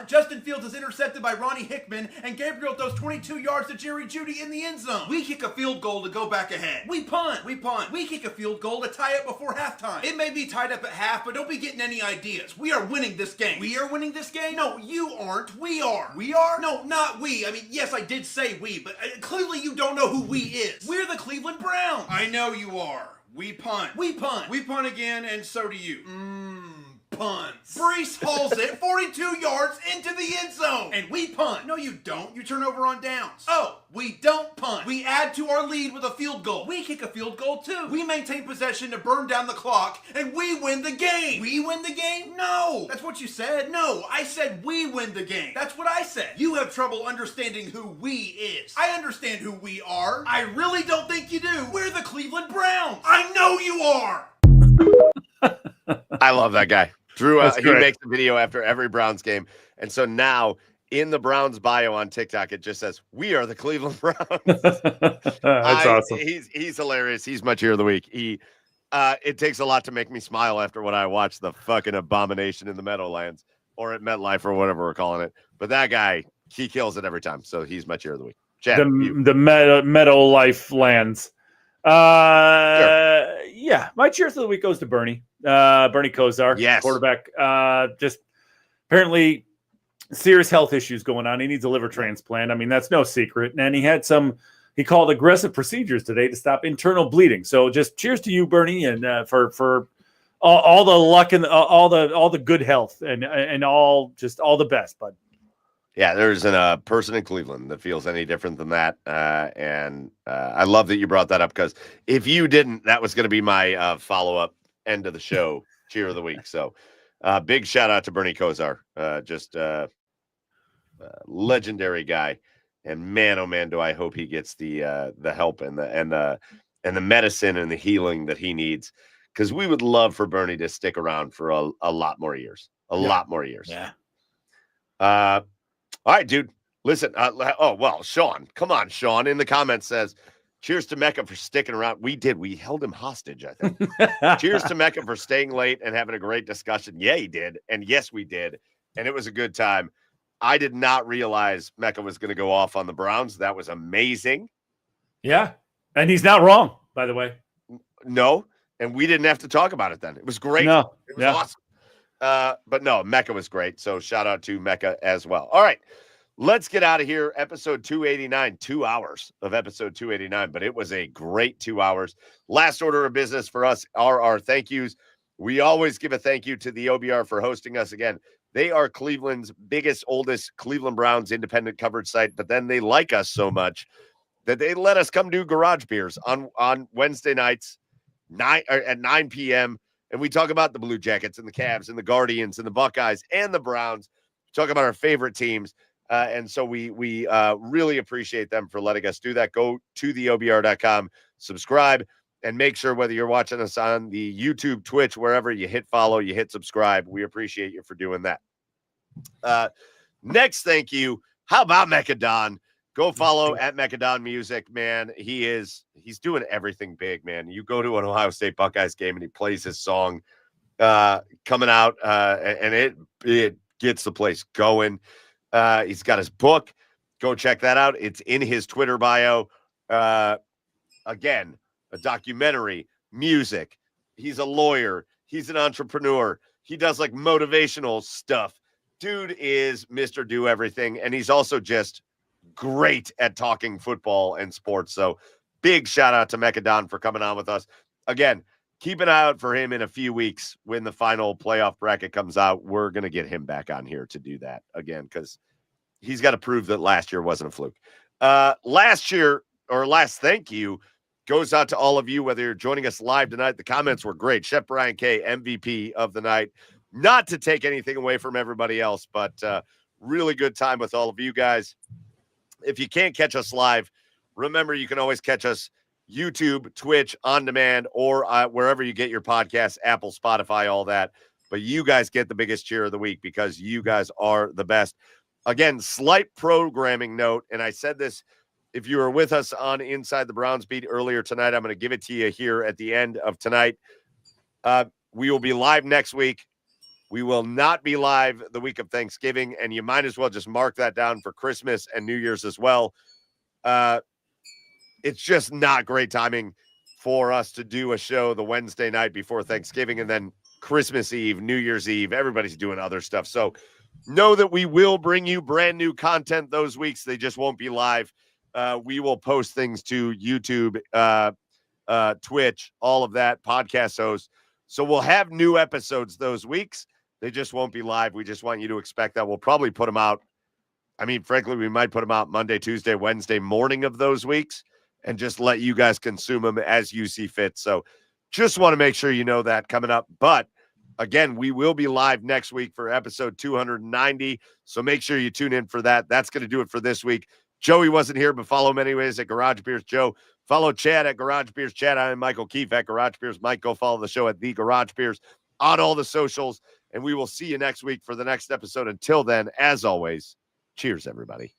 Justin Fields is intercepted by Ronnie Hickman, and Gabriel throws 22 yards to Jerry Jeudy in the end zone. We kick a field goal to go back ahead. We punt. We kick a field goal to tie it before halftime. It may be tied up at half, but don't be getting any ideas. We are winning this game. We are winning this game? No, you aren't. We are. We are? No, not we. I mean, yes, I did say we, but clearly you don't know who we is. We're the Cleveland Browns. I know you are. We punt. We punt again, and so do you. Punts. Brees hauls it 42 yards into the end zone. And we punt. No, you don't. You turn over on downs. Oh, we don't punt. We add to our lead with a field goal. We kick a field goal, too. We maintain possession to burn down the clock, and we win the game. We win the game? No. That's what you said. No, I said we win the game. That's what I said. You have trouble understanding who we is. I understand who we are. I really don't think you do. We're the Cleveland Browns. I know you are. I love that guy. Drew, he great. makes a video after every Browns game. And so now in the Browns bio on TikTok, it just says, we are the Cleveland Browns. That's awesome. He's hilarious. He's my cheer of the week. It takes a lot to make me smile after what I watched, the fucking abomination in the Meadowlands or at MetLife or whatever we're calling it. But that guy, he kills it every time. So he's my cheer of the week. Chad, The Meadowlife lands. Sure. Yeah, my cheer of the week goes to Bernie Kosar, Yes. quarterback. Just apparently serious health issues going on. He needs a liver transplant. I mean, that's no secret. And he had he called aggressive procedures today to stop internal bleeding. So just cheers to you, Bernie, and for all the luck and all the good health and all the best, bud. Yeah, there isn't a person in Cleveland that feels any different than that. And I love that you brought that up because if you didn't, that was going to be my follow-up end of the show, cheer of the week. So big shout out to Bernie Kosar, just legendary guy. And man, oh man, do I hope he gets the help and the medicine and the healing that he needs. Because we would love for Bernie to stick around for a lot more years. Lot more years. Yeah. All right, dude. Listen. Sean. Come on, Sean. In the comments says, cheers to Mekka for sticking around. We did. We held him hostage, I think. Cheers to Mekka for staying late and having a great discussion. Yeah, he did. And yes, we did. And it was a good time. I did not realize Mekka was going to go off on the Browns. That was amazing. Yeah. And he's not wrong, by the way. No. And we didn't have to talk about it then. It was great. No. It was awesome. But no, Mekka was great. So shout out to Mekka as well. All right, let's get out of here. Episode 289, 2 hours of episode 289, but it was a great 2 hours. Last order of business for us are our thank yous. We always give a thank you to the OBR for hosting us again. They are Cleveland's biggest, oldest Cleveland Browns independent coverage site, but then they like us so much that they let us come do garage beers on Wednesday nights at 9 p.m. And we talk about the Blue Jackets and the Cavs and the Guardians and the Buckeyes and the Browns. We talk about our favorite teams. And so we really appreciate them for letting us do that. Go to theobr.com, subscribe, and make sure whether you're watching us on the YouTube, Twitch, wherever, you hit follow, you hit subscribe. We appreciate you for doing that. Next, thank you. How about Mekka Don? Go follow at Mekka Don Music, man. He's doing everything big, man. You go to an Ohio State Buckeyes game and he plays his song coming out, and it gets the place going. He's got his book. Go check that out. It's in his Twitter bio. Again, a documentary, music. He's a lawyer. He's an entrepreneur. He does like motivational stuff. Dude is Mr. Do Everything. And he's also just great at talking football and sports. So big shout out to Mekka Don for coming on with us. Again, keep an eye out for him in a few weeks when the final playoff bracket comes out. We're going to get him back on here to do that again, because he's got to prove that last year wasn't a fluke. Last thank you goes out to all of you, whether you're joining us live tonight. The comments were great. Chef Brian K., MVP of the night. Not to take anything away from everybody else, but really good time with all of you guys. If you can't catch us live, remember you can always catch us YouTube, Twitch, on demand, or wherever you get your podcasts, Apple, Spotify, all that. But you guys get the biggest cheer of the week because you guys are the best. Again, slight programming note, and I said this if you were with us on Inside the Browns Beat earlier tonight, I'm going to give it to you here at the end of tonight. We will be live next week. We will not be live the week of Thanksgiving, and you might as well just mark that down for Christmas and New Year's as well. It's just not great timing for us to do a show the Wednesday night before Thanksgiving and then Christmas Eve, New Year's Eve. Everybody's doing other stuff. So know that we will bring you brand new content those weeks. They just won't be live. We will post things to YouTube, Twitch, all of that, podcast hosts. So we'll have new episodes those weeks. They just won't be live. We just want you to expect that. We'll probably put them out. I mean, frankly, we might put them out Monday, Tuesday, Wednesday morning of those weeks and just let you guys consume them as you see fit. So just want to make sure you know that coming up. But again, we will be live next week for episode 290. So make sure you tune in for that. That's going to do it for this week. Joey wasn't here, but follow him anyways at Garage Beers Joe. Follow Chad at Garage Beers Chad. I'm Michael Keefe at Garage Beers Mike. Go follow the show at The Garage Beers on all the socials. And we will see you next week for the next episode. Until then, as always, cheers, everybody.